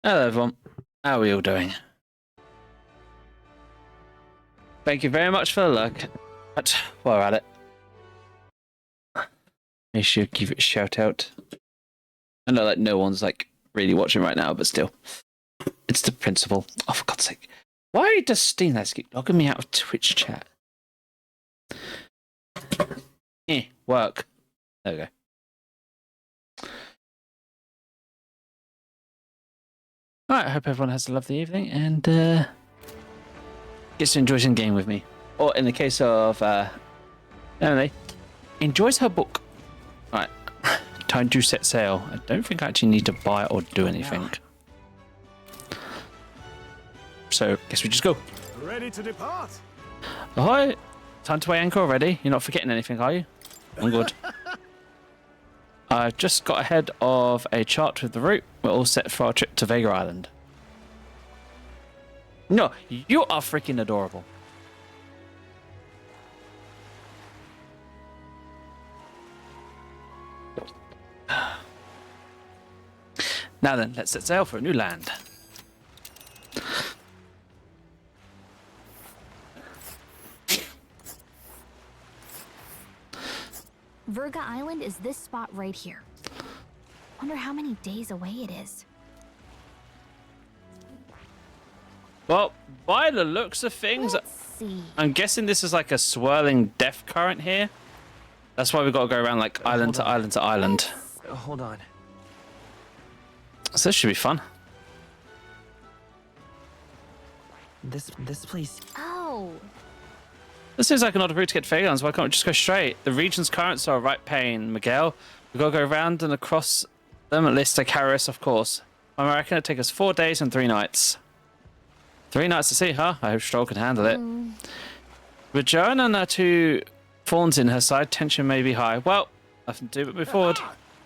Hello everyone, how are we all doing? Thank you very much for the look. But while we're at it, I should give it a shout out. I know like no one's like really watching right now, but still. It's the principle. Oh, for God's sake. Why does Steam Let's keep logging me out of Twitch chat? Work. There we go. Alright, I hope everyone has a lovely evening and gets to enjoy some game with me. Or in the case of Emily, enjoys her book. Alright, time to set sail. I don't think I actually need to buy or do anything. So, guess we just go. Ready to depart? Ahoy! Time to weigh anchor already. You're not forgetting anything, are you? I'm good. I've just got ahead of a chart with the route. We're all set for our trip to Vega Island. No, you are freaking adorable. Now then, let's set sail for a new land. Verga Island is this spot right here. Wonder how many days away it is. Well, by the looks of things, Let's see. I'm guessing this is like a swirling death current here. That's why we've got to go around like island to island to island. Hold on. So this should be fun. This place. Oh, This seems like an odd route to get to Vega Island, so why can't we just go straight? The region's currents are a right pain, Miguel. We've got to go around and across them, at least they carry us, of course. I reckon it'll take us 4 days and 3 nights. 3 nights to see, huh? I hope Stroll can handle it. With Joan and her 2 fawns in her side, tension may be high. Well, nothing to do but move forward.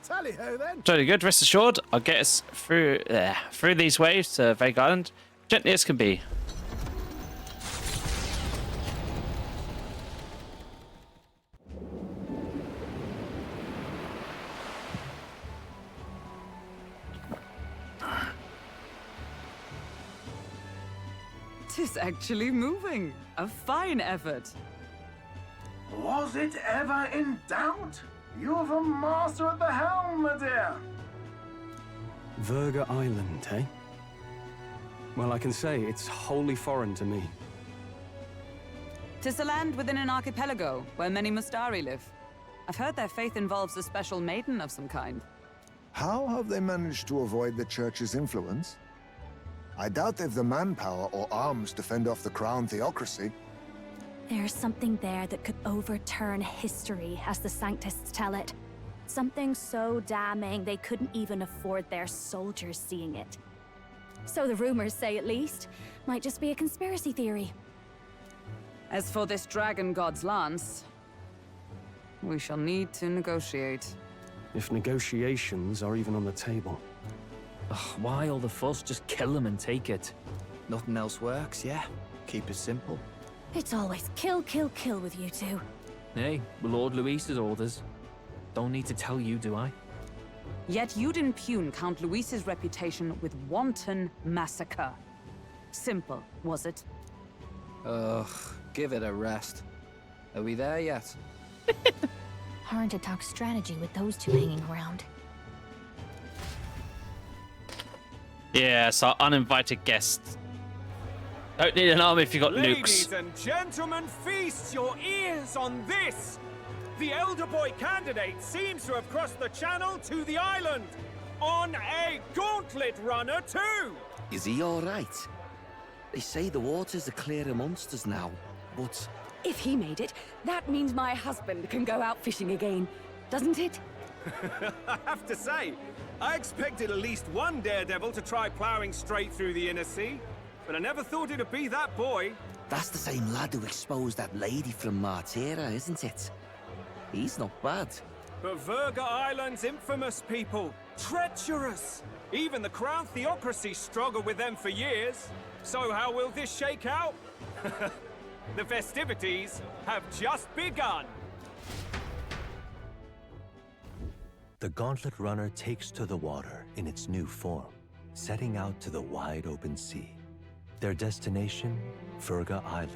Tally-ho then. Jolly good, rest assured, I'll get us through these waves to Vega Island, gently as can be. Tis actually moving. A fine effort. Was it ever in doubt? You're the master at the helm, my dear. Verga Island, eh? Well, I can say it's wholly foreign to me. Tis a land within an archipelago where many Mustari live. I've heard their faith involves a special maiden of some kind. How have they managed to avoid the Church's influence? I doubt they've the manpower or arms to fend off the crown theocracy. there's something there that could overturn history, as the Sanctists tell it. Something so damning they couldn't even afford their soldiers seeing it. So the rumors say, at least. Might just be a conspiracy theory. As for this dragon god's lance, we shall need to negotiate. If negotiations are even on the table. Ugh, why all the fuss? Just kill them and take it. Nothing else works, yeah? Keep it simple. It's always kill, kill, kill with you two. Hey, Lord Luis's orders. Don't need to tell you, do I? Yet you'd impugn Count Luis's reputation with wanton massacre. Simple, was it? Ugh, give it a rest. Are we there yet? Hard to talk strategy with those two hanging around. Yeah, so uninvited guests. Don't need an army if you got Ladies nukes. and gentlemen, feast your ears on this! The elder boy candidate seems to have crossed the channel to the island! On a gauntlet runner, too! Is he all right? They say the waters are clear amongst us now, but... If he made it, that means my husband can go out fishing again, doesn't it? I have to say, I expected at least one daredevil to try ploughing straight through the inner sea, but I never thought it'd be that boy. That's the same lad who exposed that lady from Martira, isn't it? He's not bad. But Verga Island's infamous people. Treacherous! Even the Crown Theocracy struggled with them for years. So how will this shake out? The festivities have just begun. The Gauntlet Runner takes to the water in its new form. setting out to the wide open sea. Their destination, Virga Island,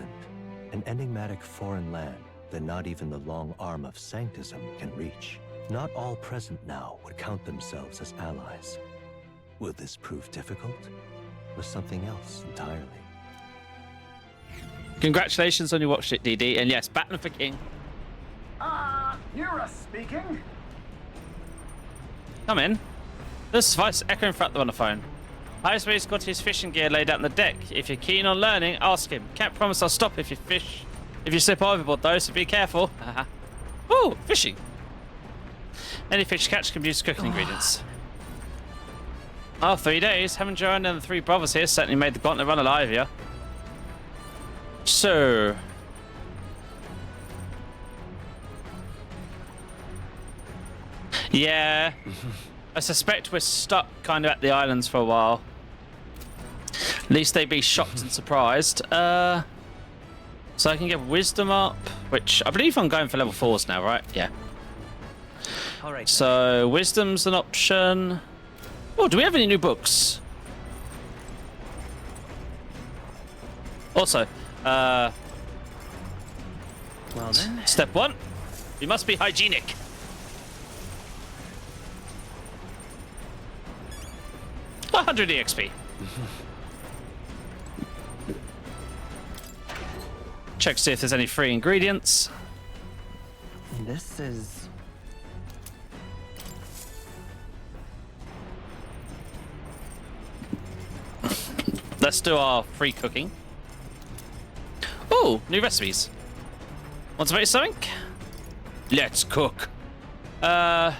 an enigmatic foreign land that not even the long arm of Sanctism can reach. Not all present now would count themselves as allies. Will this prove difficult, or something else entirely? Congratulations on your watch it, DD, and yes, Battling for King. Nura speaking. Come in. This voice echoing throughout on the phone. Highsway's got his fishing gear laid out on the deck. If you're keen on learning, ask him. Can't promise I'll stop if you fish. If you slip overboard though, so be careful. Ooh, fishing. Any fish catch can be used cooking ingredients. Oh, 3 days. Having Joanne and the 3 brothers here certainly made the gauntlet run alive here. So... yeah. I suspect we're stuck kind of at the islands for a while. At least they'd be shocked and surprised. So I can get wisdom up, which I believe I'm going for level 4s now, right? Yeah. All right. So wisdom's an option. Oh, do we have any new books? Also, well then. Step 1, we must be hygienic. $100 EXP. Check to see if there's any free ingredients. This is... Let's do our free cooking. Oh, new recipes. Want to make something? Let's cook. Well,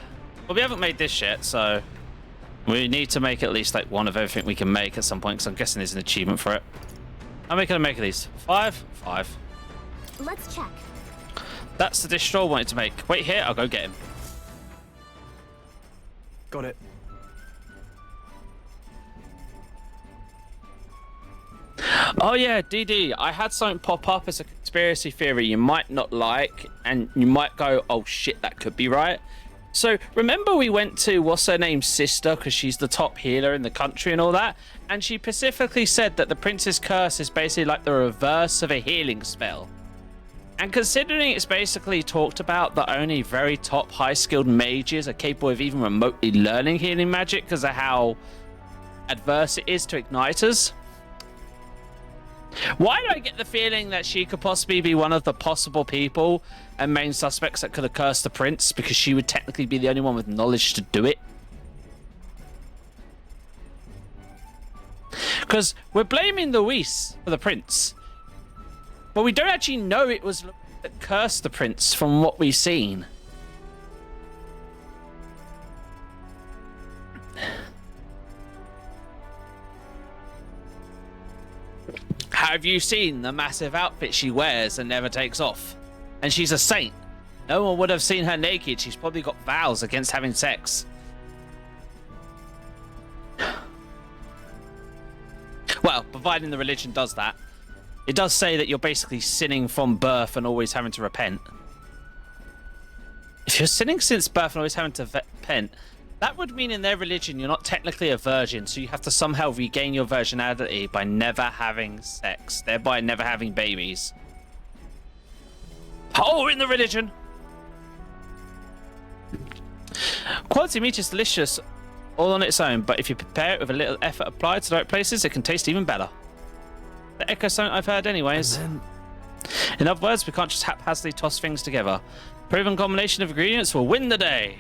we haven't made this yet, so we need to make at least like one of everything we can make at some point, because I'm guessing there's an achievement for it. How many can I make of these? 5? 5. Let's check. That's the dish Stroll wanted to make. Wait here, I'll go get him. Got it. Oh yeah, DD, I had something pop up as a conspiracy theory you might not like, and you might go, oh shit, that could be right. So remember we went to what's her name's sister, because she's the top healer in the country and all that, and she specifically said that the Prince's Curse is basically like the reverse of a healing spell. And considering it's basically talked about that only very top high skilled mages are capable of even remotely learning healing magic because of how adverse it is to igniters, why do I get the feeling that she could possibly be one of the possible people and main suspects that could have cursed the prince, because she would technically be the only one with knowledge to do it? Because we're blaming Luis for the prince, but we don't actually know it was Luis that cursed the prince from what we've seen. Have you seen the massive outfit she wears and never takes off? And she's a saint. No one would have seen her naked. She's probably got vows against having sex. Well, providing the religion does that. It does say that you're basically sinning from birth and always having to repent. If you're sinning since birth and always having to repent, that would mean in their religion you're not technically a virgin, so you have to somehow regain your virginality by never having sex, thereby never having babies. Oh, in the religion! Quality meat is delicious all on its own, but if you prepare it with a little effort applied to the right places, it can taste even better. That echoes something I've heard anyways. In other words, we can't just haphazardly toss things together. Proven combination of ingredients will win the day.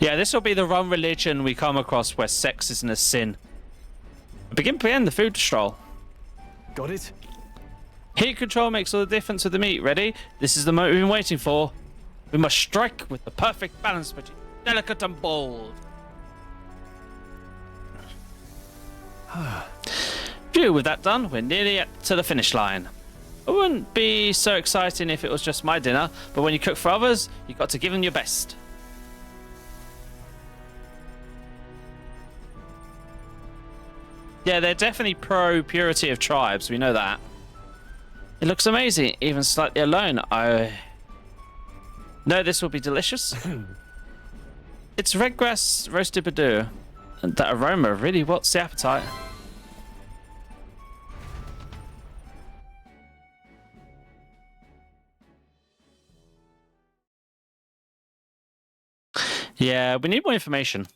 Yeah, this will be the one religion we come across where sex isn't a sin. Begin to end the food stroll. Got it. Heat control makes all the difference with the meat. Ready? This is the moment we've been waiting for. We must strike with the perfect balance between delicate and bold. Phew, with that done, we're nearly to the finish line. It wouldn't be so exciting if it was just my dinner, but when you cook for others, you've got to give them your best. Yeah, they're definitely pro purity of tribes, we know that. It looks amazing, even slightly alone. I know this will be delicious. It's red grass roasted badoo. And that aroma really what's the appetite. Yeah, we need more information.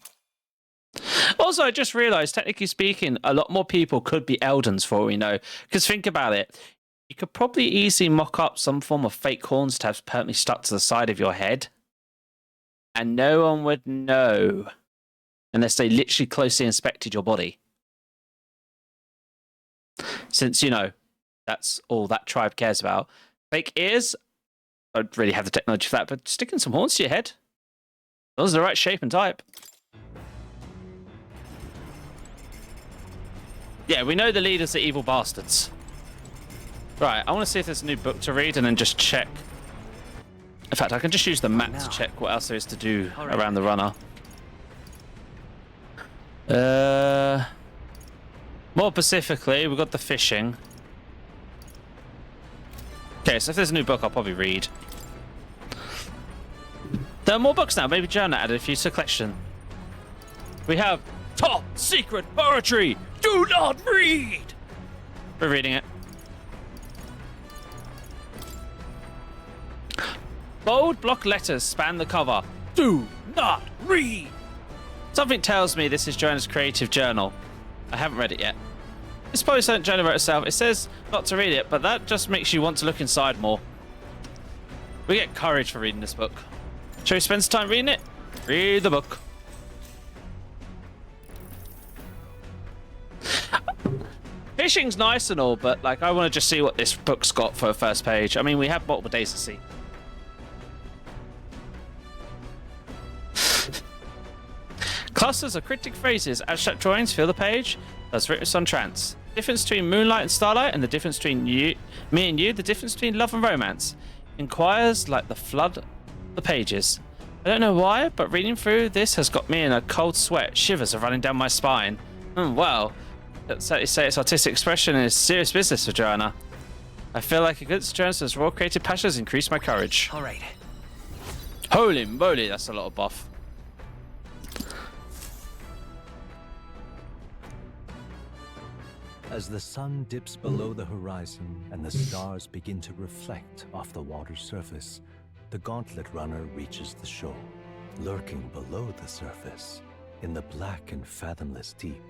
Also, I just realized, technically speaking, a lot more people could be Eldons for all we know. Because think about it. You could probably easily mock up some form of fake horns to have permanently stuck to the side of your head. And no one would know. Unless they literally closely inspected your body. Since, you know, that's all that tribe cares about. Fake ears, I don't really have the technology for that, but sticking some horns to your head. Those are the right shape and type. Yeah, we know the leaders are evil bastards. Right, I want to see if there's a new book to read and then just check. In fact, I can just use the map to check what else there is to do around the runner. More specifically, we've got the fishing. Okay, so if there's a new book, I'll probably read. There are more books now. Maybe Jonah added a few to the collection. We have Top Secret Poetry. Do not read. We're reading it. Bold block letters span the cover. Do not read. Something tells me this is Jonah's creative journal. I haven't read it yet. This post that Jonah wrote herself. It says not to read it, but that just makes you want to look inside more. We get courage for reading this book. Shall we spend some time reading it? Read the book. Fishing's nice and all, but like I want to just see what this book's got for a first page. I mean, we have multiple days to see. Clusters of cryptic phrases, abstract drawings fill the page. That's written on trance. Difference between moonlight and starlight, and the difference between you, me and you, the difference between love and romance. Inquires like the flood the pages. I don't know why, but reading through this has got me in a cold sweat. Shivers are running down my spine. Well, let's say its artistic expression is serious business for Joanna. I feel like a good journalist's raw creative passions increase my courage. All right. Holy moly, that's a lot of buff. As the sun dips below the horizon and the stars begin to reflect off the water's surface, the gauntlet runner reaches the shore. Lurking below the surface, in the black and fathomless deep,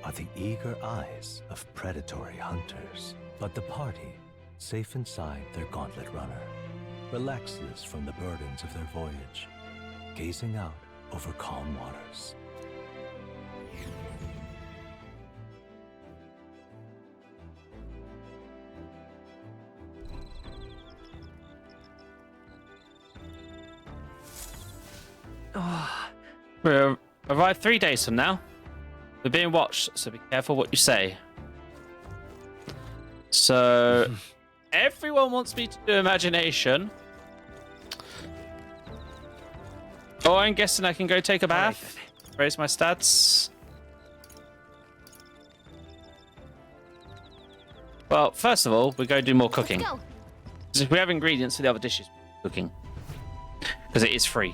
are the eager eyes of predatory hunters. But the party, safe inside their gauntlet runner, relaxes from the burdens of their voyage, gazing out over calm waters. We'll arrive 3 days from now. We're being watched, so be careful what you say. So, everyone wants me to do imagination. Oh, I'm guessing I can go take a bath. Raise my stats. Well, first of all, we go do more cooking. Because if we have ingredients for the other dishes, cooking. Because it is free.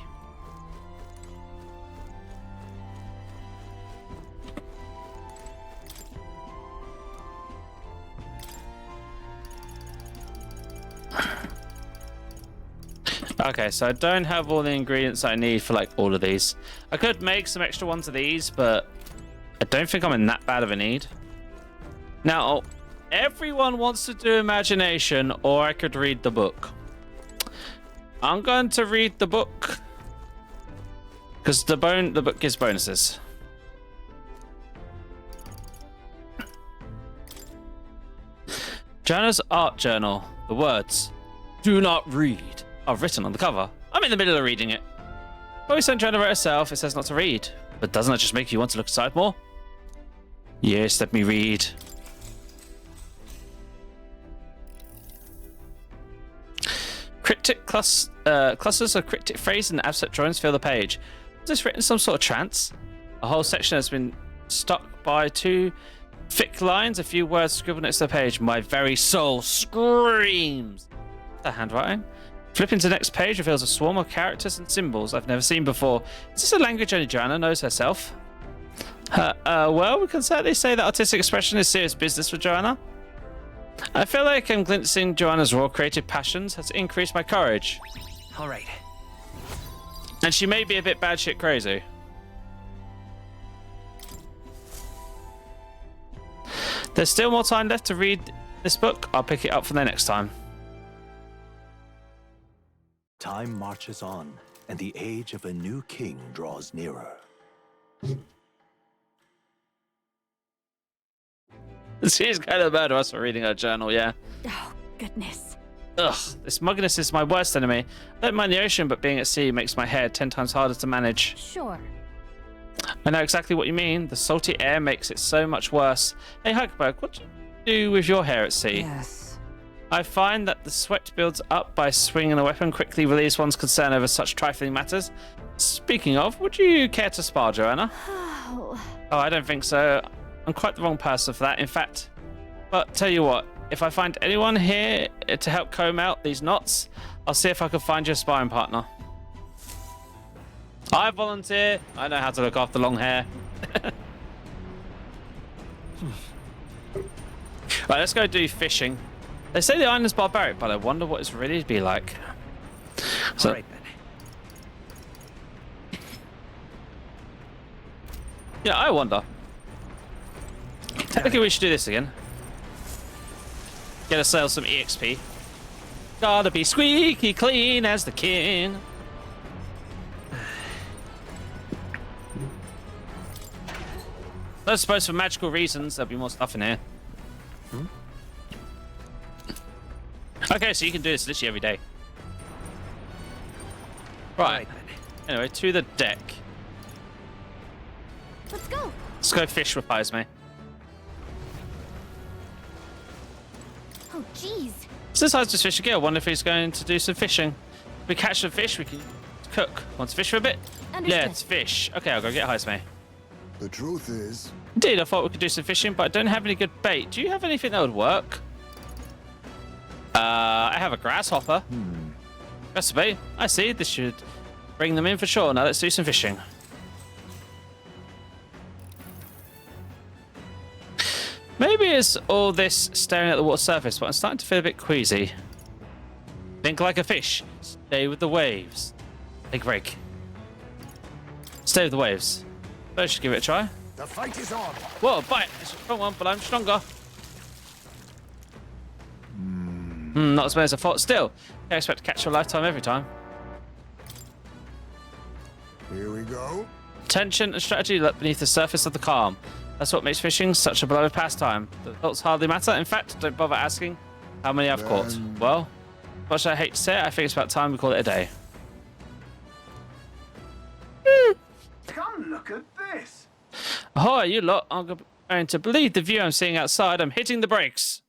Okay, so I don't have all the ingredients I need for like all of these. I could make some extra ones of these, but I don't think I'm in that bad of a need. Now, everyone wants to do imagination, or I could read the book. I'm going to read the book because the book gives bonuses. Joanna's art journal. The words "Do not read" are written on the cover. I'm in the middle of reading it. Chloe sent Joanna wrote herself. It says not to read, but doesn't that just make you want to look inside more? Yes, let me read. Cryptic clusters of cryptic phrases and abstract drawings fill the page. Is this written in some sort of trance? A whole section has been stuck by 2 thick lines, a few words scribbled next to the page. My very soul screams. The handwriting. Flipping to the next page reveals a swarm of characters and symbols I've never seen before. Is this a language only Joanna knows herself? Well, we can certainly say that artistic expression is serious business for Joanna. I feel like I'm glimpsing Joanna's raw creative passions has increased my courage. All right. And she may be a bit bad shit crazy. There's still more time left to read this book. I'll pick it up from there next time. Time marches on, and the age of a new king draws nearer. She's kind of mad at us for reading her journal, yeah. Oh, goodness. Ugh, this mugginess is my worst enemy. I don't mind the ocean, but being at sea makes my hair 10 times harder to manage. Sure. I know exactly what you mean. The salty air makes it so much worse. Hey, Huckberg, what do you do with your hair at sea? Yes. I find that the sweat builds up by swinging a weapon quickly relieves one's concern over such trifling matters. Speaking of, would you care to spar, Joanna? Oh. Oh, I don't think so. I'm quite the wrong person for that, in fact. But tell you what, if I find anyone here to help comb out these knots, I'll see if I can find you a sparring partner. I volunteer. I know how to look after long hair. Right, let's go do fishing. They say the island's barbaric, but I wonder what it's really to be like. So, All right, then. yeah, I wonder. Technically, we should do this again. Get ourselves some EXP. Gotta be squeaky clean as the king. I suppose for magical reasons, there'll be more stuff in here. Okay, so you can do this literally every day. Right. Anyway, to the deck. Let's go. Let's go fish, replies me. Oh, jeez. Since I just fish again, I wonder if he's going to do some fishing. If we catch some fish, we can cook. Want to fish for a bit? Understood. Let's fish. Okay, I'll go get Heisme. The truth is... Indeed, I thought we could do some fishing, but I don't have any good bait. Do you have anything that would work? I have a grasshopper. Recipe. I see. This should bring them in for sure. Now let's do some fishing. Maybe it's all this staring at the water surface, but I'm starting to feel a bit queasy. Think like a fish. Stay with the waves. Take a break. Stay with the waves. Let's just give it a try. The fight is on. Whoa, bite. It's a strong one, but I'm stronger. Not as bad as I thought. Still, I expect to catch a lifetime every time. Here we go. Tension and strategy lurk beneath the surface of the calm. That's what makes fishing such a beloved pastime. The results hardly matter. In fact, don't bother asking how many I've caught. Well, much I hate to say it, I think it's about time we call it a day. Come look at this. Ahoy, you lot. I'm going to believe the view I'm seeing outside. I'm hitting the brakes.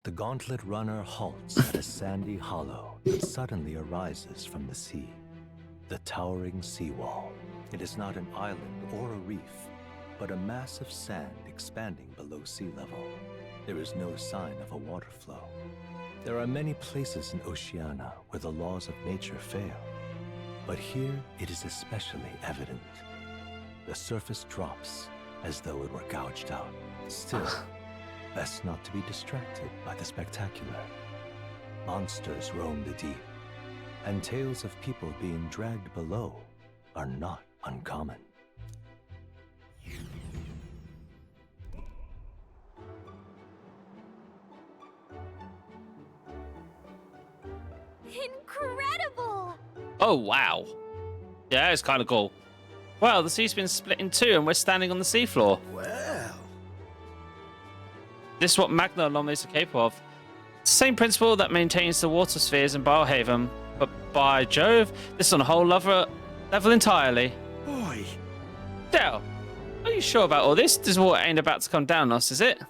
The gauntlet runner halts at a sandy hollow that suddenly arises from the sea. The towering seawall. It is not an island or a reef, but a mass of sand expanding below sea level. There is no sign of a water flow. There are many places in Oceania where the laws of nature fail, but here it is especially evident. The surface drops as though it were gouged out. Still, best not to be distracted by the spectacular. Monsters roam the deep, and tales of people being dragged below are not uncommon. Incredible! Oh, wow. Yeah, it's kind of cool. Wow, the sea's been split in two and we're standing on the seafloor. Well... This is what magna anomalies are capable of. It's the same principle that maintains the water spheres in Biohaven, but by Jove, this is on a whole other level entirely. Boy. Dell, are you sure about all this? This water ain't about to come down on us, is it?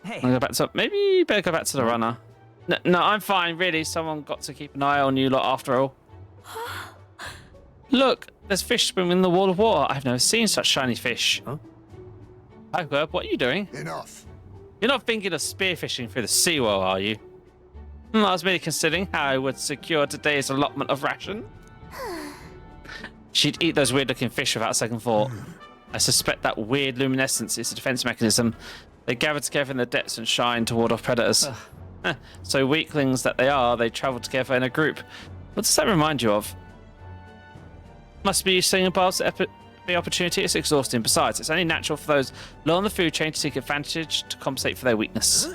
Hey. I'll go back to, maybe you better go back to the runner. No, I'm fine, really. Someone got to keep an eye on you lot after all. Look, there's fish swimming in the wall of water. I've never seen such shiny fish. Huh? Hi, Gerb, what are you doing? Enough. You're not thinking of spearfishing through the seawall, are you? I was merely considering how I would secure today's allotment of ration. She'd eat those weird-looking fish without a second thought. I suspect that weird luminescence is a defense mechanism. They gather together in the depths and shine to ward off predators. So weaklings that they are, they travel together in a group. What does that remind you of? Must be seeing above the opportunity. It's exhausting. Besides, it's only natural for those low on the food chain to take advantage to compensate for their weakness.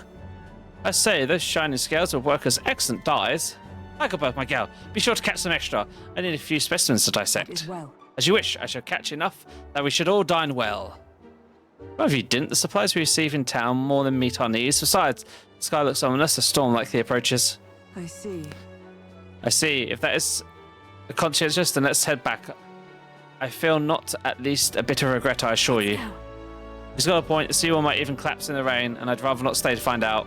I say, those shining scales will work as excellent dyes. Huckleberg, my gal, be sure to catch some extra. I need a few specimens to dissect. Well. As you wish, I shall catch enough that we should all dine well. Well, if you didn't, the supplies we receive in town more than meet our needs. Besides, the sky looks ominous, a storm likely approaches. I see. I see. If that is conscientious, then let's head back. I feel not at least a bit of regret, I assure you. He's got a point. The seawall might even collapse in the rain, and I'd rather not stay to find out.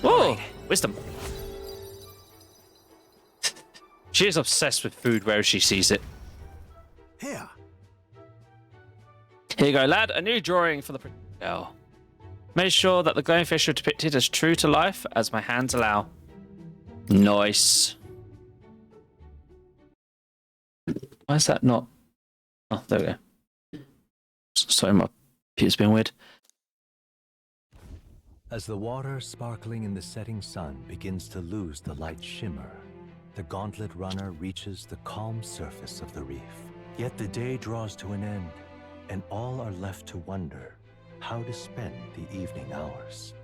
Whoa! Wisdom. She is obsessed with food wherever she sees it. Here. Here you go, lad. A new drawing for the pretty girl. Make sure that the glowing fish are depicted as true to life as my hands allow. Nice. Why is that not? Oh, there we go. Sorry, my computer's been weird. As the water sparkling in the setting sun begins to lose the light shimmer, the gauntlet runner reaches the calm surface of the reef. Yet the day draws to an end, and all are left to wonder how to spend the evening hours.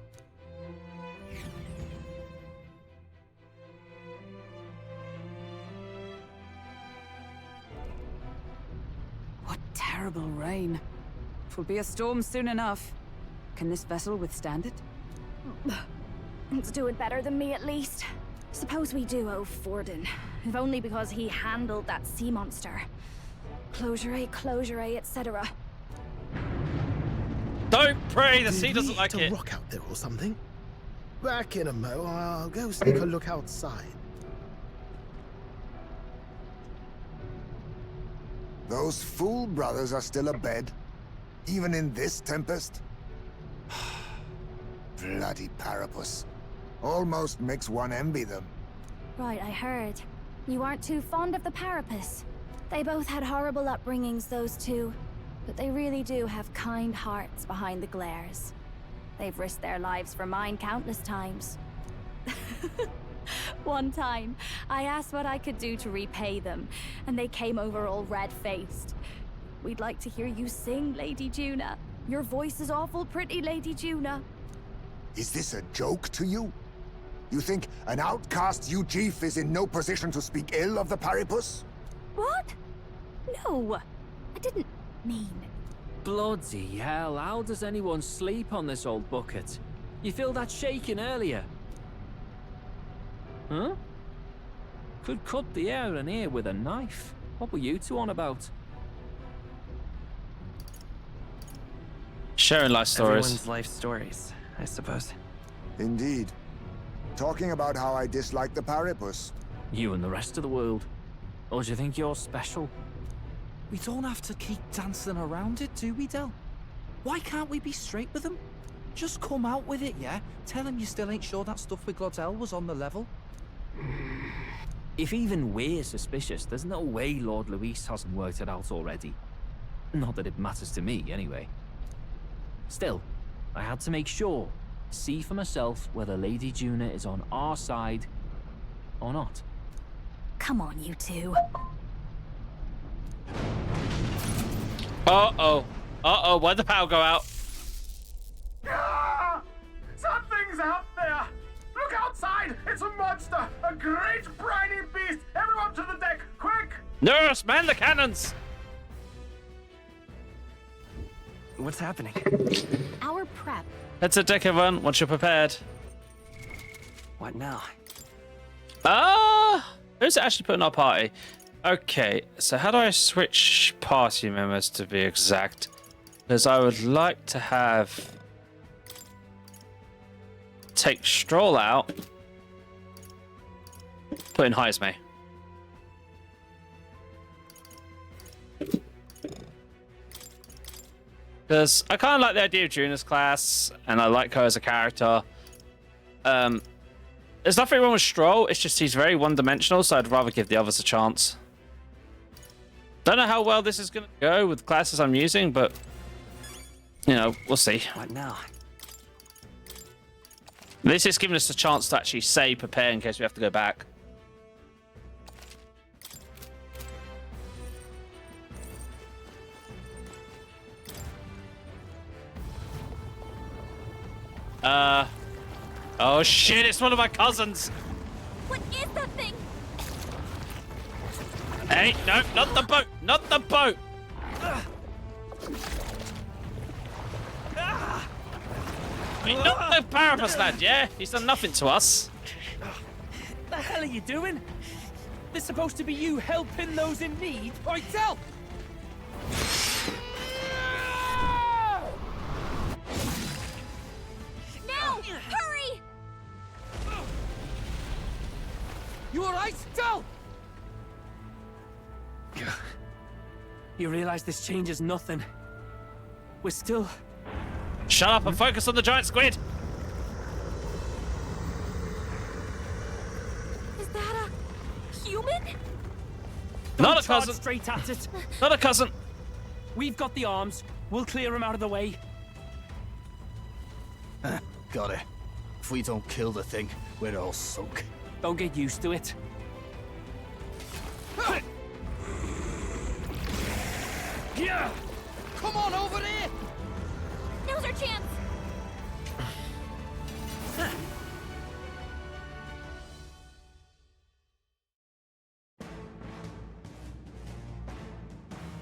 What terrible rain. Twill be a storm soon enough. Can this vessel withstand it? It's doing better than me, at least. Suppose we do owe Forden, if only because he handled that sea monster. Closure, etc. Don't pray, the sea doesn't like it. Rock out there or something. Back in a mo, I'll go sneak a look outside. Those fool brothers are still abed, even in this tempest. Bloody Parapus. Almost makes one envy them. Right, I heard. You aren't too fond of the Parapus. They both had horrible upbringings, those two. But they really do have kind hearts behind the glares. They've risked their lives for mine countless times. One time, I asked what I could do to repay them, and they came over all red-faced. We'd like to hear you sing, Lady Juna. Your voice is awful pretty, Lady Juna. Is this a joke to you? You think an outcast Chief is in no position to speak ill of the Paripus? What? No, I didn't mean... Bloody hell, how does anyone sleep on this old bucket? You feel that shaking earlier? Huh? Could cut the air in here with a knife. What were you two on about? Sharing life stories. Everyone's life stories, I suppose. Indeed. Talking about how I dislike the Paripus. You and the rest of the world. Or do you think you're special? We don't have to keep dancing around it, do we, Del? Why can't we be straight with them? Just come out with it, yeah? Tell him you still ain't sure that stuff with Glottel was on the level. If even we're suspicious, there's no way Lord Luis hasn't worked it out already. Not that it matters to me, anyway. Still, I had to make sure, see for myself whether Lady Juna is on our side or not. Come on, you two. Uh-oh. Uh-oh, why'd the power go out? Ah! Something's out there! Look outside! It's a monster! A great briny beast! Everyone to the deck, quick! Nurse, man the cannons! What's happening? Our prep. Head to deck, everyone, once you're prepared. What now? Who's actually putting our party? Okay, so how do I switch party members to be exact? Because I would like to have... take Stroll out. Put in Heisme. Because I kind of like the idea of Juna's class, and I like her as a character. There's nothing wrong with Stroll. It's just he's very one-dimensional, so I'd rather give the others a chance. Don't know how well this is going to go with classes I'm using, but you know, we'll see. What now? This is giving us a chance to actually say prepare in case we have to go back. Oh shit, it's one of my cousins. What is that thing? Hey, no, not the boat, not the boat. Wait, not the Parapus lad, yeah? He's done nothing to us. The hell are you doing? This supposed to be you helping those in need? Right, tell! Now! Hurry! You alright, Del? You realize this changes nothing. We're still... Shut up and focus on the giant squid. Is that a human? Not a cousin. Straight at it. Not a cousin. We've got the arms. We'll clear him out of the way. Got it. If we don't kill the thing, we're all sunk. Don't get used to it. Yeah! Come on over here! Now's our chance!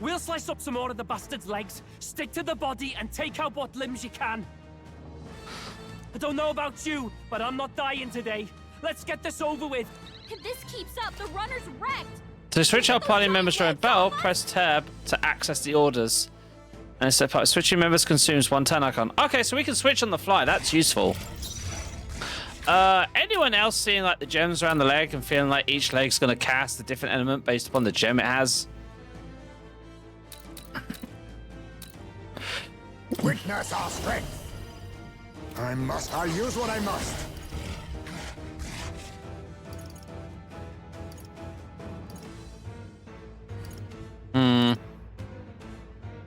We'll slice up some more of the bastard's legs, stick to the body, and take out what limbs you can. I don't know about you, but I'm not dying today. Let's get this over with. If this keeps up, the runner's wrecked! To switch out party members during battle, press tab to access the orders. And step up. Switching members consumes 1 turn icon. Okay, so we can switch on the fly. That's useful. Anyone else seeing like the gems around the leg and feeling like each leg's going to cast a different element based upon the gem it has? Witness our strength. I'll use what I must.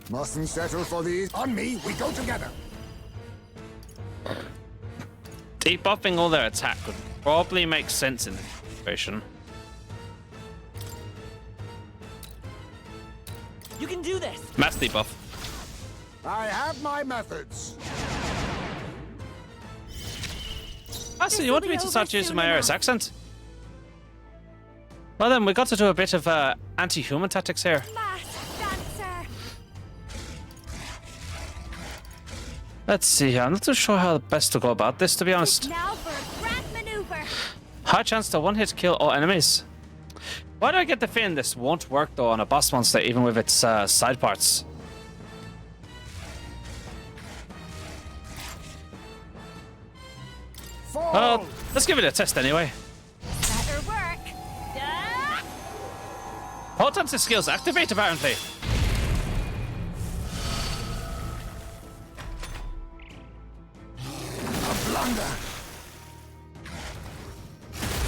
Mustn't settle for these. On me, we go together. Debuffing all their attack would probably make sense in this situation. You can do this. Mass debuff. I have my methods. So you want me to start using my Irish accent? Well then, we got to do a bit of anti-human tactics here. Let's see here. I'm not too sure how best to go about this, to be honest. Now for a grand maneuver. High chance to one-hit kill all enemies. Why do I get the feeling this won't work though on a boss monster, even with its side parts? Let's give it a test anyway. Better work. All times the skills activate apparently. Blunder.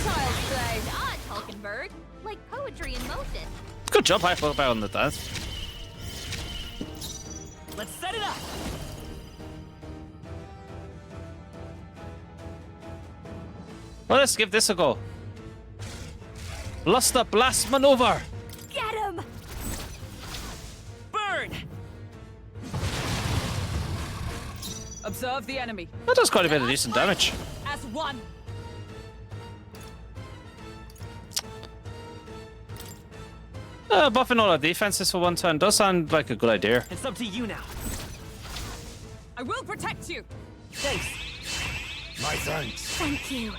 Child's play. Odd talking bird. Like poetry in motion. Good job, I thought about on the dance. Let's set it up. Well, let's give this a go. Bluster Blast Maneuver. Get him! Burn! Observe the enemy. That does quite a bit of decent damage. As one. Buffing all our defenses for 1 turn does sound like a good idea. It's up to you now. I will protect you. Thanks. My thanks. Thank you.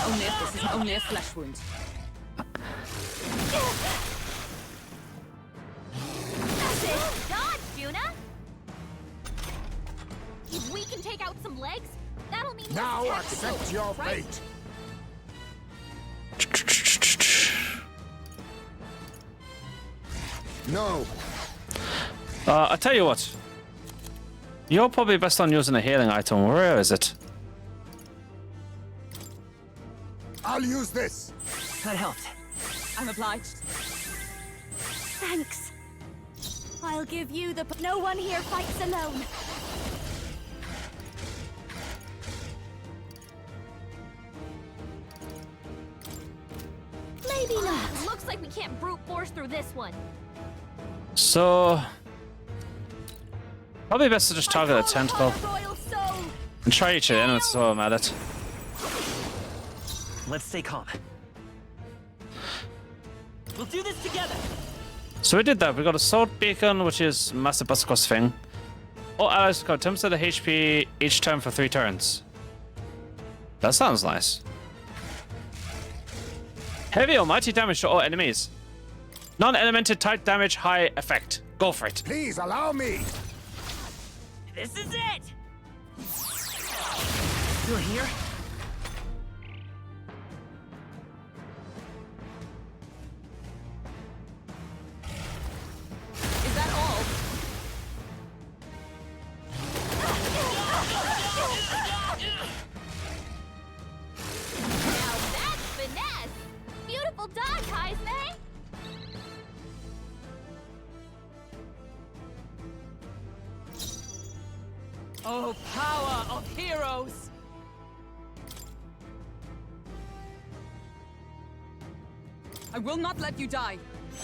This is only a flesh wound. That's it. Dodge, Juna. If we can take out some legs, that'll mean Now less accept tactical, your right? fate. No. I tell you what. You're probably best on using a healing item. Where is it? I'll use this. That helped. I'm obliged. Thanks. I'll give you the... No one here fights alone. Maybe not. Looks like we can't brute force through this one. So... Probably best to just target a tentacle. And try each in, that's all I'm at it. Let's stay calm. We'll do this together. So we did that. We got a sword beacon, which is massive bust across thing. All allies got 10% of the HP each turn for 3 turns. That sounds nice. Heavy almighty damage to all enemies. Non-elemented type damage, high effect. Go for it. Please allow me. This is it! Still here? Is that all? Now that's finesse! Beautiful dodge, Heisman! Oh, power of heroes! I will not let you die.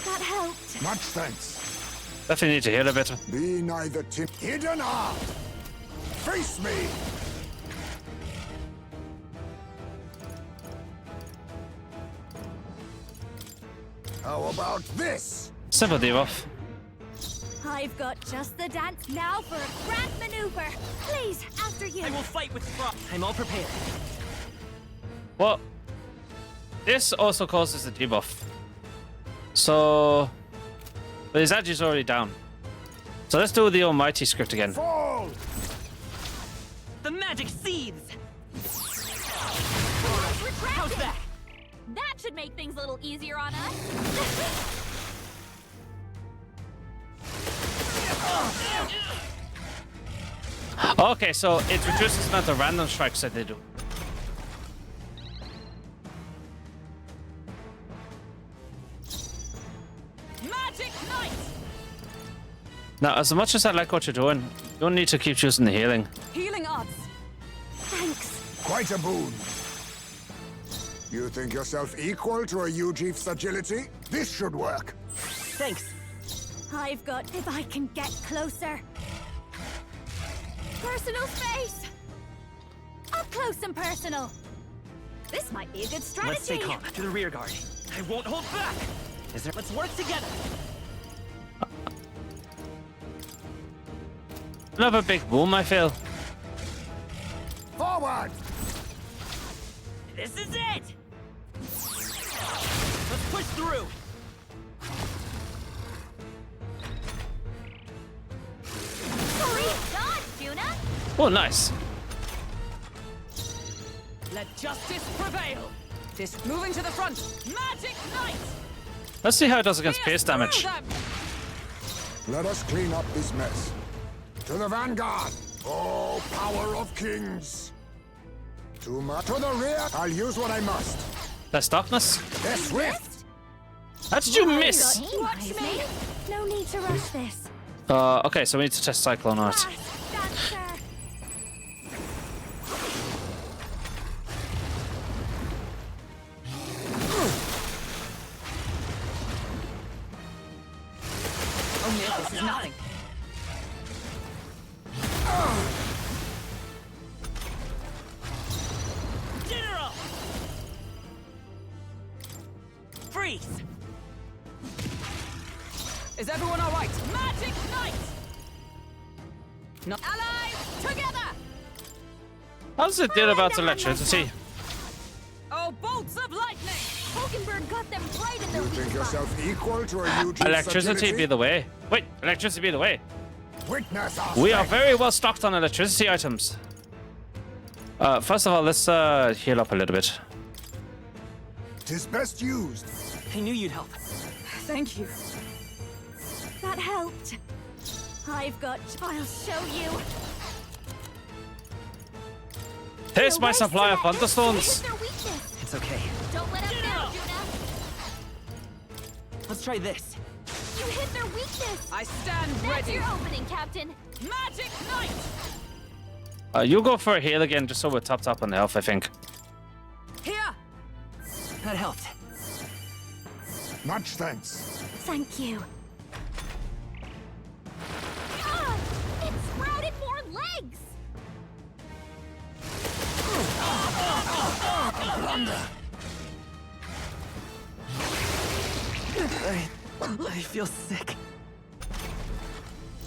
That helped. Much thanks. Definitely need to heal a bit. Be neither hidden art. Face me. How about this? Simple debuff. I've got just the dance now for a grand maneuver. Please, after you. I will fight with Frost. I'm all prepared. Well, this also causes the debuff. So, but his edge is already down. So let's do the almighty script again. Fall! The magic seethes! How's that? That should make things a little easier on us. Okay, so it reduces the amount of random strikes that they do. Magic Knight! Now, as much as I like what you're doing, you don't need to keep using the healing. Healing arts. Thanks. Quite a boon. You think yourself equal to a Ujief's agility? This should work. Thanks. I've got... If I can get closer. Personal space. Up close and personal. This might be a good strategy. Let's stay calm. To the rear guard. I won't hold back. Is there? Let's work together. Another big boom, I feel. Forward! This is it. Let's push through. Oh, nice. Let justice prevail. This moving to the front. Magic Knight. Let's see how it does against pierce damage. Let us clean up this mess. To the vanguard! Oh, power of kings! To the rear! I'll use what I must. Less darkness. Less swift! How did you miss? Watch me. No need to rush this. Okay, so we need to test Cyclone Art. Dancer. Oh, no, this is nothing. General! Freeze! Is everyone all right? Magic Knight! No. Allies, together! How does it deal about electricity? Oh, bolts of lightning! Hulkenberg got them right in You the think yourself equal to a Ujief's Electricity agility? be the way. Wait, electricity be the way. Witness our We are strength. very well stocked on electricity items. First of all, let's heal up a little bit. 'Tis best used. I knew you'd help. Thank you. That helped. I've got... I'll show you. Here's my supply of thunderstorms. Hit their weakness. It's okay. Don't let up now, Juna. Let's try this. You hit their weakness. I stand That's ready. your opening, Captain. Magic Knight! You'll go for a heal again, just so we're topped up on the health, I think. Here! That helped. Much thanks. Thank you. Ah, it sprouted more legs. I feel sick.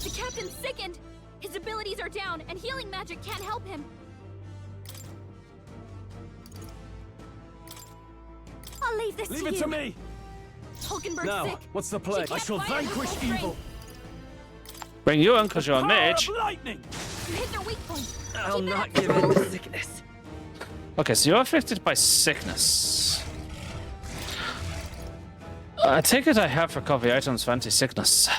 The captain's sickened. His abilities are down, and healing magic can't help him. I'll leave this Leave to it you. to me. Hulkenberg's Now, sick. what's the play? She I can't shall fight vanquish with full evil. Bring you in because you're a Power mage. of lightning. strength. You hit their weak point. I'll Keep it not up, give in Control. to sickness. Okay, so you're afflicted by sickness. I take it I have recovery items for anti-sickness.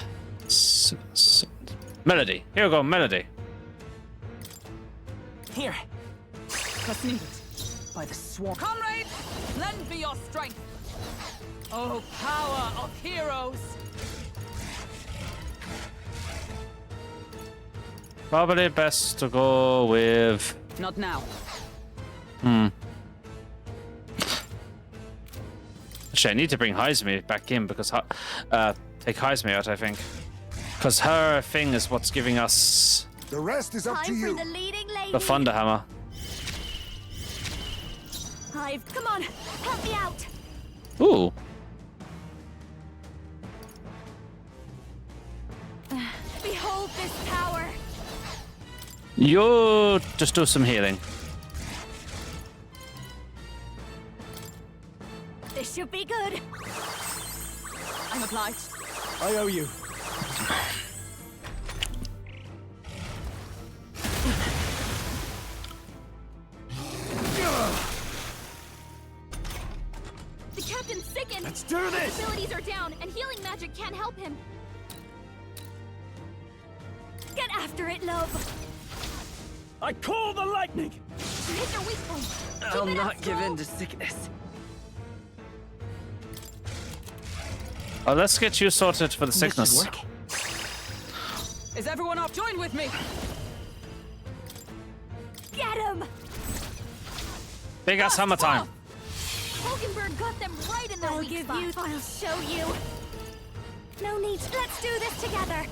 Melody. Here we go, Melody. Here. That's needed. By the swarm. Comrades, lend me your strength. Oh, power of heroes. Probably best to go with... Not now. Actually, I need to bring Heisme back in because... take Heisme out, I think. Because her thing is what's giving us The rest is up to Time for you. the leading lady. the Thunderhammer. Hive, come on, help me out. Ooh. Behold this power. You just do some healing. This should be good. I'm obliged. I owe you. The captain's sickened. Let's do His this. abilities are down, and healing magic can't help him. Get after it, love. I call the lightning. You hit their weak point. I'll Keep it up, not give Skull. in to sickness. Oh, let's get you sorted for the This should sickness. work. Is everyone up? Join with me. Get him. Big ass hammer time. Hulkenberg got them right in their I'll weak give spot. you. I'll show you. No need. Let's do this together.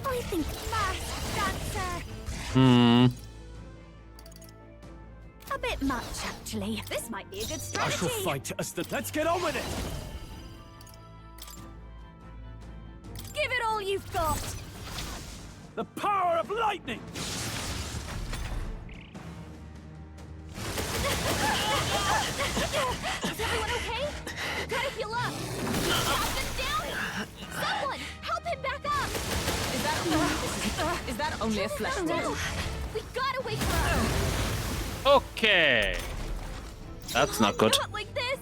I think masked dancer. A bit much, actually. This might be a good I strategy. shall fight us. Let's get on with it. Give it all you've got. The power of lightning. Is everyone okay? Gotta heal up. Captain's down. Someone, help him back up. Is that only a flesh wound? No, we gotta wait for her. Okay. That's not good. Not like this.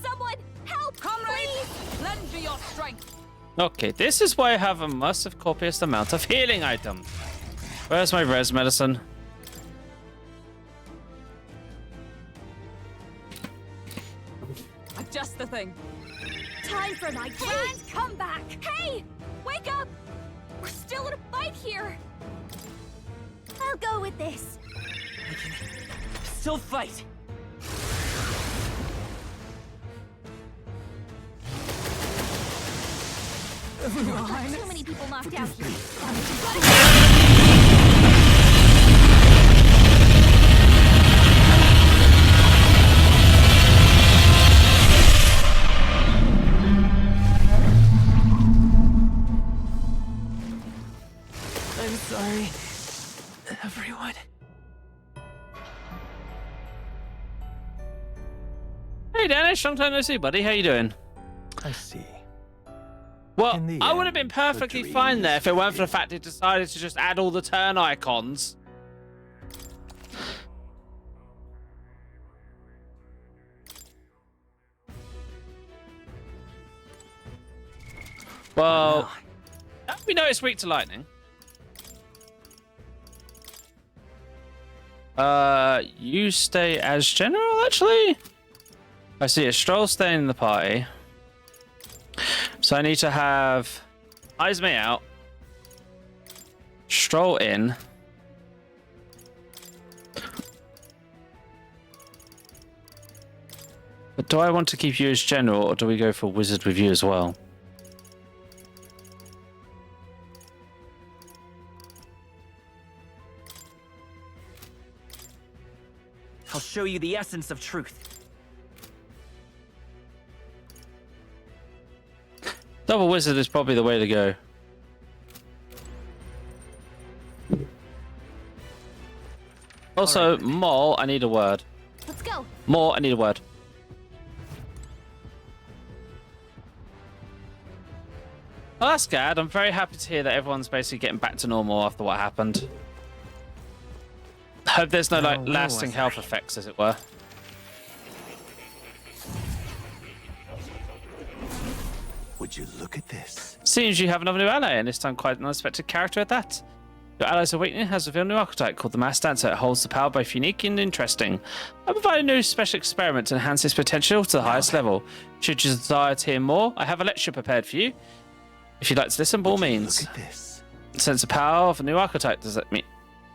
Someone, help, Comrades, please. lend me your strength. Okay, this is why I have a massive copious amount of healing items. Where's my res medicine? Just the thing. Time for my grand comeback. Hey, wake up. We're still in a fight here. I'll go with this. Still fight. Got too many people knocked out here. I'm sorry, everyone. Hey Danish, long time no see, buddy. How you doing? I see. Well, In the I would have end, been perfectly the fine dream there is if it weren't for the fact it decided to just add all the turn icons. Well, we know it's weak to lightning. You stay as general, actually? I see a Stroll staying in the party. So I need to have Eyes Me out. Stroll in. But do I want to keep you as general, or do we go for wizard with you as well? I'll show you the essence of truth. Double wizard is probably the way to go. Also, Mole, I need a word. Let's go. More, I need a word. Oh, that's good. I'm very happy to hear that everyone's basically getting back to normal after what happened. I hope there's no like lasting health effects, as it were. Would you look at this? Seems you have another new ally, and this time quite an unexpected character at that. Your ally's awakening has revealed a new archetype called the Mass Dancer. It holds the power both unique and interesting. I provide a new special experiment to enhance its potential to the highest level. Should you desire to hear more, I have a lecture prepared for you. If you'd like to listen, by all means. Look at this. Sense the power of a new archetype. Does that mean?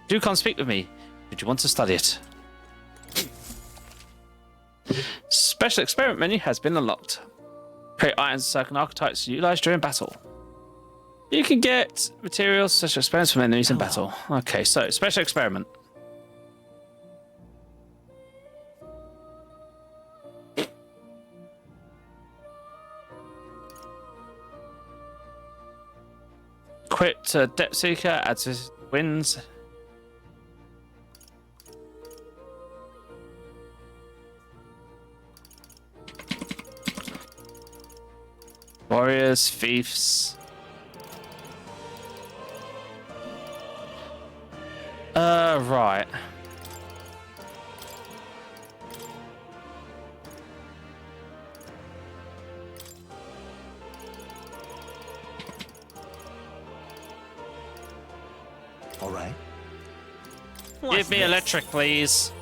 Do come speak with me. Should you want to study it? Special experiment menu has been unlocked. Create items certain archetypes utilized during battle. You can get materials such as experiments from enemies in battle. Okay, so special experiment. Quit Depth Seeker, adds his wins. Warriors, thieves. Right. All right. Give me electric, please.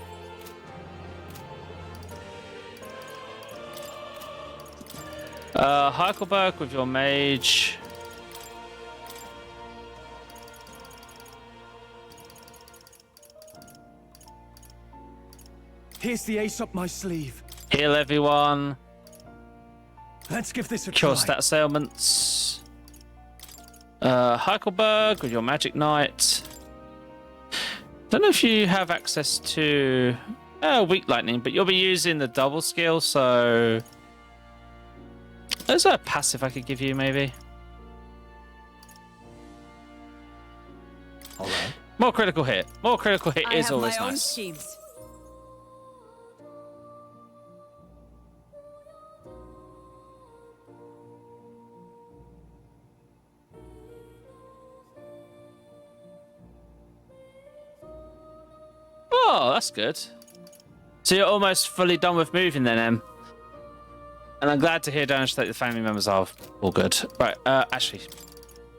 Heikelberg with your mage. Here's the ace up my sleeve. Heal everyone. Let's give this a Cure try. stat ailments. Heikelberg with your magic knight. Don't know if you have access to weak lightning, but you'll be using the double skill, so there's a passive I could give you, maybe. All right. More critical hit. More critical hit is always I have my own nice. schemes. Oh, that's good. So you're almost fully done with moving then, Em. And I'm glad to hear damage that the family members are all good. Right, actually,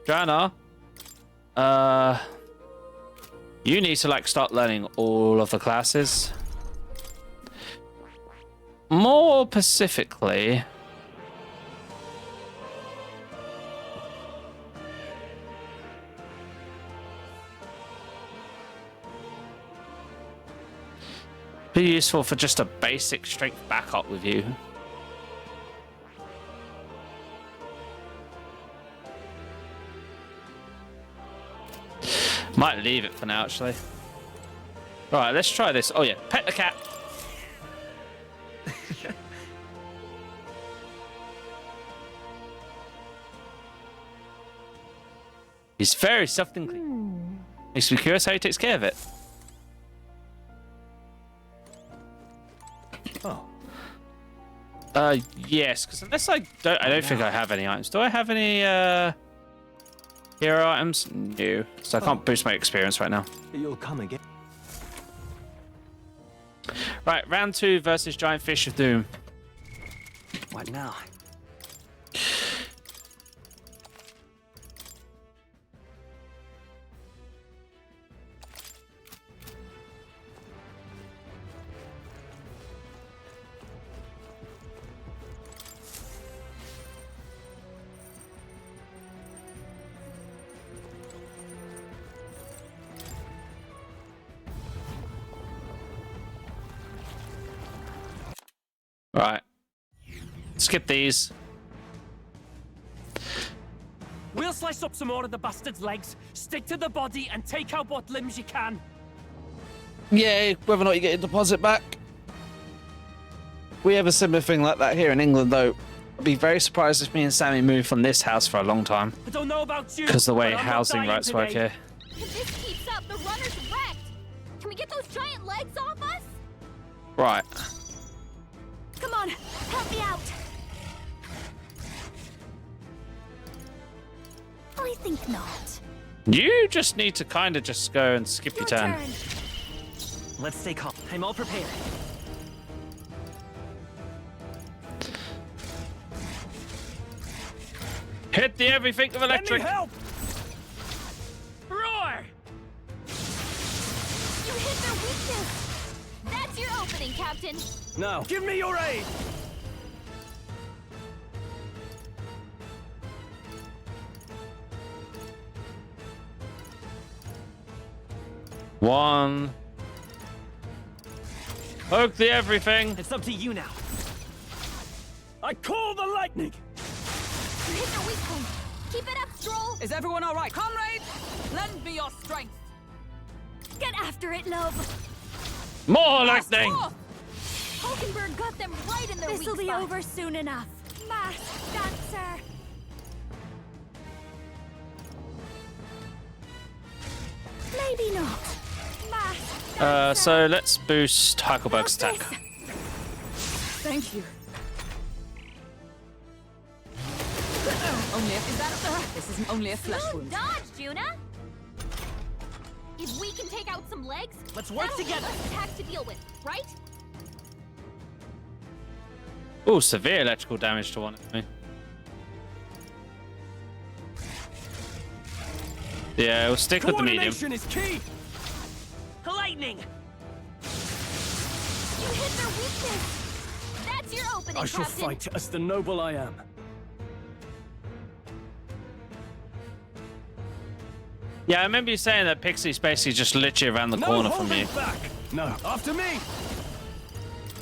Joanna, you need to like start learning all of the classes. More specifically, be useful for just a basic strength backup with you. Might leave it for now, actually. Right, let's try this. Oh yeah, pet the cat. He's very soft and clean. Makes me curious how he takes care of it. Oh. Yes, because unless I don't think I have any items. Do I have any hero items? No. So I can't boost my experience right now. You'll come again. Right, round 2 versus Giant Fish of Doom. What now? skip these. We'll slice up some more of the bastard's legs, stick to the body, and take out what limbs you can. Yeah, whether or not you get your deposit back. We have a similar thing like that here in England, though. I'd be very surprised if me and Sammy moved from this house for a long time. I don't know about you, Because the way but I'm not housing dying rights work today. here. If this keeps up, the runner's wrecked. Can we get those giant legs off us? Right. Come on, help me out. I think not. You just need to kind of just go and skip your turn. Let's stay calm. I'm all prepared. Hit the everything of electric. Let me help! Roar! You hit their weakness. That's your opening, Captain. Now, give me your aid! One. Poke the everything. It's up to you now. I call the lightning! You hit their weak point. Keep it up, Stroll. Is everyone all right? Comrades, lend me your strength. Get after it, love. More lightning. Hulkenberg got them right in their weak This'll be spot. over soon enough. Masked dancer. Maybe not. Masked dancer. So let's boost Huckleberg's attack. Thank you. This isn't only a flesh Smooth wound. dodge, Juna. If we can take out some legs, Let's work that'll together. give us attack to deal with, right? Oh, severe electrical damage to one enemy. Yeah, we'll stick with the medium. Coordination is key! Lightning! You hit their weakness. That's your opening, I shall Captain. fight as the noble I am. Yeah, I remember you saying that Pixie's basically just literally around the corner from you. Back. No, after me!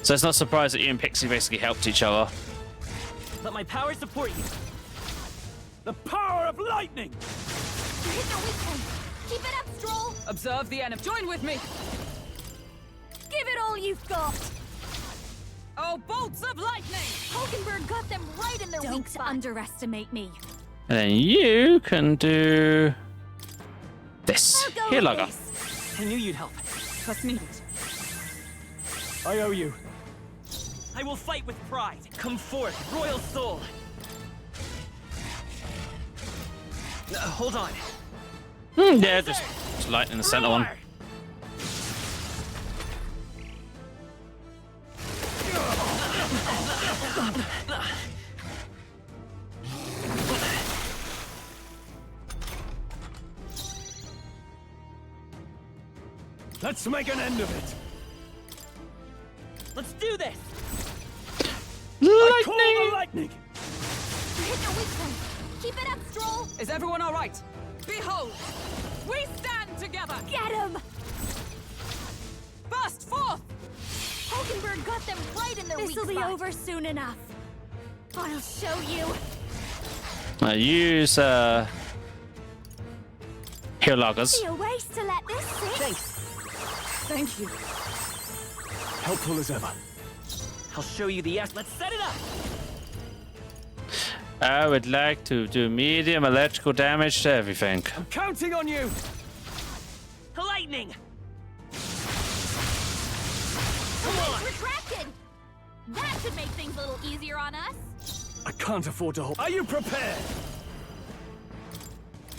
So it's not surprised that you and Pixie basically helped each other. Let my power support you. The power of lightning! You hit their weak point. Keep it up, Stroll. Observe the enemy. Join with me. Give it all you've got. Oh, bolts of lightning! Hulkenberg got them right in their weak Don't spot. underestimate me. And then you can do this. I'll go Here, with Lugger. this. I knew you'd help. Trust me. I owe you. I will fight with pride. Come forth, royal soul. Hold on. Yeah, just light in the center one. Roar! Let's make an end of it. Let's do this! I call the lightning! You hit their weak point. Keep it up, Stroll. Is everyone all right? Behold, we stand together. Get him. Burst forth. Hulkenberg got them right in their weak This'll spot. be over soon enough. I'll show you. Use Here, Loggers. Be a waste to let this sit. Thanks. Thank you. Helpful as ever. I'll show you the ass. Let's set it up! I would like to do medium electrical damage to everything. I'm counting on you! Lightning! The legs retracted. That should make things a little easier on us. I can't afford to hold. Are you prepared?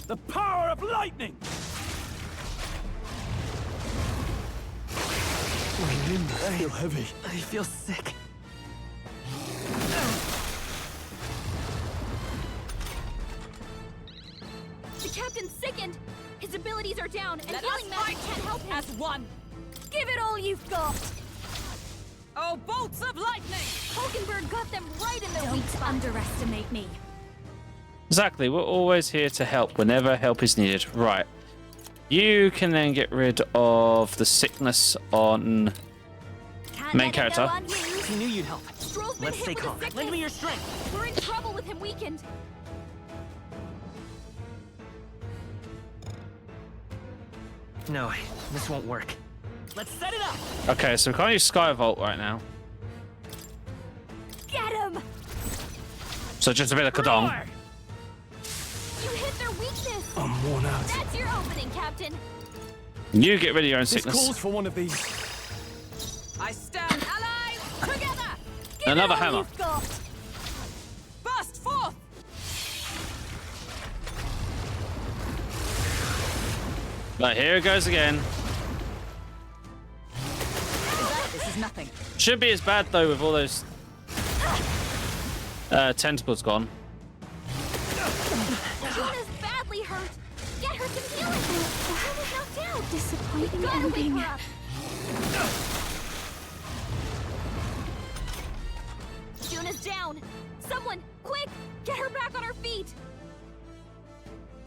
The power of lightning! My limbs feel heavy. I feel sick. The captain's sickened. His abilities are down, and Let healing us magic fight can't help him. as one. Give it all you've got. Oh, bolts of lightning! Hulkenberg got them right in their weak Don't spot. underestimate me. Exactly, we're always here to help whenever help is needed. Right. You can then get rid of the sickness on Can't main let it go character. unused. He knew you'd help. Stroll's been Let's hit stay with calm. a sickness. Lend me your strength. We're in trouble with him weakened. No, this won't work. Let's set it up. Okay, so we can't use Skyvault right now. Get him! So just a bit of Kadong. You hit their weakness. I'm worn out. That's your opening, Captain. You get rid of your own This sickness. calls for one of these. I stand allies together. Another hammer. Burst forth. Right, here it goes again. This is nothing. Should be as bad though with all those tentacles gone. Juna's badly hurt. Get her some healing. She was knocked out. Disappointing ending. Wake her up. Juna's down. Someone, quick, get her back on her feet.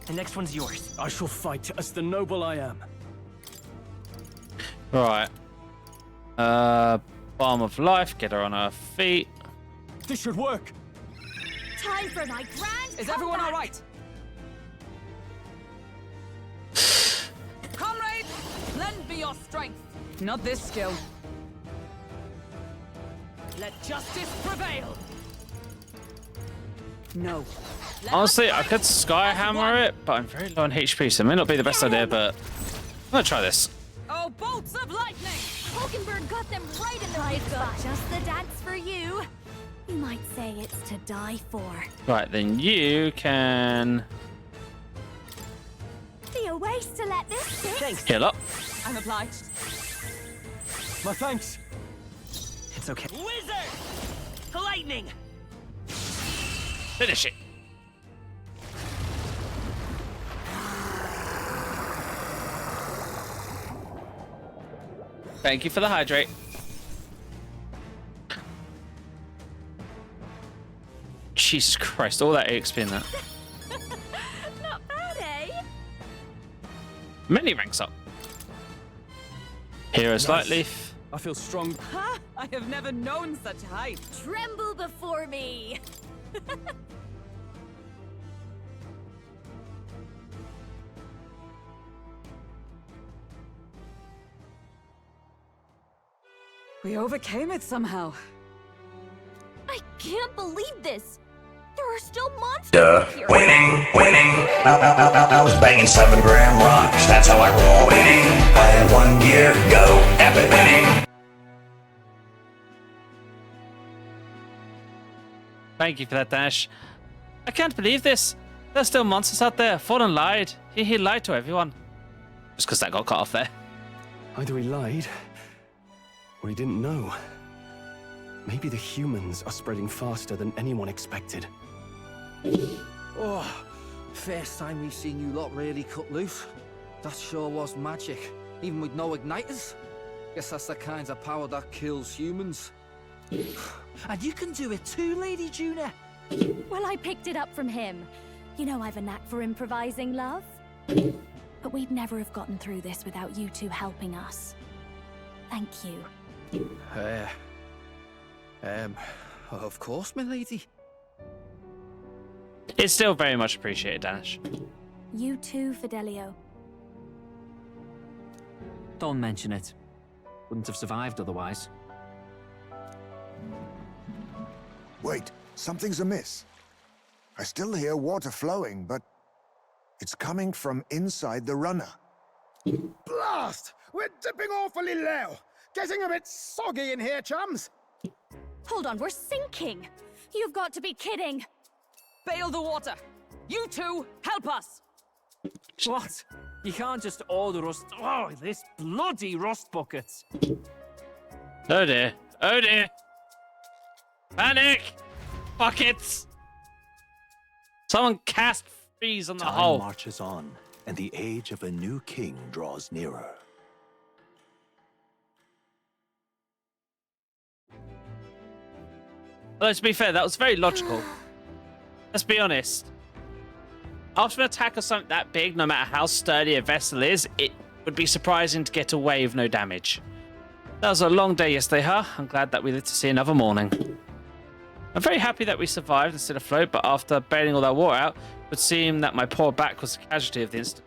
The next one's yours. I shall fight as the noble I am. Right. Balm of life. Get her on her feet. This should work. Time for my grand Is everyone all right? Comrade, lend me your strength. Not this skill. Let justice prevail. No. Honestly, I could Skyhammer it, but I'm very low on HP, so it may not be the best idea, but I'm gonna try this. Oh, bolts of lightning! Hulkenberg got them right in the right spot. Just the dance for you. You might say it's to die for. Right, then you can Be a waste to let this sit. heal up. I'm obliged. My thanks. It's okay. Wizard! Lightning! Finish it. Thank you for the hydrate. Jesus Christ, all that EXP in that. Not bad, eh? Many ranks up. Hero's Light Leaf. I feel strong. Ha! I have never known such height. Tremble before me. We overcame it somehow. I can't believe this. There are still monsters here. Winning. I was banging 7-gram rocks. That's how I roll. Winning. I had 1 year. Go. Epic winning. Thank you for that, Dash. I can't believe this. There's still monsters out there. Fallen lied. He lied to everyone. Just because that got cut off there. Either he lied, or he didn't know. Maybe the humans are spreading faster than anyone expected. Oh, first time we've seen you lot really cut loose. That sure was magic, even with no igniters. Guess that's the kind of power that kills humans. And you can do it too, Lady Juna. Well, I picked it up from him. You know I've a knack for improvising, love. But we'd never have gotten through this without you two helping us. Thank you. Of course, my lady. It's still very much appreciated, Dash. You too, Fidelio. Don't mention it. Wouldn't have survived otherwise. Wait, something's amiss. I still hear water flowing, but it's coming from inside the runner. Blast! We're dipping awfully low. Getting a bit soggy in here, chums. Hold on, we're sinking. You've got to be kidding. Bail the water. You two, help us. What? You can't just order us. Oh, this bloody rust buckets. Oh dear. Oh dear. Panic! Buckets! Someone cast freeze on the Time hole. marches on, and the age of a new king draws nearer. Although, to be fair, that was very logical. Let's be honest. After an attack of something that big, no matter how sturdy a vessel is, it would be surprising to get away with no damage. That was a long day yesterday, huh? I'm glad that we lived to see another morning. I'm very happy that we survived and still afloat, but after bailing all that water out, it would seem that my poor back was the casualty of the incident.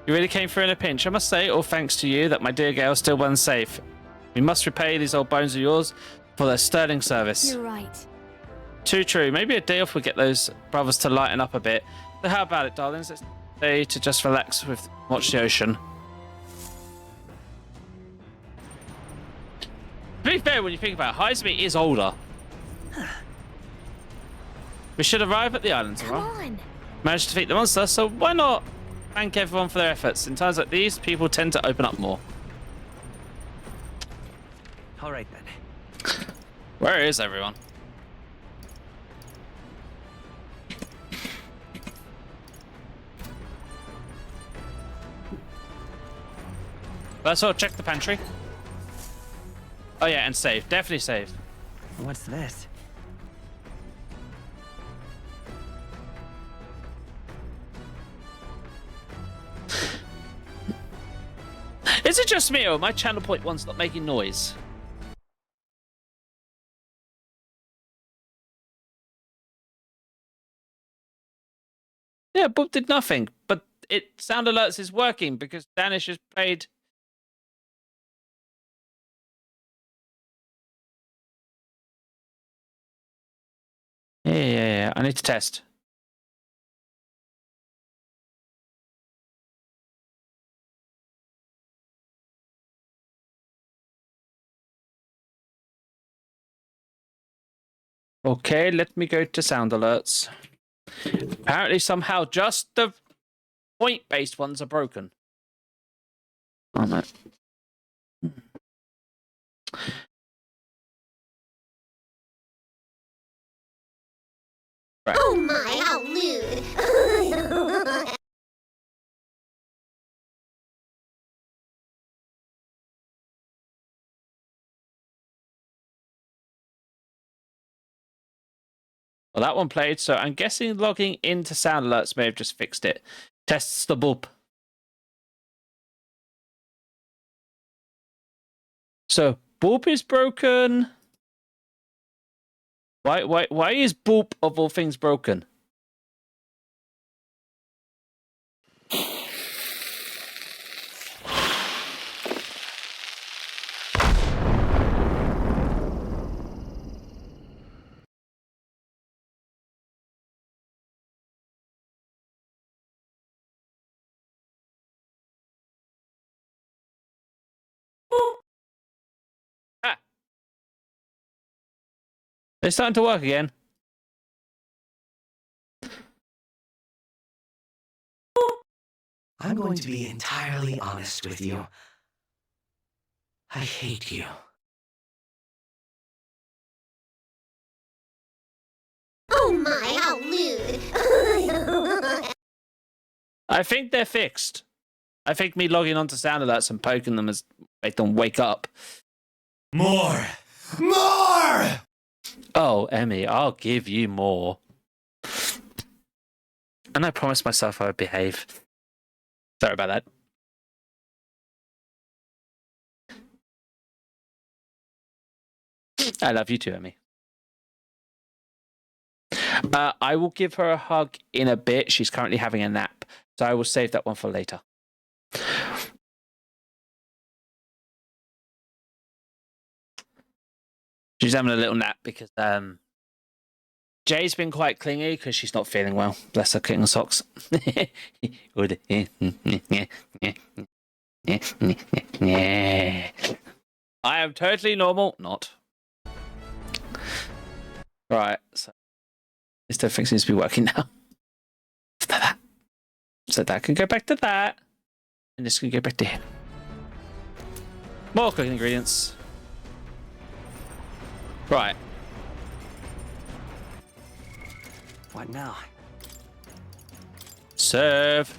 You really came through in a pinch. I must say, all thanks to you, that my dear Gale still went safe. We must repay these old bones of yours for their sterling service. You're right. Too true. Maybe a day off would get those brothers to lighten up a bit. So how about it, darlings? Let's stay to just relax with watch the ocean. To be fair, when you think about it, Heisme is older. We should arrive at the island tomorrow. Come on. Managed to defeat the monster, so why not thank everyone for their efforts? In times like these, people tend to open up more. All right then. Where is everyone? Let's all check the pantry. Oh yeah, and save. Definitely save. What's this? Is it just me or my channel point one's not making noise? Yeah, Boop did nothing, but sound alerts is working because Danish has played. Yeah. I need to test. Okay, let me go to sound alerts. Apparently, somehow, just the point-based ones are broken. Oh no. Right. Oh my, how lewd! Well, that one played, so I'm guessing logging into sound alerts may have just fixed it. Tests the boop. So boop is broken. Why is boop of all things broken? Ah. It's starting to work again. I'm going to be entirely honest with you. I hate you. Oh my, how lewd! I think they're fixed. I think me logging onto sound alerts and poking them has made them wake up. More! More! Oh, Emmy, I'll give you more. And I promised myself I would behave. Sorry about that. I love you too, Emmy. I will give her a hug in a bit. She's currently having a nap, so I will save that one for later. She's having a little nap because Jay's been quite clingy because she's not feeling well. Bless her kitten socks. I am totally normal. Not. Right, so this everything seems to be working now. So that can go back to that. And this can go back to here. More cooking ingredients. Right. What now? Serve.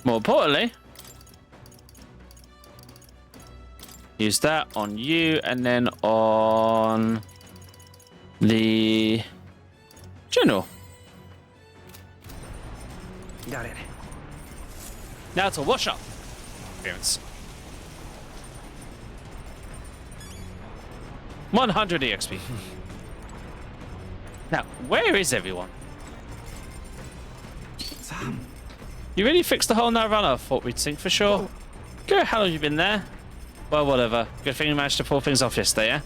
More importantly, use that on you and then on the general. Got it. Now to wash up. Experience. 100 EXP. Now, where is everyone? You really fixed the hole now, runner? I thought we'd sink for sure. Good, how long have you been there? Well, whatever. Good thing you managed to pull things off yesterday, yeah?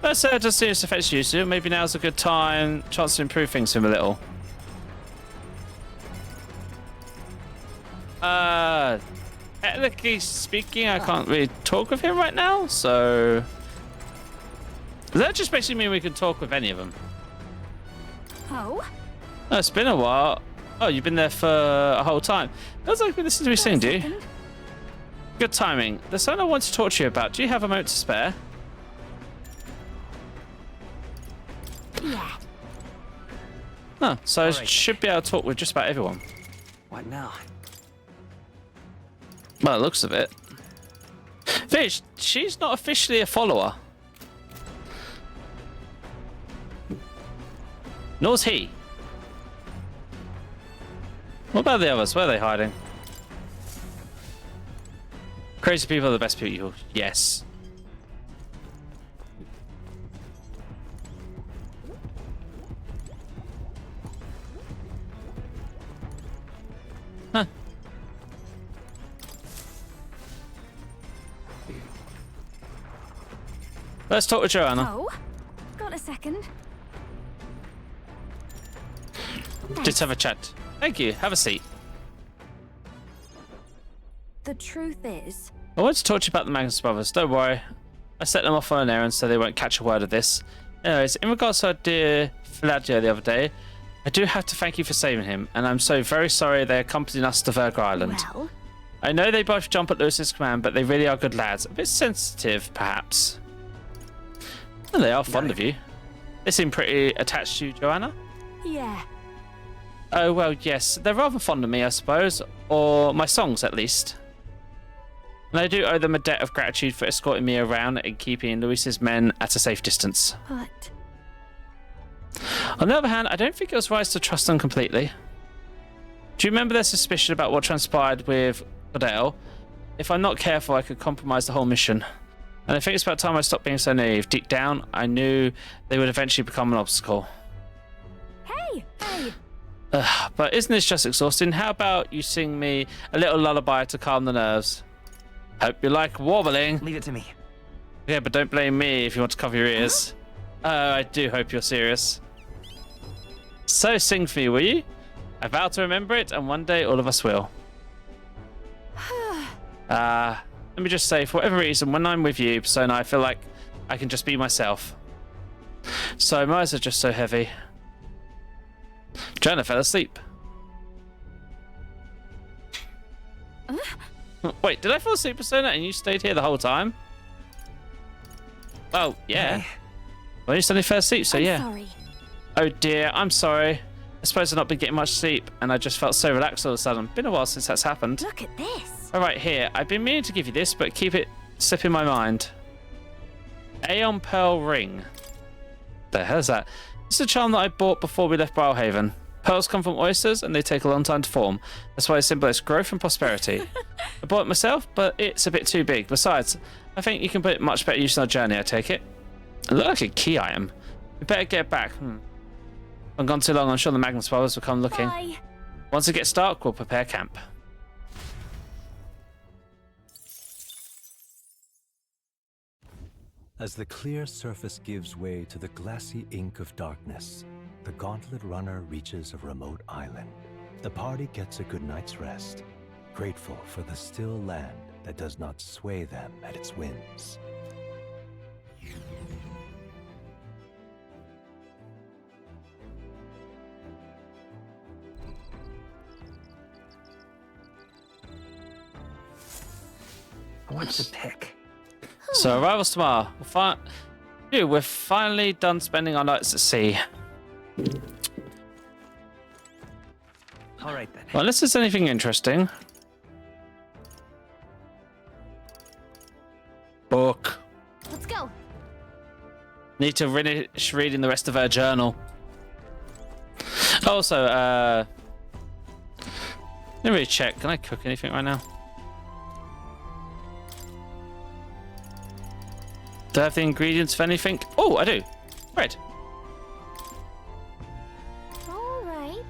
Let's just see if affects you soon. Maybe now's a good chance to improve things for him a little. Technically speaking, I can't really talk with him right now, so... Does that just basically mean we can talk with any of them? Oh? Oh, it's been a while. Oh, you've been there for a whole time. Feels like we listened to me sing, do you? Good timing. There's something I want to talk to you about. Do you have a moment to spare? Yeah. Huh, so I should be able to talk with just about everyone. What now? Well, it looks of it. Fish, she's not officially a follower. Nor's he. What about the others? Where are they hiding? Crazy people are the best people. Yes. Huh. Let's talk with Joanna. Oh, got a second? Just have a chat. Thank you. Have a seat. The truth is... I want to talk to you about the Magnus brothers. Don't worry. I set them off on an errand so they won't catch a word of this. Anyways, in regards to our dear Philadio the other day, I do have to thank you for saving him, and I'm so very sorry they accompanied us to Virgo Island. Well? I know they both jump at Lewis's command, but they really are good lads. A bit sensitive, perhaps. Well, they are fond of you. They seem pretty attached to you, Joanna. Yeah. Oh, well, yes. They're rather fond of me, I suppose. Or my songs, at least. And I do owe them a debt of gratitude for escorting me around and keeping Luis's men at a safe distance. But... On the other hand, I don't think it was wise to trust them completely. Do you remember their suspicion about what transpired with Odell? If I'm not careful, I could compromise the whole mission. And I think it's about time I stopped being so naive. Deep down, I knew they would eventually become an obstacle. Hey! Hey! But isn't this just exhausting? How about you sing me a little lullaby to calm the nerves? Hope you like warbling. Leave it to me. Yeah, but don't blame me if you want to cover your ears. I do hope you're serious. So sing for me, will you? I vow to remember it, and one day all of us will. Let me just say, for whatever reason, when I'm with you, Persona, I feel like I can just be myself. So my eyes are just so heavy. Joanna fell asleep. Wait, did I fall asleep, Persona, and you stayed here the whole time? Oh, yeah. Hey. Well, you suddenly fell asleep, so yeah. Sorry. Oh dear, I'm sorry. I suppose I've not been getting much sleep, and I just felt so relaxed all of a sudden. Been a while since that's happened. Look at this. All right, here. I've been meaning to give you this, but keep it slip in my mind. Aeon Pearl Ring. The hell is that? It's a charm that I bought before we left Biohaven. Pearls come from oysters, and they take a long time to form. That's why it symbolizes growth and prosperity. I bought it myself, but it's a bit too big. Besides, I think you can put it much better use in our journey, I take it. It looks like a key item. We better get back. I've gone too long, I'm sure the Magnus brothers will come looking. Bye. Once it gets dark, we'll prepare camp. As the clear surface gives way to the glassy ink of darkness, the gauntlet runner reaches a remote island. The party gets a good night's rest, grateful for the still land that does not sway them at its whims. What's the pick? So arrivals tomorrow. We're finally done spending our nights at sea. All right then. Well, unless there's anything interesting. Book. Let's go. Need to finish reading the rest of her journal. Also, Let me check. Can I cook anything right now? Do I have the ingredients for anything? Oh, I do. Bread. All right.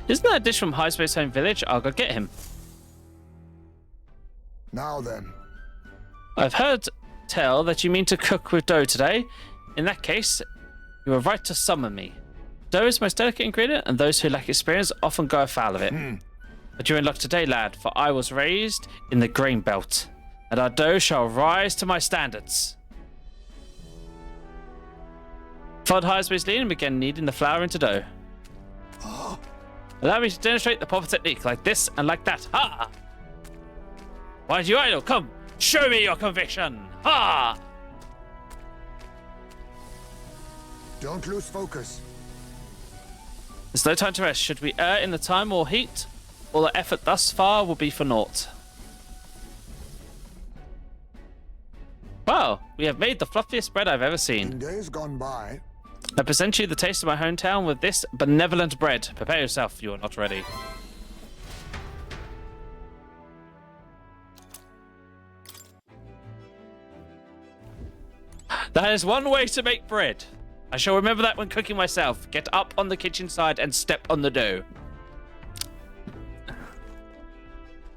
Isn't that a dish from Highspace Home Village? I'll go get him. Now then. I've heard tell that you mean to cook with dough today. In that case, you were right to summon me. Dough is the most delicate ingredient, and those who lack experience often go afoul of it. But you're in luck today, lad, for I was raised in the grain belt, and our dough shall rise to my standards. Followed Highspace lead and began kneading the flour into dough. Allow me to demonstrate the proper technique, like this and like that. Ha! Why do you idle? Come, show me your conviction. Ha! Don't lose focus. There's no time to rest. Should we err in the time or heat, all the effort thus far will be for naught. Wow, we have made the fluffiest bread I've ever seen. In days gone by. I present you the taste of my hometown with this benevolent bread. Prepare yourself, you are not ready. That is one way to make bread. I shall remember that when cooking myself. Get up on the kitchen side and step on the dough.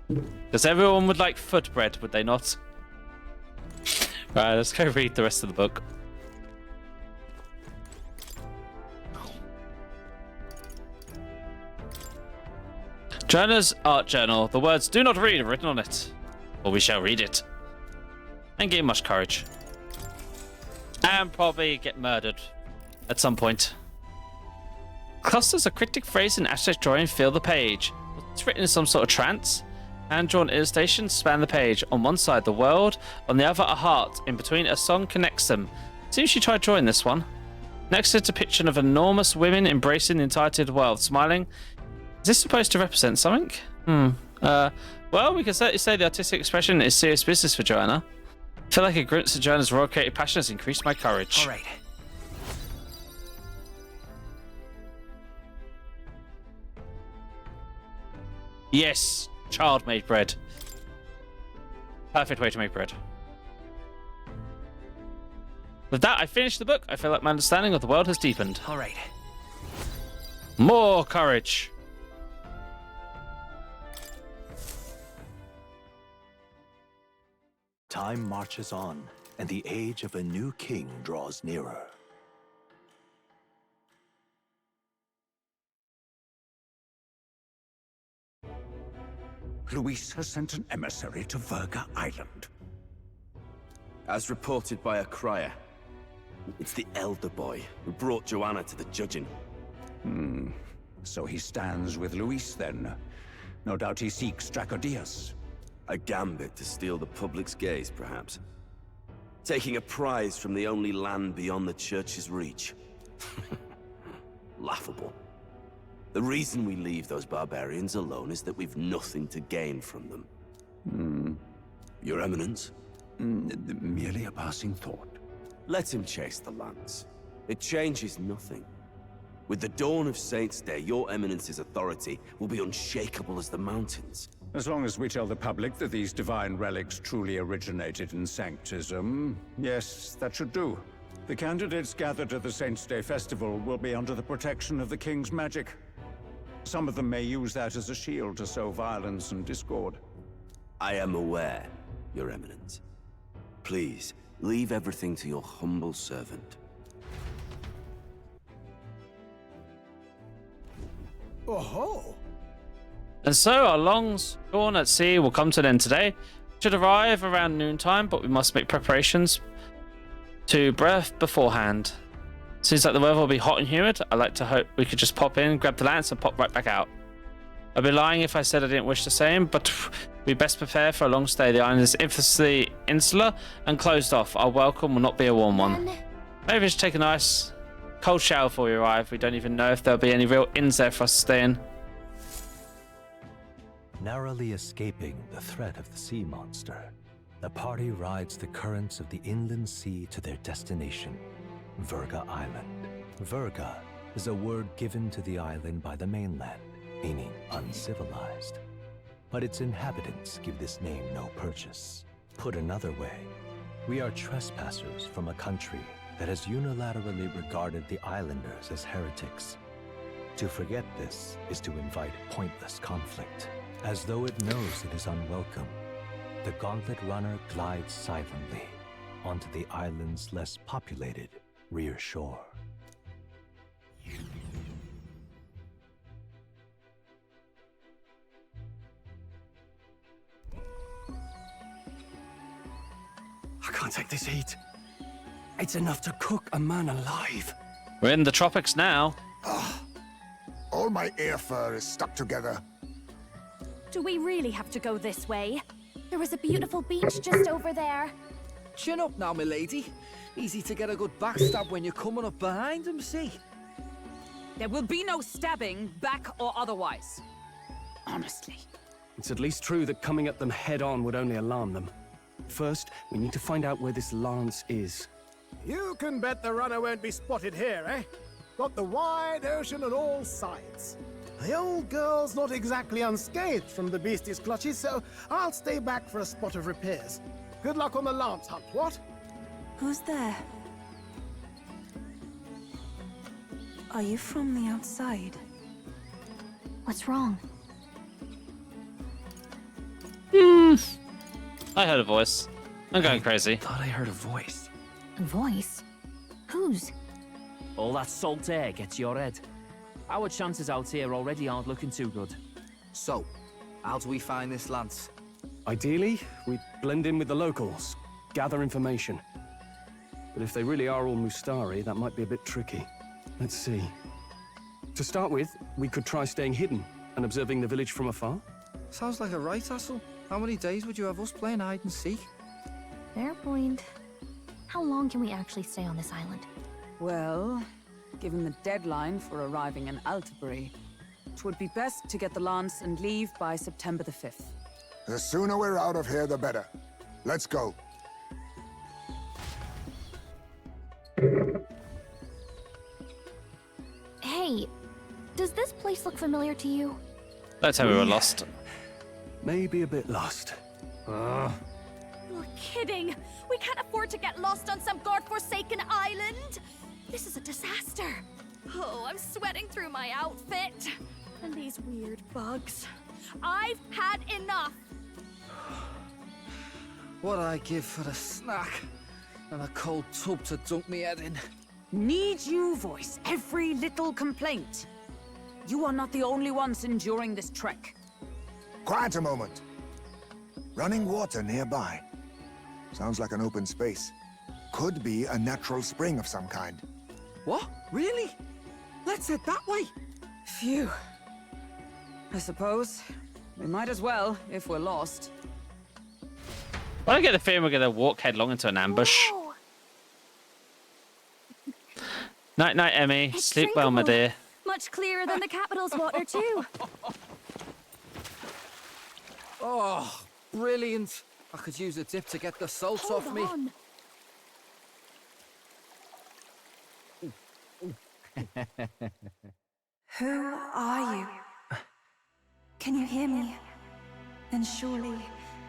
Because everyone would like foot bread, would they not? Right, let's go read the rest of the book. Joanna's art journal. The words "do not read" are written on it. Or we shall read it. And gain much courage. And probably get murdered at some point. Clusters of cryptic phrase in abstract drawing fill the page. It's written in some sort of trance. Hand-drawn illustrations span the page. On one side, the world. On the other, a heart. In between, a song connects them. Seems you tried drawing this one. Next is a depiction of enormous women embracing the entire world, smiling. Is this supposed to represent something? Well, we can certainly say the artistic expression is serious business for Joanna. I feel like a glimpse of Joanna's royal creative passion has increased my courage. All right. Yes, child-made bread. Perfect way to make bread. With that, I finished the book. I feel like my understanding of the world has deepened. All right. More courage. Time marches on, and the age of a new king draws nearer. Luis has sent an emissary to Verga Island. As reported by a crier, it's the elder boy who brought Joanna to the judging. So he stands with Luis then. No doubt he seeks Dracodias. A gambit to steal the public's gaze, perhaps. Taking a prize from the only land beyond the church's reach. Laughable. The reason we leave those barbarians alone is that we've nothing to gain from them. Your Eminence? Merely a passing thought. Let him chase the lance. It changes nothing. With the dawn of Saints' Day, your Eminence's authority will be unshakable as the mountains. As long as we tell the public that these divine relics truly originated in Sanctism, yes, that should do. The candidates gathered at the Saints' Day Festival will be under the protection of the King's magic. Some of them may use that as a shield to sow violence and discord. I am aware, Your Eminence. Please, leave everything to your humble servant. Oh-ho! And so our long dawn at sea will come to an end today. Should arrive around noontime, but we must make preparations to berth beforehand. Seems like the weather will be hot and humid. I like to hope we could just pop in, grab the lance, and pop right back out. I'd be lying if I said I didn't wish the same, but we best prepare for a long stay. The island is infamously insular and closed off. Our welcome will not be a warm one. Maybe just take a nice cold shower before we arrive. We don't even know if there'll be any real inns there for us to stay in. Narrowly escaping the threat of the sea monster, the party rides the currents of the inland sea to their destination, Verga Island. Verga is a word given to the island by the mainland, meaning uncivilized. but its inhabitants give this name no purchase. Put another way, we are trespassers from a country that has unilaterally regarded the islanders as heretics. To forget this is to invite pointless conflict. As though it knows it is unwelcome, the Gauntlet Runner glides silently onto the island's less populated rear shore. I can't take this heat. It's enough to cook a man alive. We're in the tropics now. All my air fur is stuck together. Do we really have to go this way? There was a beautiful beach just over there. Chin up now, milady. Easy to get a good backstab when you're coming up behind him, see? There will be no stabbing, back or otherwise. Honestly. It's at least true that coming at them head-on would only alarm them. First, we need to find out where this lance is. You can bet the runner won't be spotted here, eh? Got the wide ocean on all sides. The old girl's not exactly unscathed from the beastie's clutches, so I'll stay back for a spot of repairs. Good luck on the lance hunt, what? Who's there? Are you from the outside? What's wrong? I heard a voice. I'm going crazy. Thought I heard a voice. A voice? Whose? All that salt air gets your head. Our chances out here already aren't looking too good. So, how do we find this lance? Ideally, we blend in with the locals, gather information. But if they really are all Mustari, that might be a bit tricky. Let's see. To start with, we could try staying hidden and observing the village from afar. Sounds like a right hassle. How many days would you have us playing hide and seek? Fair point. How long can we actually stay on this island? Well, given the deadline for arriving in Altabury, it would be best to get the lance and leave by September the 5th. The sooner we're out of here, the better. Let's go. Hey, does this place look familiar to you? Don't tell me we were lost. Maybe a bit lost. You're kidding! We can't afford to get lost on some godforsaken island! This is a disaster! Oh, I'm sweating through my outfit! And these weird bugs. I've had enough! What I give for a snack and a cold tub to dunk me head in. Need you voice every little complaint? You are not the only ones enduring this trek. Quiet a moment. Running water nearby. Sounds like an open space. Could be a natural spring of some kind. What? Really? Let's head that way. Phew. I suppose we might as well if we're lost. I get the feeling we're going to walk headlong into an ambush. Whoa. Night, night, Emmy. It's Sleep well, my drinkable. dear. Much clearer than the capital's water, too. Oh, brilliant. I could use a dip to get the salt off me. On. Who are you? Can you hear me? Then surely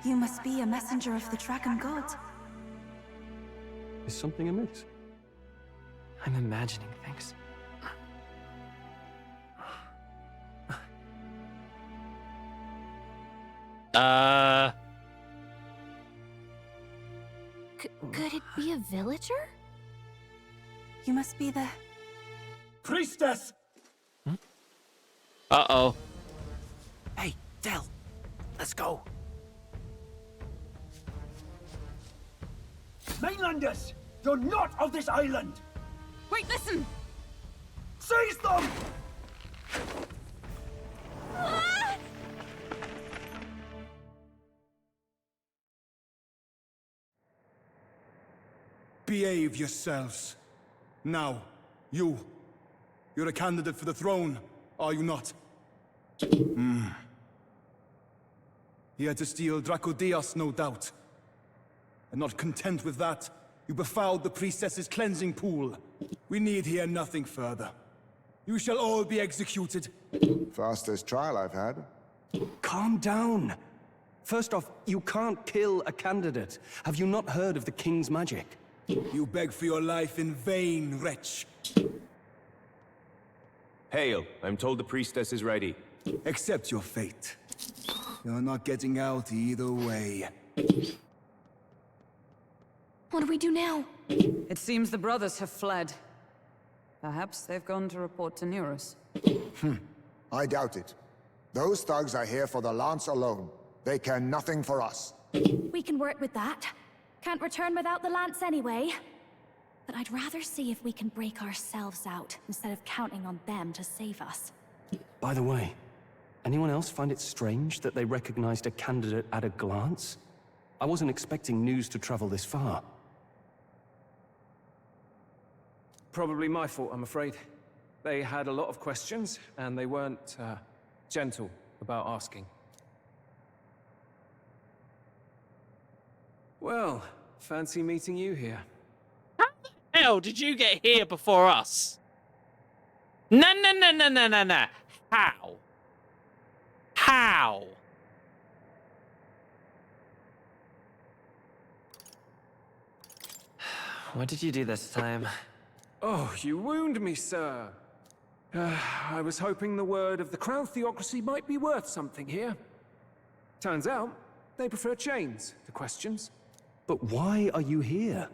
you must be a messenger of the Dragon God. Is something amiss? I'm imagining things. Could it be a villager? You must be the... Priestess! Uh-oh. Hey, Del. Let's go. Mainlanders! You're not of this island! Wait, listen! Seize them! Behave yourselves. Now, you're a candidate for the throne, are you not? He had to steal Dracodias, no doubt. And not content with that, you befouled the priestess's cleansing pool. We need hear nothing further. You shall all be executed. Fastest trial I've had. Calm down. First off, you can't kill a candidate. Have you not heard of the king's magic? You beg for your life in vain, wretch. Hail, I'm told the priestess is ready. Accept your fate. You're not getting out either way. What do we do now? It seems the brothers have fled. Perhaps they've gone to report to Neros. I doubt it. Those thugs are here for the lance alone. They care nothing for us. We can work with that. Can't return without the lance anyway. But I'd rather see if we can break ourselves out, instead of counting on them to save us. By the way, anyone else find it strange that they recognized a candidate at a glance? I wasn't expecting news to travel this far. Probably my fault, I'm afraid. They had a lot of questions, and they weren't, gentle about asking. Well, fancy meeting you here. Hell, did you get here before us? No. How? How? What did you do this time? Oh, you wound me, sir. I was hoping the word of the Crown Theocracy might be worth something here. Turns out, they prefer chains to questions. But why are you here?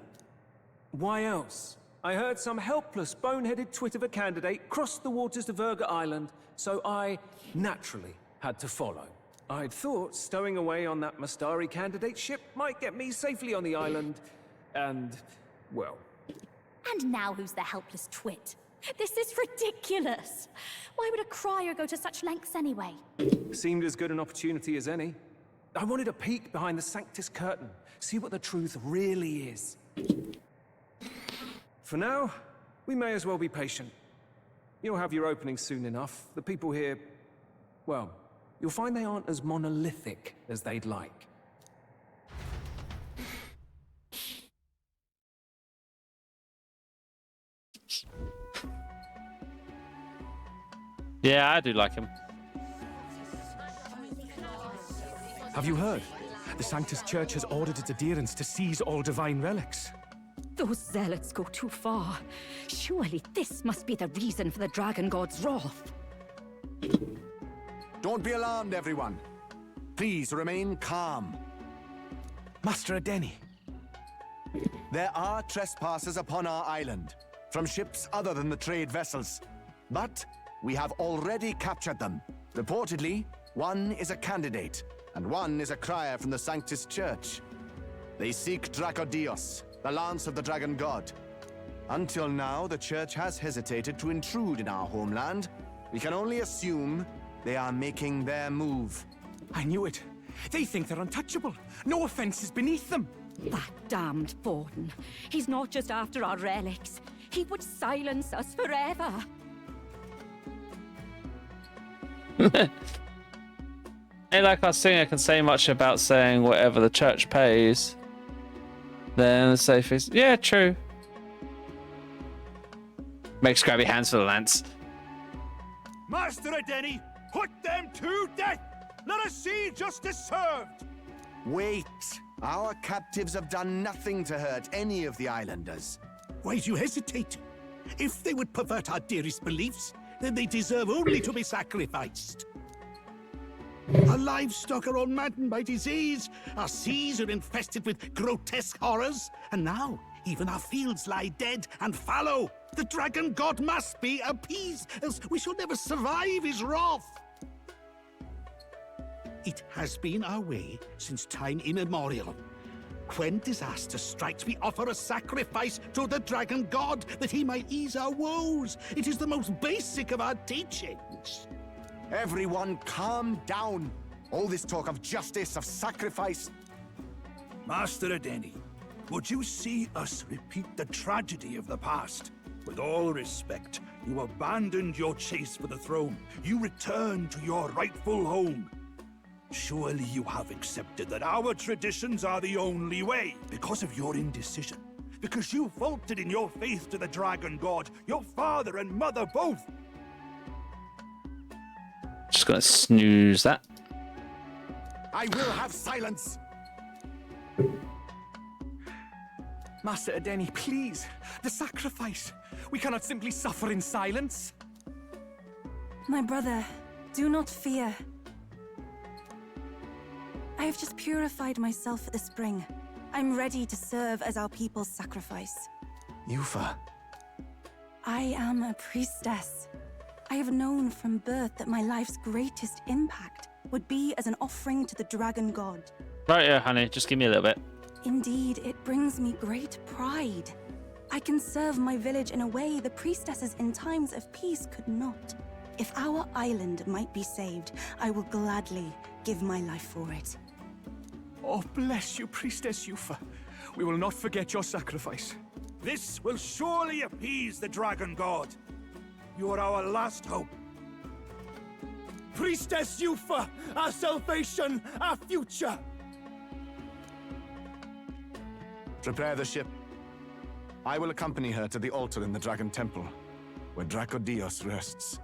Why else? I heard some helpless, boneheaded twit of a candidate crossed the waters of Verga Island, so I naturally had to follow. I'd thought stowing away on that Mastari candidate ship might get me safely on the island, and, well... And now who's the helpless twit? This is ridiculous! Why would a crier go to such lengths anyway? Seemed as good an opportunity as any. I wanted a peek behind the Sanctus curtain, see what the truth really is. For now, we may as well be patient. You'll have your opening soon enough. The people here, well, you'll find they aren't as monolithic as they'd like. Yeah, I do like him. Have you heard? The Sanctus Church has ordered its adherents to seize all divine relics. Those zealots go too far. Surely this must be the reason for the Dragon God's wrath. Don't be alarmed, everyone. Please remain calm. Master Adeni. There are trespassers upon our island, from ships other than the trade vessels. But we have already captured them. Reportedly, one is a candidate, and one is a crier from the Sanctus Church. They seek Dracodios, the lance of the Dragon God. Until now, the Church has hesitated to intrude in our homeland. We can only assume they are making their move. I knew it. They think they're untouchable. No offense is beneath them. That damned Borden. He's not just after our relics. He would silence us forever. Ain't like our singer can say much about saying whatever the church pays. Then the safe is, yeah, true. Makes grabby hands for the lance. Master Adeni, put them to death! Let us see justice served! Wait. Our captives have done nothing to hurt any of the islanders. Why do you hesitate? If they would pervert our dearest beliefs, then they deserve only to be sacrificed. Our livestock are all maddened by disease, our seas are infested with grotesque horrors, and now even our fields lie dead and fallow. The Dragon God must be appeased, else we shall never survive his wrath. It has been our way since time immemorial. When disaster strikes, we offer a sacrifice to the Dragon God that he might ease our woes. It is the most basic of our teachings. Everyone calm down. All this talk of justice, of sacrifice... Master Adeni, would you see us repeat the tragedy of the past? With all respect, you abandoned your chase for the throne. You returned to your rightful home. Surely you have accepted that our traditions are the only way. Because of your indecision, because you faltered in your faith to the Dragon God, your father and mother both. Just gonna snooze that. I will have silence! Master Adeni, please! The sacrifice! We cannot simply suffer in silence! My brother, do not fear. I have just purified myself for the spring. I'm ready to serve as our people's sacrifice. Yufa. I am a priestess. I have known from birth that my life's greatest impact would be as an offering to the dragon god. Right here, honey. Just give me a little bit. Indeed, it brings me great pride. I can serve my village in a way the priestesses in times of peace could not. If our island might be saved, I will gladly give my life for it. Oh, bless you, Priestess Yufa. We will not forget your sacrifice. This will surely appease the dragon god. You are our last hope. Priestess Yufa, our salvation, our future! Prepare the ship. I will accompany her to the altar in the Dragon Temple, where Dracodios rests.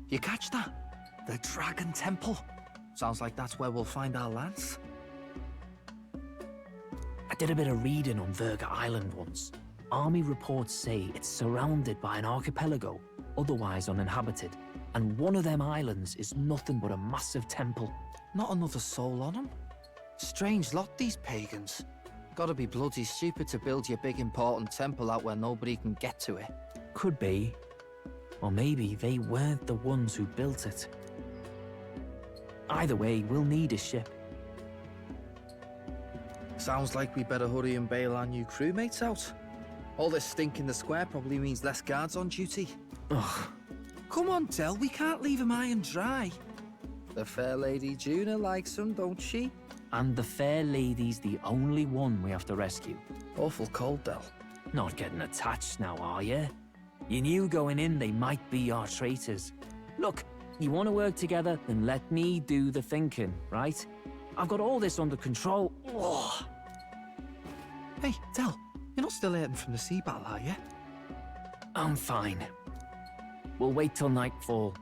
You catch that? The Dragon Temple. Sounds like that's where we'll find our lance. I did a bit of reading on Verga Island once. Army reports say it's surrounded by an archipelago, otherwise uninhabited. And one of them islands is nothing but a massive temple. Not another soul on them. Strange lot, these pagans. Gotta be bloody stupid to build your big important temple out where nobody can get to it. Could be. Or maybe they weren't the ones who built it. Either way, we'll need a ship. Sounds like we better hurry and bail our new crewmates out. All this stink in the square probably means less guards on duty. Ugh. Come on, Del, we can't leave him high and dry. The fair lady Juna likes him, don't she? And the fair lady's the only one we have to rescue. Awful cold, Del. Not getting attached now, are you? You knew going in they might be our traitors. Look, you want to work together, then let me do the thinking, right? I've got all this under control. Ugh. Hey, Del, you're not still hurting from the sea battle, are you? I'm fine. We'll wait till nightfall.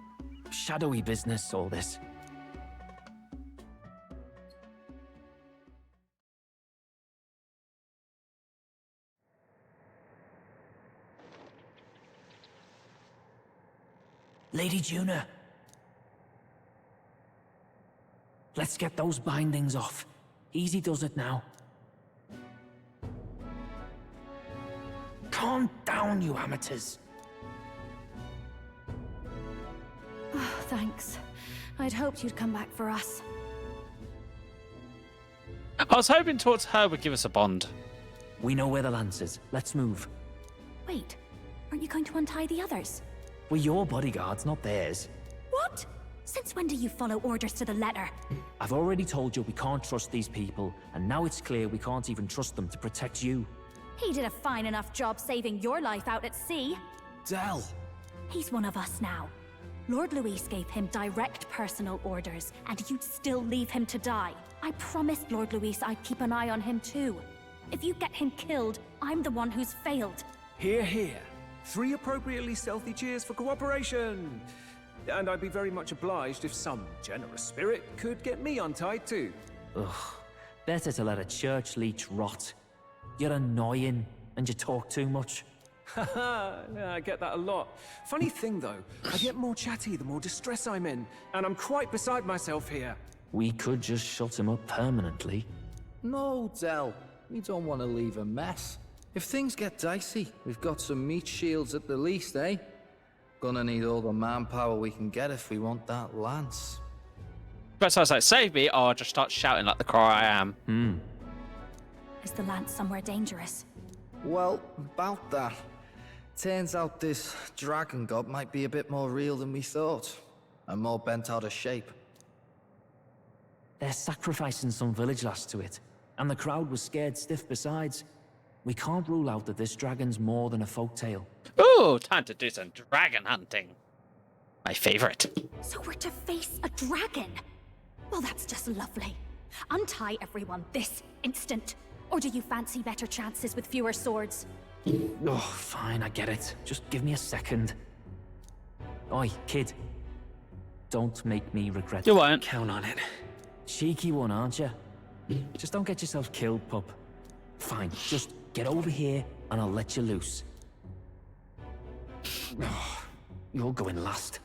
Shadowy business, all this. Lady Juna. Let's get those bindings off. Easy does it now. Calm down, you amateurs. Oh, thanks. I'd hoped you'd come back for us. I was hoping towards her would give us a bond. We know where the lance is. Let's move. Wait, aren't you going to untie the others? We're your bodyguards, not theirs. What? Since when do you follow orders to the letter? I've already told you we can't trust these people, and now it's clear we can't even trust them to protect you. He did a fine enough job saving your life out at sea. Del! He's one of us now. Lord Luis gave him direct personal orders, and you'd still leave him to die. I promised Lord Luis I'd keep an eye on him too. If you get him killed, I'm the one who's failed. Hear, hear. 3 appropriately stealthy cheers for cooperation. And I'd be very much obliged if some generous spirit could get me untied too. Ugh. Better to let a church leech rot. You're annoying, and you talk too much. Haha, yeah, I get that a lot. Funny thing though, I get more chatty the more distress I'm in, and I'm quite beside myself here. We could just shut him up permanently. No, Del. We don't want to leave a mess. If things get dicey, we've got some meat shields at the least, eh? Gonna need all the manpower we can get if we want that lance. But so I was like, save me, or I'll just start shouting like the crow I am. Is the lance somewhere dangerous? Well, about that. Turns out this dragon god might be a bit more real than we thought. And more bent out of shape. They're sacrificing some village lass to it, and the crowd was scared stiff besides. We can't rule out that this dragon's more than a folktale. Ooh, time to do some dragon hunting. My favorite. So we're to face a dragon? Well, that's just lovely. Untie everyone this instant. Or do you fancy better chances with fewer swords? Oh, fine, I get it. Just give me a second. Oi, kid. Don't make me regret. You won't. Count on it. Cheeky one, aren't you? Just don't get yourself killed, pup. Fine, just get over here and I'll let you loose. Oh, you're going last.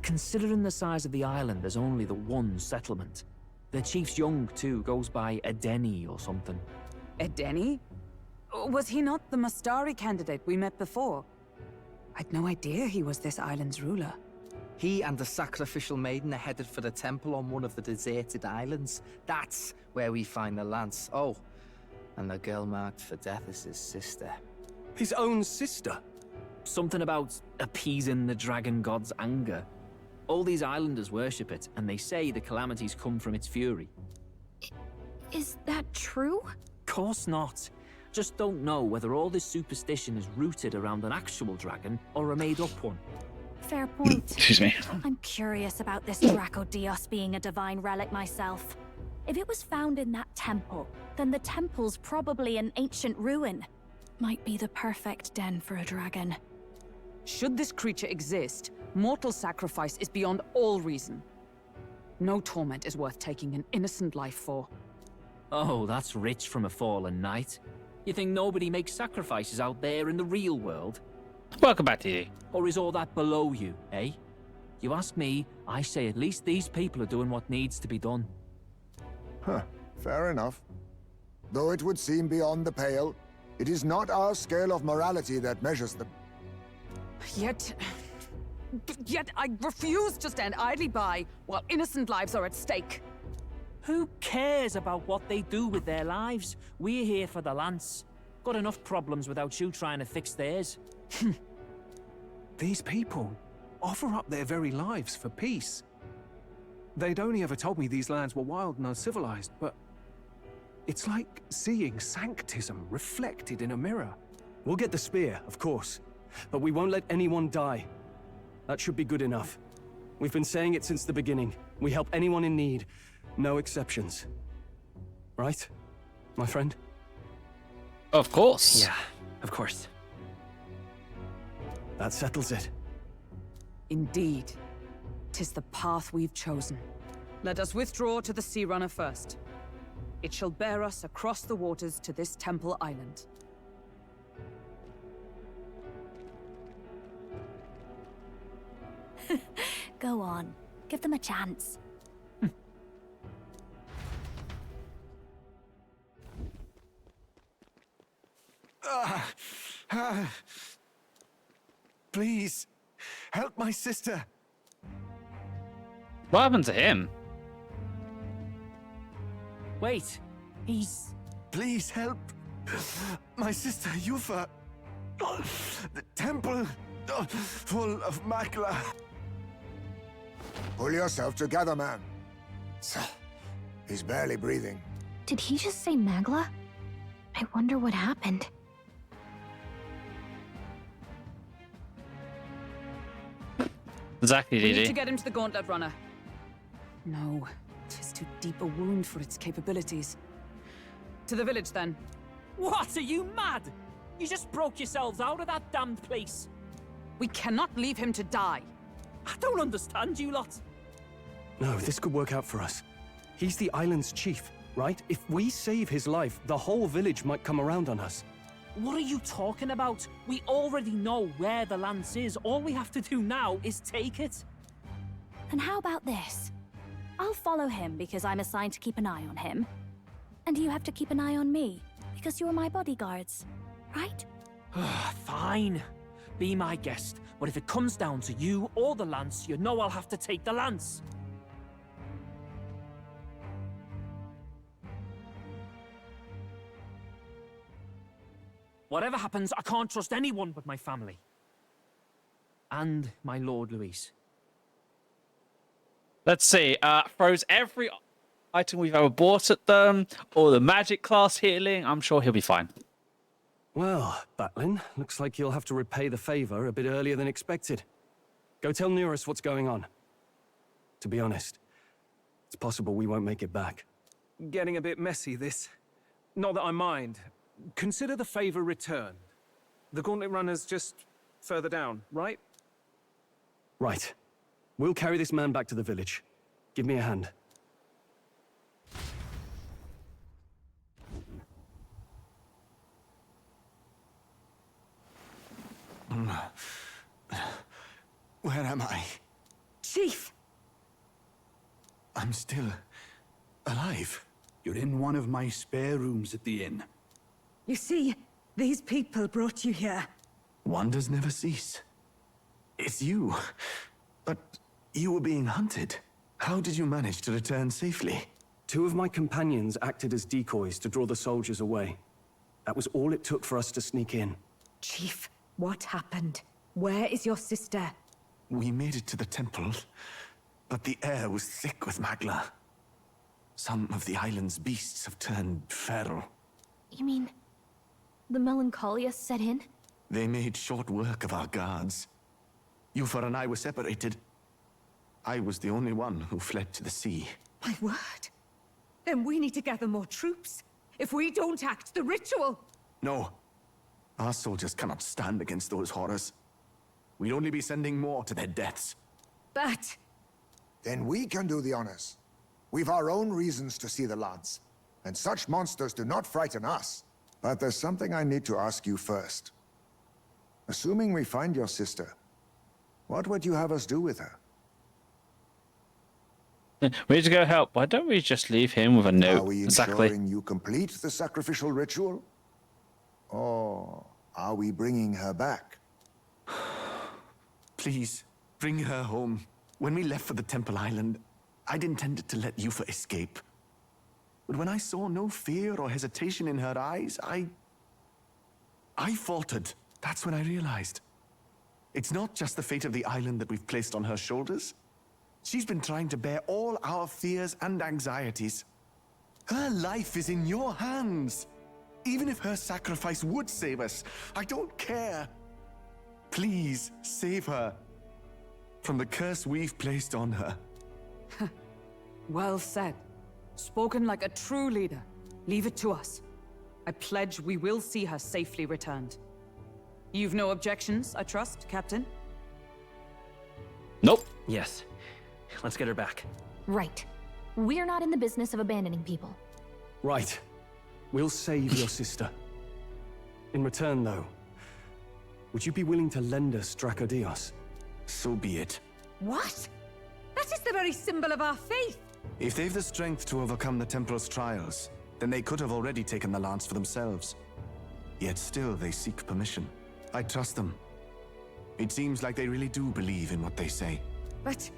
Considering the size of the island, there's only the one settlement. The chief's young, too, goes by Edeni or something. Edeni? Was he not the Mustari candidate we met before? I'd no idea he was this island's ruler. He and the sacrificial maiden are headed for the temple on one of the deserted islands. That's where we find the lance. Oh, and the girl marked for death is his sister. His own sister? Something about appeasing the dragon god's anger. All these islanders worship it, and they say the calamities come from its fury. Is that true? Course not. Just don't know whether all this superstition is rooted around an actual dragon or a made-up one. Fair point. Excuse me. I'm curious about this Draco Dios being a divine relic myself. If it was found in that temple, then the temple's probably an ancient ruin. Might be the perfect den for a dragon. Should this creature exist, mortal sacrifice is beyond all reason. No torment is worth taking an innocent life for. Oh, that's rich from a fallen knight. You think nobody makes sacrifices out there in the real world? Welcome back to you. Or is all that below you, eh? You ask me, I say at least these people are doing what needs to be done. Huh, fair enough. Though it would seem beyond the pale, it is not our scale of morality that measures them. Yet I refuse to stand idly by while innocent lives are at stake. Who cares about what they do with their lives? We're here for the lance. Got enough problems without you trying to fix theirs. These people offer up their very lives for peace. They'd only ever told me these lands were wild and uncivilized, but it's like seeing sanctism reflected in a mirror. We'll get the spear, of course, but we won't let anyone die. That should be good enough. We've been saying it since the beginning. We help anyone in need. No exceptions. Right, my friend? Of course. Yeah, of course. That settles it. Indeed. 'Tis the path we've chosen. Let us withdraw to the Sea Runner first. It shall bear us across the waters to this temple island. Go on. Give them a chance. Please, help my sister. What happened to him? Wait, he's... Please help my sister Yufa. The temple full of Makla. Pull yourself together, man. He's barely breathing. Did he just say Magla? I wonder what happened. Exactly, We need Didi. to get him to the Gauntlet Runner. No, 'tis too deep a wound for its capabilities. To the village, then. What, are you mad? You just broke yourselves out of that damned place. We cannot leave him to die. I don't understand you lot. No, this could work out for us. He's the island's chief, right? If we save his life, the whole village might come around on us. What are you talking about? We already know where the lance is. All we have to do now is take it. And how about this? I'll follow him because I'm assigned to keep an eye on him. And you have to keep an eye on me because you're my bodyguards, right? Fine. Be my guest. But if it comes down to you or the lance, you know I'll have to take the lance. Whatever happens, I can't trust anyone but my family. And my Lord Luis. Let's see. Throws every item we've ever bought at them, or the magic class healing. I'm sure he'll be fine. Well, Batlin, looks like you'll have to repay the favor a bit earlier than expected. Go tell Neurus what's going on. To be honest, It's possible we won't make it back. Getting a bit messy, this. Not that I mind. Consider the favor returned. The Gauntlet Runner's just further down, right? Right. We'll carry this man back to the village. Give me a hand. Where am I? Chief! I'm still alive. You're in one of my spare rooms at the inn. You see, these people brought you here. Wonders never cease. It's you. But you were being hunted. How did you manage to return safely? 2 of my companions acted as decoys to draw the soldiers away. That was all it took for us to sneak in. Chief, what happened? Where is your sister? We made it to the temple, but the air was thick with magla. Some of the island's beasts have turned feral. You mean the melancholia set in? They made short work of our guards. Yufa and I were separated. I was the only one who fled to the sea. My word. Then we need to gather more troops. If we don't act, the ritual... No. Our soldiers cannot stand against those horrors. We'd only be sending more to their deaths. But... Then we can do the honors. We've our own reasons to see the lads. And such monsters do not frighten us. But there's something I need to ask you first. Assuming we find your sister, what would you have us do with her? We need to go help. Why don't we just leave him with a note? Are we ensuring you complete the sacrificial ritual? Or are we bringing her back? Please, bring her home. When we left for the Temple Island, I'd intended to let Yufa escape. But when I saw no fear or hesitation in her eyes, I faltered. That's when I realized. It's not just the fate of the island that we've placed on her shoulders. She's been trying to bear all our fears and anxieties. Her life is in your hands. Even if her sacrifice would save us, I don't care. Please, save her from the curse we've placed on her. Well said. Spoken like a true leader. Leave it to us. I pledge we will see her safely returned. You've no objections, I trust, Captain? Nope. Yes. Let's get her back. Right. We're not in the business of abandoning people. Right. We'll save your sister. In return, though, would you be willing to lend us Dracodios? So be it. What? That is the very symbol of our faith! If they've the strength to overcome the Templar's trials, then they could have already taken the lance for themselves. Yet still they seek permission. I trust them. It seems like they really do believe in what they say. But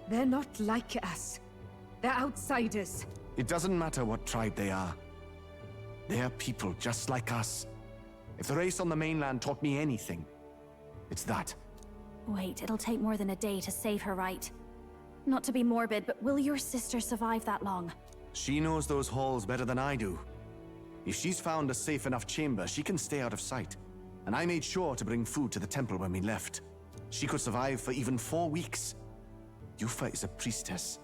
they're not like us. They're outsiders. It doesn't matter what tribe they are. They're people just like us. If the race on the mainland taught me anything, it's that. Wait, it'll take more than a day to save her, right? Not to be morbid, but will your sister survive that long? She knows those halls better than I do. If she's found a safe enough chamber, she can stay out of sight. And I made sure to bring food to the temple when we left. She could survive for even 4 weeks. Yufa is a priestess.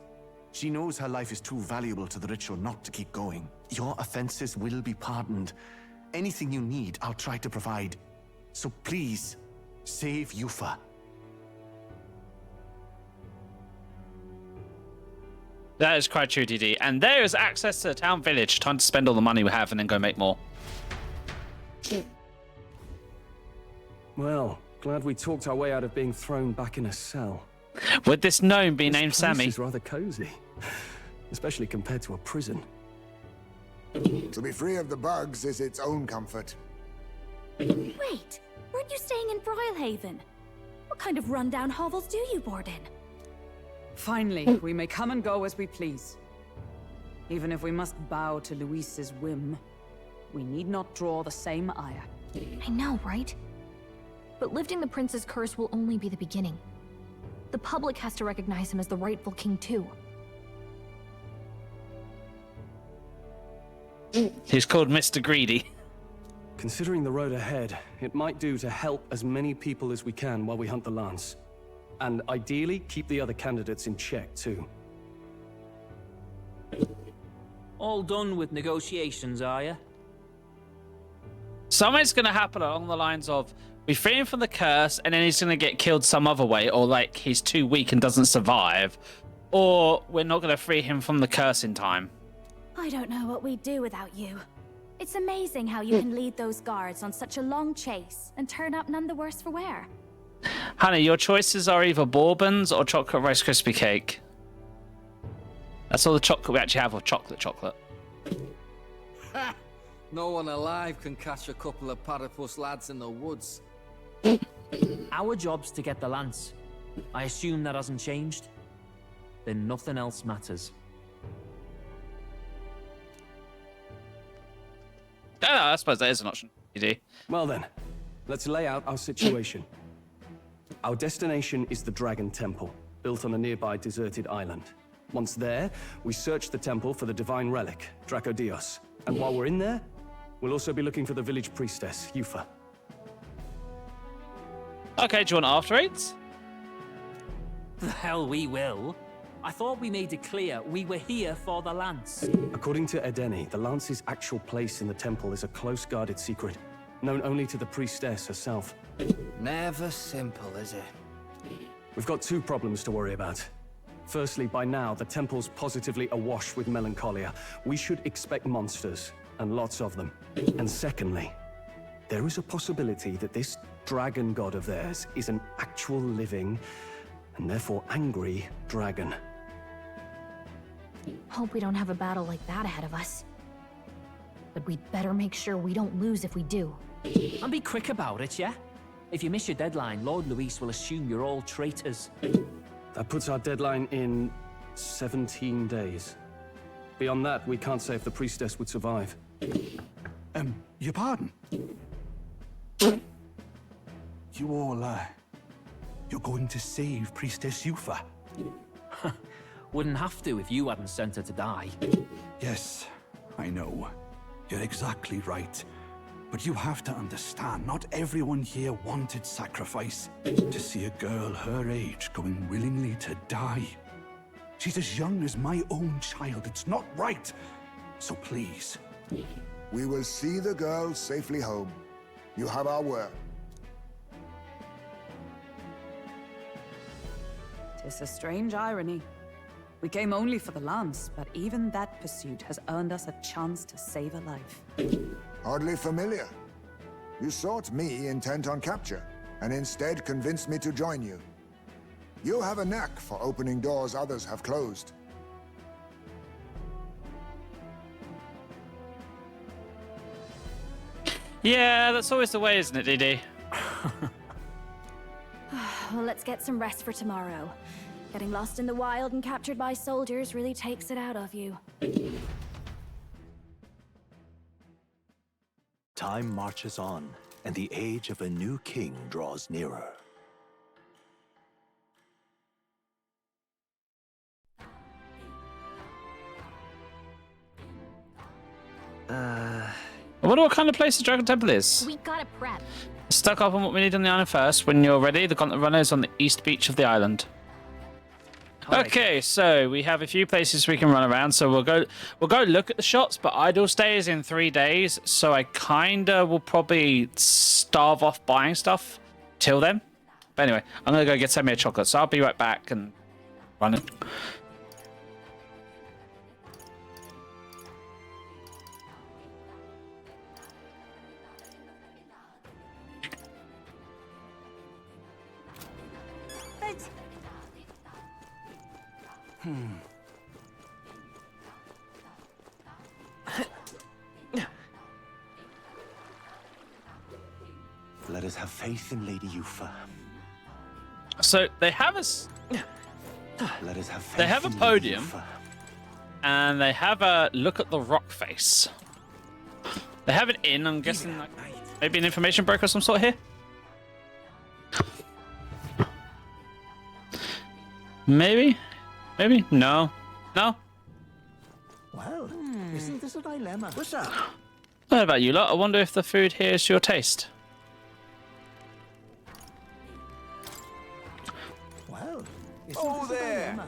She knows her life is too valuable to the ritual not to keep going. Your offenses will be pardoned. Anything you need, I'll try to provide. So please, save Yufa. That is quite true, DD. And there is access to the town village. Time to spend all the money we have and then go make more. Well, glad we talked our way out of being thrown back in a cell. Would this gnome be named Sammy? This is rather cozy, especially compared to a prison. To be free of the bugs is its own comfort. Wait, weren't you staying in Brilhaven? What kind of rundown hovels do you board in? Finally, we may come and go as we please. Even if we must bow to Luis's whim, we need not draw the same ire. I know, right? But lifting the prince's curse will only be the beginning. The public has to recognize him as the rightful king too. He's called Mr. Greedy. Considering the road ahead, it might do to help as many people as we can while we hunt the lance. And ideally, keep the other candidates in check too. All done with negotiations, are you? Something's going to happen along the lines of we free him from the curse and then he's going to get killed some other way, or like he's too weak and doesn't survive, or we're not going to free him from the curse in time. I don't know what we'd do without you. It's amazing how you can lead those guards on such a long chase and turn up none the worse for wear. Honey, your choices are either bourbons or chocolate Rice Krispie cake. That's all the chocolate we actually have, or chocolate. No one alive can catch a couple of platypus lads in the woods. Our job's to get the lance. I assume that hasn't changed? Then nothing else matters. I suppose that is an option. Well then, let's lay out our situation. Our destination is the Dragon Temple, built on a nearby deserted island. Once there, we search the temple for the divine relic, Dracodios. And while we're in there, we'll also be looking for the village priestess, Yufa. Okay, do you want after eights? The hell we will. I thought we made it clear we were here for the lance. According to Edeni, the lance's actual place in the temple is a close-guarded secret, known only to the priestess herself. Never simple, is it? We've got two problems to worry about. Firstly, by now, the temple's positively awash with melancholia. We should expect monsters, and lots of them. And secondly, there is a possibility that this dragon god of theirs is an actual living, and therefore angry, dragon. Hope we don't have a battle like that ahead of us. But we'd better make sure we don't lose if we do. And be quick about it, yeah? If you miss your deadline, Lord Luis will assume you're all traitors. That puts our deadline in 17 days. Beyond that, we can't say if the priestess would survive. Your pardon? You all, you're going to save Priestess Yufa? Wouldn't have to if you hadn't sent her to die. Yes, I know. You're exactly right. But you have to understand, not everyone here wanted sacrifice. To see a girl her age going willingly to die. She's as young as my own child. It's not right. So please. We will see the girl safely home. You have our word. 'Tis a strange irony. We came only for the lance, but even that pursuit has earned us a chance to save a life. Hardly familiar. You sought me intent on capture, and instead convinced me to join you. You have a knack for opening doors others have closed. Yeah, that's always the way, isn't it, DD? Well, let's get some rest for tomorrow. Getting lost in the wild and captured by soldiers really takes it out of you. Time marches on, and the age of a new king draws nearer. I wonder what kind of place the Dragon Temple is. We gotta prep. Stuck up on what we need on the island first. When you're ready, the Gauntlet Runner is on the east beach of the island. Okay, so we have a few places we can run around. So we'll go look at the shots, but Idle Stay is in 3 days, so I kinda will probably starve off buying stuff till then. But anyway, I'm gonna go get some chocolate, so I'll be right back and run it. Let us have faith in Lady Yufa. So they have a Let us have faith they have a in Lady podium, Yufa. and they have a look at the rock face. They have an inn. I'm guessing like maybe an information broker of some sort here. Maybe, no. Well, isn't this a dilemma? What's up? What about you lot? I wonder if the food here is your taste. Well, Oh, there!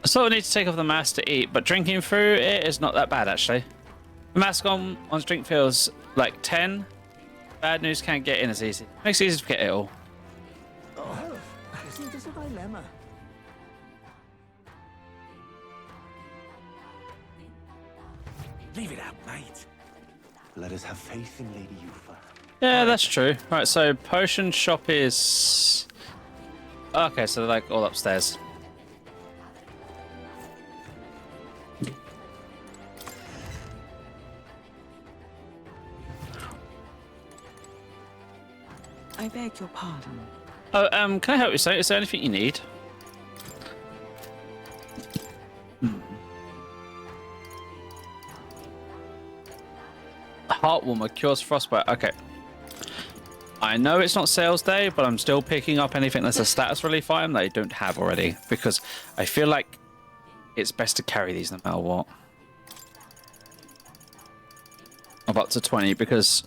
I sort of need to take off the mask to eat, but drinking through it is not that bad, actually. The mask on once drink feels like 10. Bad news can't get in as easy. Makes it easy to forget it all. Oh, isn't this a dilemma? Leave it out, mate. Let us have faith in Lady Yufa. Yeah, that's true. Right, so potion shop is... Okay, so they're like all upstairs. I beg your pardon. Oh, can I help you, sir? Is there anything you need? Heartwarmer cures frostbite. Okay. I know it's not sales day, but I'm still picking up anything that's a status relief item that I don't have already, because I feel like it's best to carry these no matter what. Of up to 20, because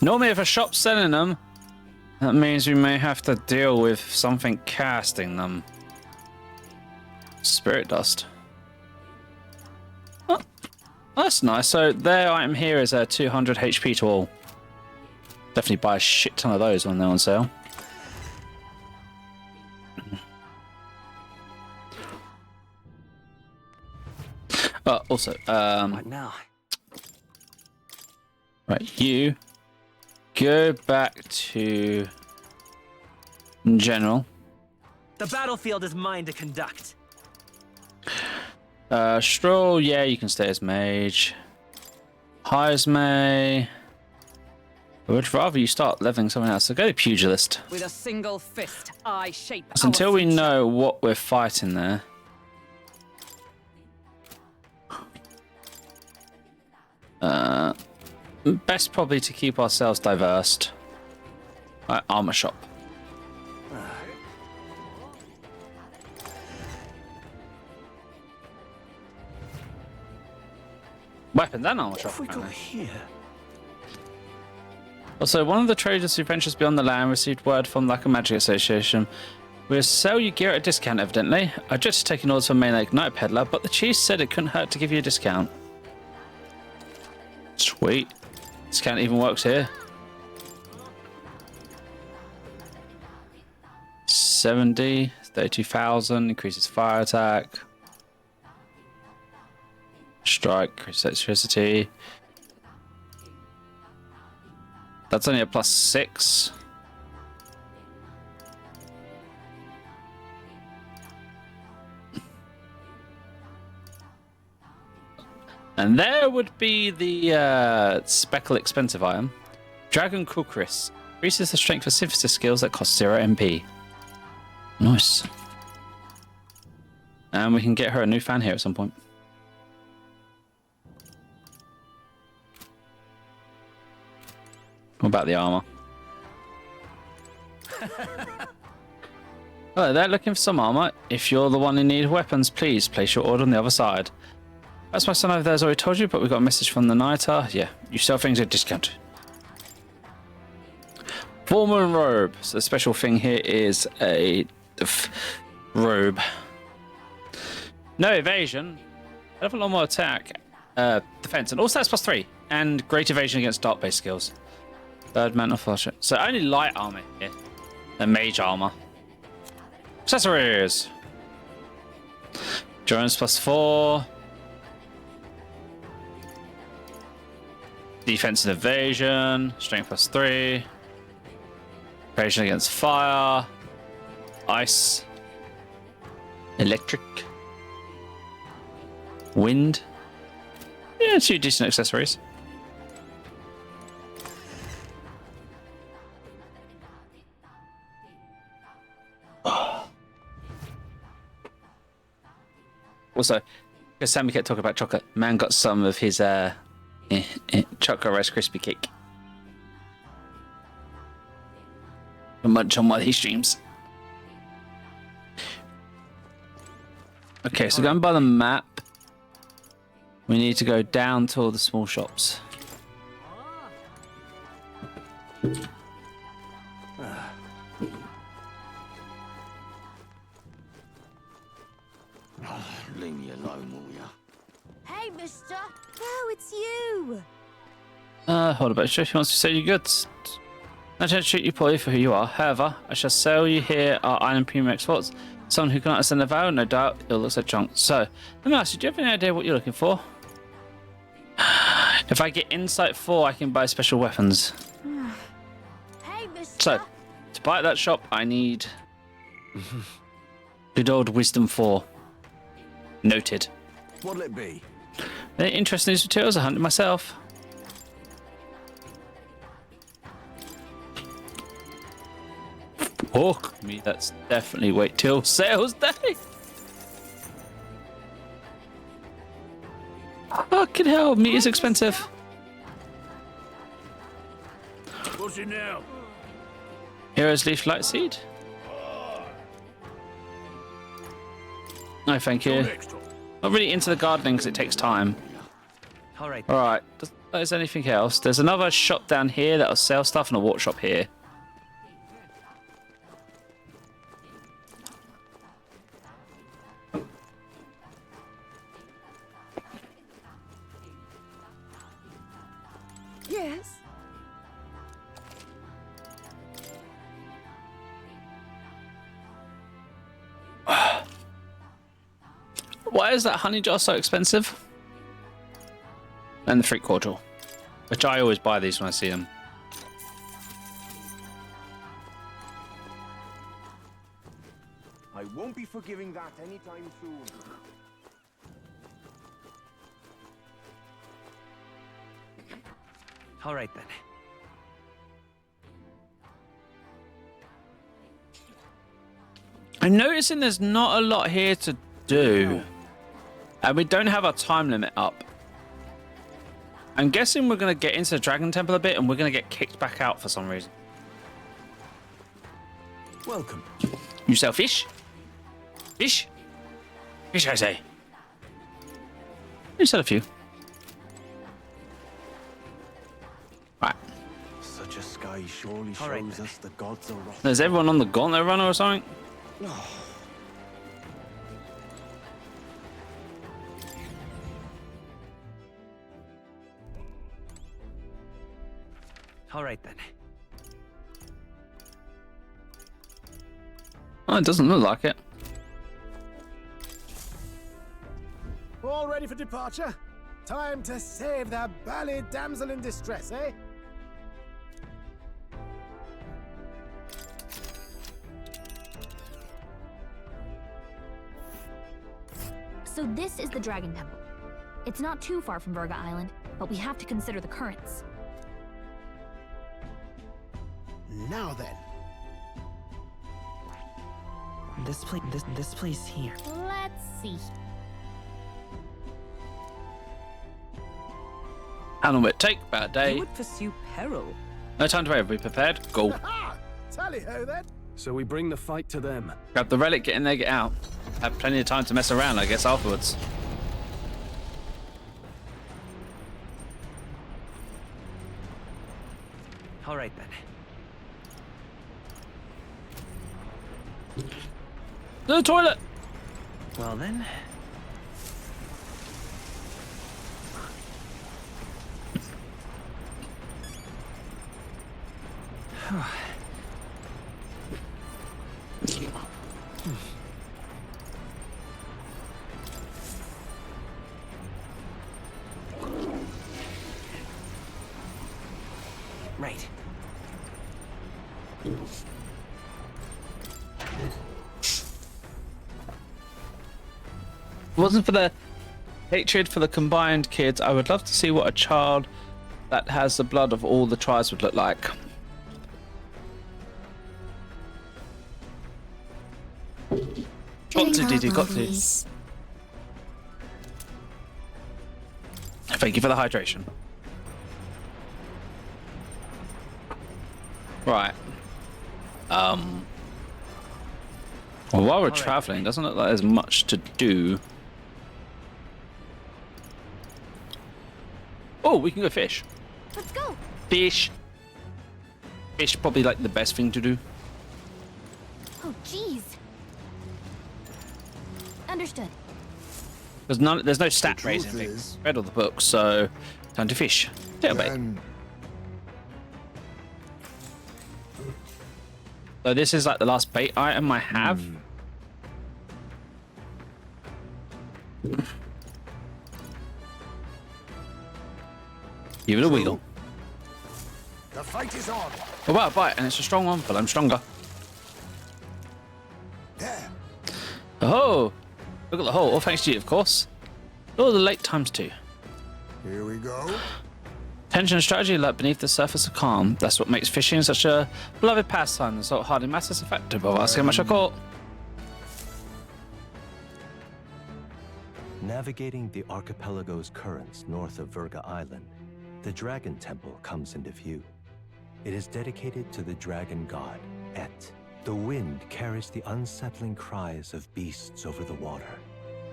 normally if a shop's selling them, that means we may have to deal with something casting them. Spirit dust. Oh, that's nice. So their item here is a 200 HP to all. Definitely buy a shit ton of those when they're on sale. Also, What now? Right, you go back to general. The battlefield is mine to conduct. Stroll, yeah, you can stay as mage. Heismay. I would rather you start leveling something else. So go to pugilist. With a single fist, I shape So until we know what we're fighting there. Best probably to keep ourselves diverse. Armor shop. Weapons and armor shop. If we go here. Also, one of the traders who ventures beyond the land received word from Lack of Magic Association. We'll sell you gear at a discount, evidently. I just taken orders from Main Ignite Peddler, but the chief said it couldn't hurt to give you a discount. Sweet. Discount even works here. 70, 32,000, increases fire attack. Strike, increases electricity. That's only a +6. And there would be the speckle expensive item. Dragon Kukris. Increases the strength of synthesis skills that cost 0 MP. Nice. And we can get her a new fan here at some point. What about the armor? Oh, they're looking for some armor. If you're the one in need of weapons, please place your order on the other side. That's my son over there has already told you, but we got a message from the Nighter. Yeah, you sell things at discount. Formal and robe. So the special thing here is a robe. No evasion. I have a lot more attack, defense, and also that's +3, and great evasion against dark-based skills. Third mantle flush. So only light armor here, and mage armor. Accessories. Endurance +4. Defense and evasion. Strength +3. Evasion against fire. Ice. Electric. Wind. Yeah, 2 decent accessories. Also, because Sammy kept talking about chocolate, man got some of his chocolate Rice Krispie cake. To munch on while he streams. Okay, so going by the map, we need to go down to all the small shops. Leave me alone, will ya? Hey, mister! Oh, it's you! Hold about sure. He wants to sell you goods. I don't treat you poorly for who you are. However, I shall sell you here our island premium exports. Someone who can understand the value, no doubt, it looks like junk. So, let me ask you, do you have any idea what you're looking for? If I get insight 4, I can buy special weapons. Hey, mister! So, to buy at that shop, I need good old wisdom 4. Noted. What'll it be? Any interest in these materials? I hunted myself. Fuck me, that's definitely wait till sales day. Fucking hell, meat is expensive. What's it now? Hero's Leaf Light Seed. No, thank you. Not really into the gardening because it takes time. Alright. Alright, there's anything else? There's another shop down here that'll sell stuff and a workshop here. Yes. Why is that honey jar so expensive? And the fruit cordial, which I always buy these when I see them. I won't be forgiving that anytime soon. Alright then. I'm noticing there's not a lot here to do. And we don't have our time limit up. I'm guessing we're going to get into the Dragon Temple a bit and we're going to get kicked back out for some reason. Welcome. You sell fish? Fish? Fish, I say. You sell a few. Right. Such a sky surely shows us the gods are wrath. Is everyone on the Gauntlet Runner or something? Alright then. Oh, it doesn't look like it. All ready for departure? Time to save the bally damsel in distress, eh? So this is the Dragon Temple. It's not too far from Verga Island, but we have to consider the currents. Now then. This place here. Let's see. How long will it take? About a day. You would pursue peril. No time to wait. Be prepared. Go. Tally-ho then. So we bring the fight to them. Grab the relic, get in there, get out. Have plenty of time to mess around, I guess, afterwards. Alright then. The toilet! Well then. Right. If it wasn't for the hatred for the combined kids, I would love to see what a child that has the blood of all the tribes would look like. Got to, Didi, got to. Thank you for the hydration. Right. Well, while we're traveling, doesn't look like there's much to do. Oh, we can go fish. Let's go. Fish. Fish probably like the best thing to do. Oh, jeez. Understood. There's no stat raising things. Read all the books, so time to fish. Tailbait. So this is like the last bait item I have. Give it a wiggle. The fight is on. Oh wow, bite, and it's a strong one, but I'm stronger. There. Oh, look at the hole. All thanks to you, of course. Oh, the late times too. Here we go. Tension and strategy lurk beneath the surface of calm. That's what makes fishing such a beloved pastime. So it hardly matters the fact of asking how much I caught. Navigating the archipelago's currents north of Verga Island, the Dragon Temple comes into view. It is dedicated to the dragon god, Et. The wind carries the unsettling cries of beasts over the water,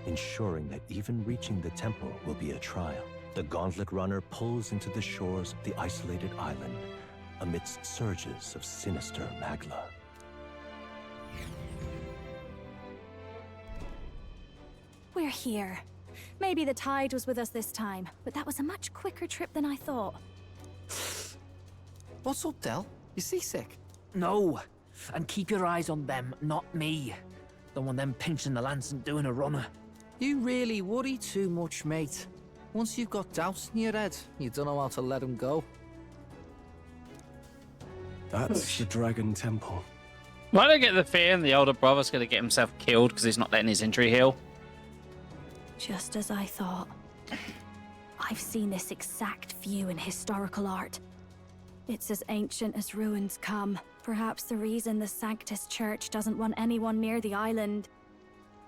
ensuring that even reaching the temple will be a trial. The gauntlet runner pulls into the shores of the isolated island amidst surges of sinister magla. We're here. Maybe the tide was with us this time, but that was a much quicker trip than I thought. What's up, Del? You seasick? No. And keep your eyes on them, not me. Don't want them pinching the lance and doing a runner. You really worry too much, mate. Once you've got doubts in your head, you don't know how to let them go. That's the Dragon Temple. Why do I get the feeling the older brother's going to get himself killed because he's not letting his injury heal? Just as I thought. I've seen this exact view in historical art. It's as ancient as ruins come. Perhaps the reason the Sanctus Church doesn't want anyone near the island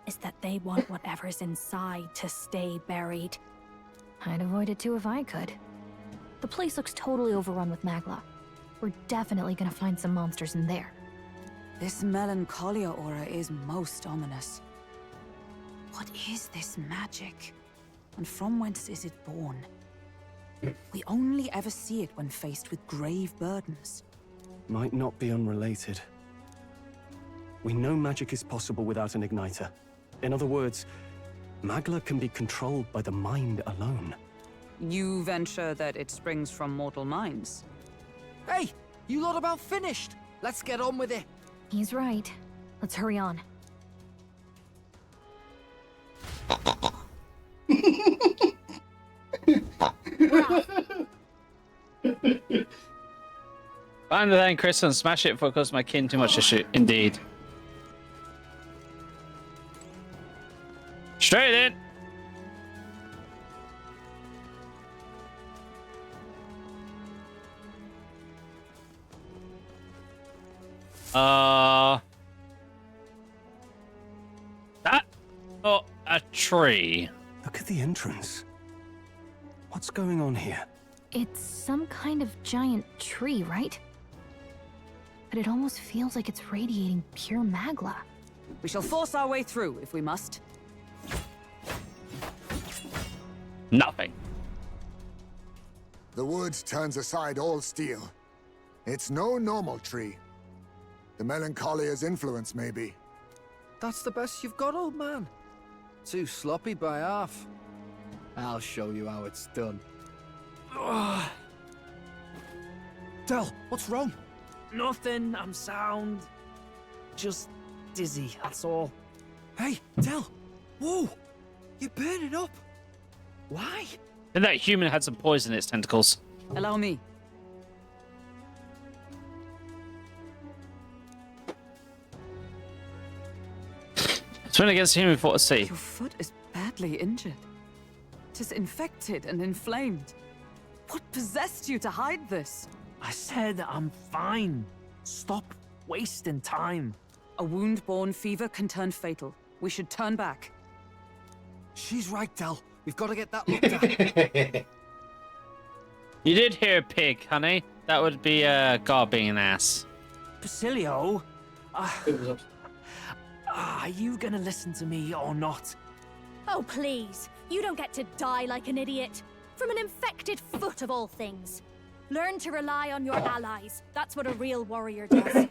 is that they want whatever's inside to stay buried. I'd avoid it too if I could. The place looks totally overrun with magla. We're definitely gonna find some monsters in there. This melancholia aura is most ominous. What is this magic? And from whence is it born? We only ever see it when faced with grave burdens. Might not be unrelated. We know magic is possible without an igniter. In other words, magla can be controlled by the mind alone. You venture that it springs from mortal minds? Hey, you lot about finished. Let's get on with it. He's right. Let's hurry on. Find the thing, Chris, and smash it before it costs my kin too much to shoot. Indeed. Straight in. That's not a tree. Look at the entrance. What's going on here? It's some kind of giant tree, right? But it almost feels like it's radiating pure magla. We shall force our way through if we must. Nothing. The wood turns aside all steel. It's no normal tree. The Melancholia's influence, maybe. That's the best you've got, old man. Too sloppy by half. I'll show you how it's done. Del, what's wrong? Nothing, I'm sound. Just dizzy, that's all. Hey, Del! Whoa! You're burning up! Why? And that human had some poison in its tentacles. Allow me. Swim against the human we fought at sea. Your foot is badly injured. It is infected and inflamed. What possessed you to hide this? I said I'm fine. Stop wasting time. A wound-borne fever can turn fatal. We should turn back. She's right, Del. We've got to get that looked at. You did hear a pig, honey. That would be God being an ass. Basilio? Are you gonna listen to me or not? Oh, please. You don't get to die like an idiot. From an infected foot of all things. Learn to rely on your allies. That's what a real warrior does.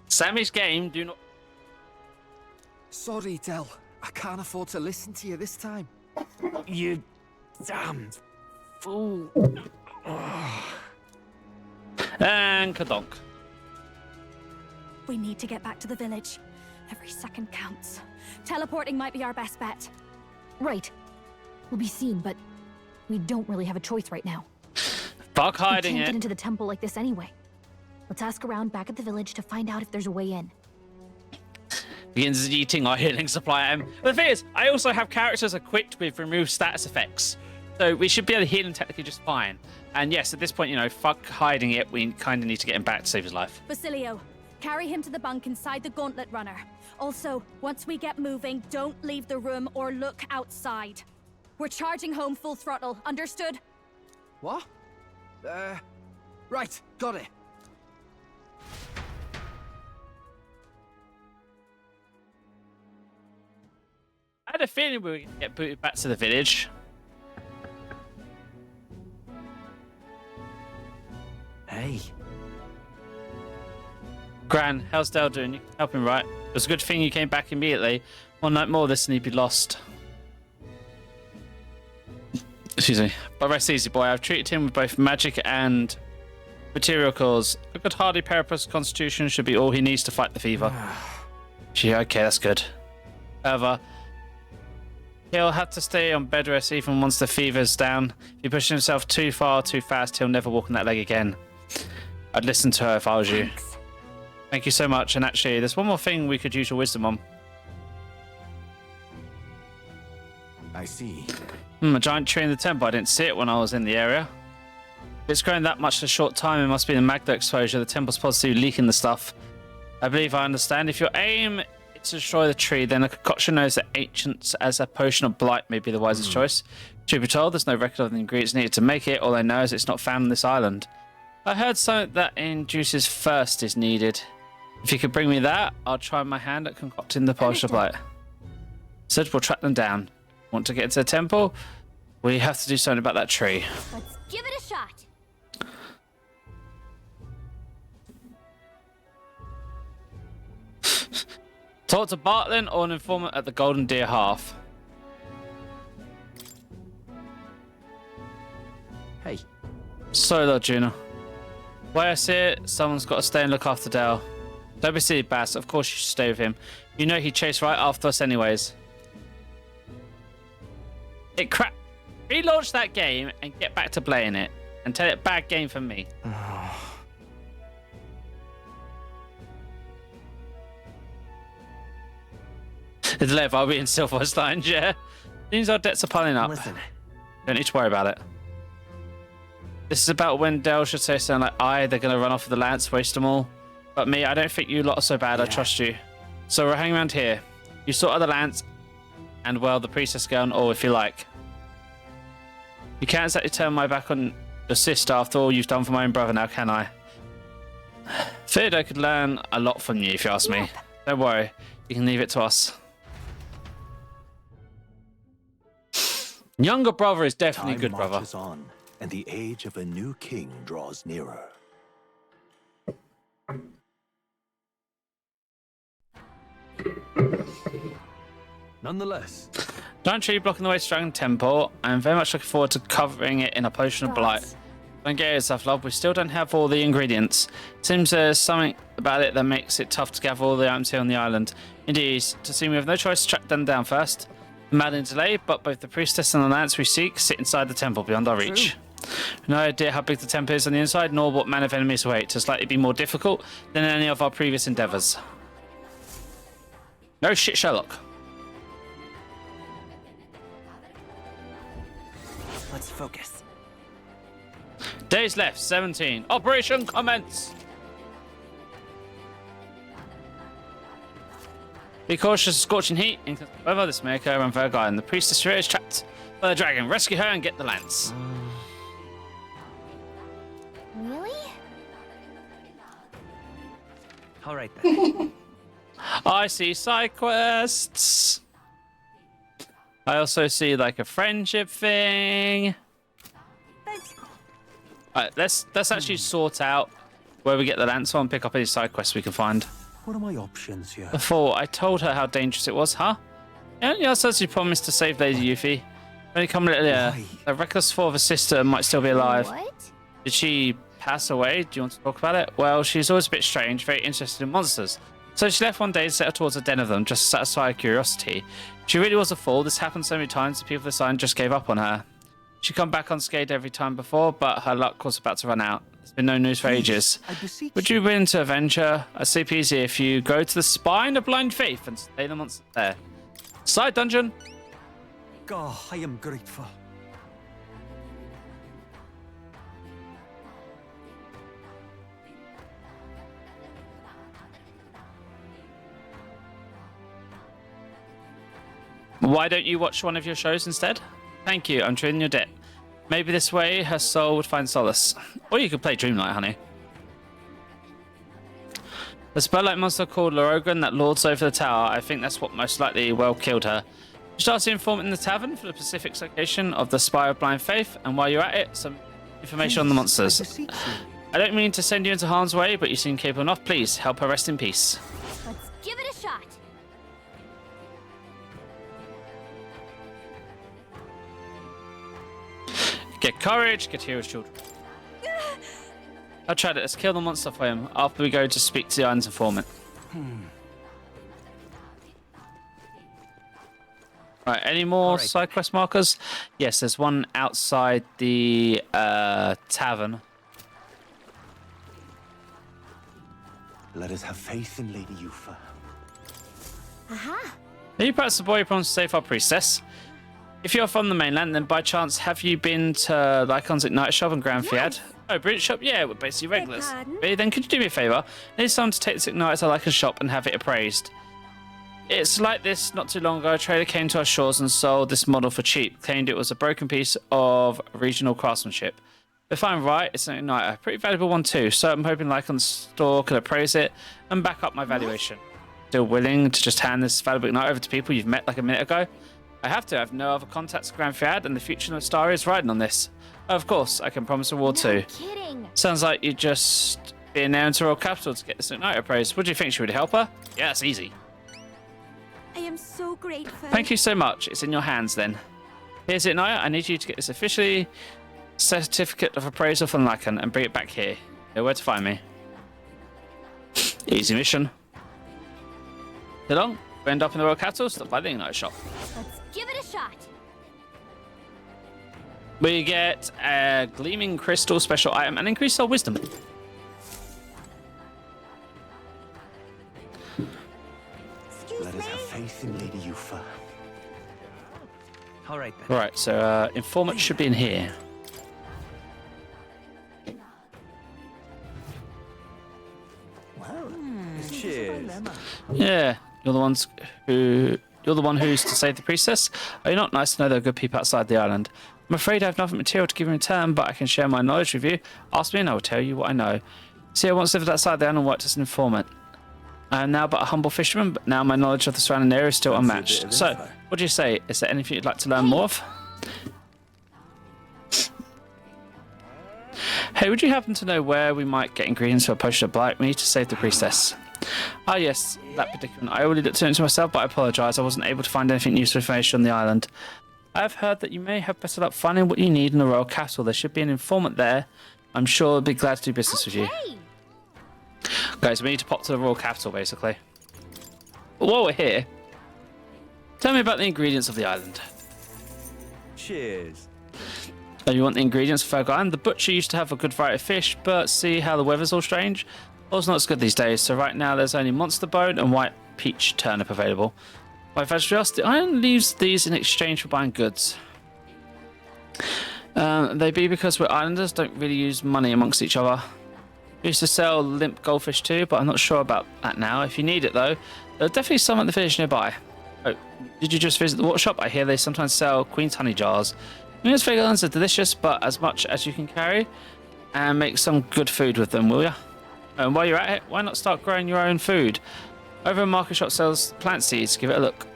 Sammy's game, do not... Sorry, Del. I can't afford to listen to you this time. You damned fool. And kadonk. We need to get back to the village. Every second counts. Teleporting might be our best bet. Right. We'll be seen, but we don't really have a choice right now. Fuck hiding we can't it. get into the temple like this anyway. Let's ask around back at the village to find out if there's a way in. Begins eating our healing supply item. But the thing is, I also have characters equipped with remove status effects. So we should be able to heal him technically just fine. And yes, at this point, you know, fuck hiding it. We kind of need to get him back to save his life. Basilio, carry him to the bunk inside the gauntlet runner. Also, once we get moving, don't leave the room or look outside. We're charging home full throttle, understood? What? Right, got it. I had a feeling we were going to get booted back to the village. Hey. Gran, how's Dale doing? You can help him, right? It was a good thing you came back immediately. One night more, this and he'd be lost. Excuse me. But rest easy, boy. I've treated him with both magic and material cause. A good hardy Parapus constitution should be all he needs to fight the fever. Gee, okay, that's good. However, he'll have to stay on bed rest even once the fever's down. If he pushes himself too far, too fast, he'll never walk on that leg again. I'd listen to her if I was you. Thank you so much. And actually, there's one more thing we could use your wisdom on. I see. A giant tree in the temple. I didn't see it when I was in the area. If it's grown that much in a short time, it must be the magma exposure. The temple's positively leaking the stuff. I believe I understand. If your aim is to destroy the tree, then the concoction knows that ancients as a potion of blight may be the wisest choice. Truth be told, there's no record of the ingredients needed to make it. All I know is it's not found on this island. I heard something that induces thirst is needed. If you could bring me that, I'll try my hand at concocting the potion of blight. Said we'll track them down. Want to get into the temple? We have to do something about that tree. Let's give it a shot. Talk to Bartlin or an informant at the Golden Deer Half. Hey. Sorry, Lord Juno. Way I see it, someone's got to stay and look after Dale. Don't be silly, Bass. Of course you should stay with him. You know he'd chase right after us anyways. It crap. Relaunch that game and get back to playing it. And tell it bad game for me. The delay I'll be in Silverstein, yeah. Seems our debts are piling up. Listen. Don't need to worry about it. This is about when Dale should say something like, they're going to run off with the lance, waste them all. But me, I don't think you lot are so bad. I trust you. So we're hanging around here. You sort out the lance and, well, the priestess girl and all, if you like. You can't exactly turn my back on your sister after all you've done for my own brother now, can I? Feared I could learn a lot from you, if you ask me. Don't worry. You can leave it to us. Younger brother is definitely a good brother. Marches on, and the age of a new king draws nearer. Nonetheless, Giant tree blocking the way to Dragon Temple. I'm very much looking forward to covering it in a potion of blight. Don't get yourself, love. We still don't have all the ingredients. Seems there's something about it that makes it tough to gather all the items here on the island. Indeed, to see we have no choice to track them down first. Mad in delay, but both the priestess and the lance we seek sit inside the temple beyond our reach. No idea how big the temple is on the inside, nor what manner of enemies await. It's likely to be more difficult than any of our previous endeavors. No shit, Sherlock. Let's focus. Days left, 17. Operation commence! Be cautious of scorching heat. In weather, this may occur around Verga, and the priestess here is trapped by the dragon. Rescue her and get the lance. Really? All right then. I see side quests. I also see like a friendship thing. Alright, let's actually sort out where we get the lancer and pick up any side quests we can find. What are my options here? Before I told her how dangerous it was, huh? Yeah, says you promised to save Lady Yuffie. When you come earlier, the reckless thought of a sister might still be alive. What? Did she pass away? Do you want to talk about it? Well, she's always a bit strange, very interested in monsters. So she left one day to set her towards a den of them, just to satisfy her curiosity. She really was a fool. This happened so many times, the people of the sign just gave up on her. She'd come back unscathed every time before, but her luck was about to run out. There's been no news for ages. Would you be willing to avenge her? I sleep easy if you go to the Spine of Blind Faith and slay the monster there. Side dungeon. God, I am grateful. Why don't you watch one of your shows instead? Thank you, I'm trading your debt. Maybe this way her soul would find solace. Or you could play Dreamlight, honey. The spell-like monster called Larogan that lords over the tower, I think that's what most likely killed her. You start to inform in the tavern for the specific location of the Spire of Blind Faith, and while you're at it, some information on the monsters. I don't mean to send you into harm's way, but you seem capable enough. Please, help her rest in peace. Let's give it a shot. Get courage, get hero's children. I'll try it. Let's kill the monster for him after we go to speak to the Iron's informant. Right, any more side quest markers? Yes, there's one outside the tavern. Let us have faith in Lady Yuffie. Aha. Are you perhaps the boy who promised to save our priestess? If you're from the mainland, then by chance, have you been to Lycon's Ignite Shop and Grand Fiad? Oh, British shop? Yeah, we're basically regulars. Really? Then could you do me a favour? I need someone to take this Ignite to Lycon's shop and have it appraised. It's like this. Not too long ago, a trader came to our shores and sold this model for cheap, claimed it was a broken piece of regional craftsmanship. If I'm right, it's an Igniter. A pretty valuable one too, so I'm hoping Lycon's store could appraise it and back up my valuation. Still willing to just hand this valuable Igniter over to people you've met like a minute ago? I have to. I have no other contacts at Grand Fiad, and the future of Star is riding on this. Of course, I can promise a reward too. Kidding. Sounds like you just being there into Royal Capital to get this Igniter appraised. What do you think? Should we help her? Yeah, that's easy. I am so grateful. Thank you so much. It's in your hands then. Here's it, Naya. I need you to get this officially certificate of appraisal from Lycan and bring it back here. Know where to find me. Easy mission. So long. We end up in the Royal Capital, stop by the Ignite shop. Let's give it a shot. We get a gleaming crystal special item and increase our wisdom. Let us have faith in Lady Yuffie. All right then. Right, so informant should be in here. Cheers. Yeah, you're the one who's to save the priestess. Are you not? Nice to know there are good people outside the island. I'm afraid I have nothing material to give in return, but I can share my knowledge with you. Ask me and I will tell you what I know. See, I once lived outside the island and worked as an informant. I am now but a humble fisherman, but now my knowledge of the surrounding area is still unmatched. So, what do you say? Is there anything you'd like to learn more of? Hey, would you happen to know where we might get ingredients for a potion of blight we need to save the priestess? Ah, yes, that predicament. I already looked into it myself, but I apologise. I wasn't able to find anything useful information on the island. I have heard that you may have better luck finding what you need in the royal castle. There should be an informant there. I'm sure I'll be glad to do business with you. Guys, we need to pop to the royal capital, basically. But while we're here, tell me about the ingredients of the island. Cheers. Oh, you want the ingredients for Fergal Island? The butcher used to have a good variety of fish, but see how the weather's all strange? All's not as good these days, so right now there's only monster bone and white peach turnip available. By Vegetables, the island leaves these in exchange for buying goods. They be because we're islanders, don't really use money amongst each other. We used to sell limp goldfish too, but I'm not sure about that now. If you need it though, there's definitely some at the village nearby. Oh, did you just visit the water shop? I hear they sometimes sell Queen's honey jars. These Fergalans are delicious, but as much as you can carry, and make some good food with them, will ya? And while you're at it, why not start growing your own food? Over a market shop sells plant seeds. Give it a look.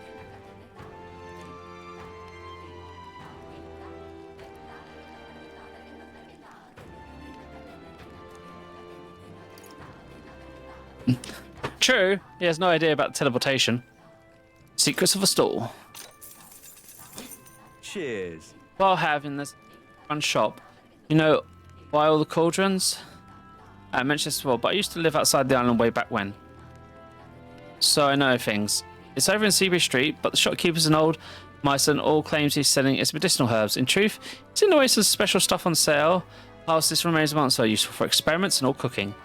True, he has no idea about teleportation. Secrets of a stall. Cheers. While having this one shop, you know, buy all the cauldrons. I mentioned this before, but I used to live outside the island way back when. So I know things. It's over in Seabury Street, but the shopkeeper's an old miser and all claims he's selling its medicinal herbs. In truth, he's in always some special stuff on sale. Whilst this remains amount so useful for experiments and all cooking.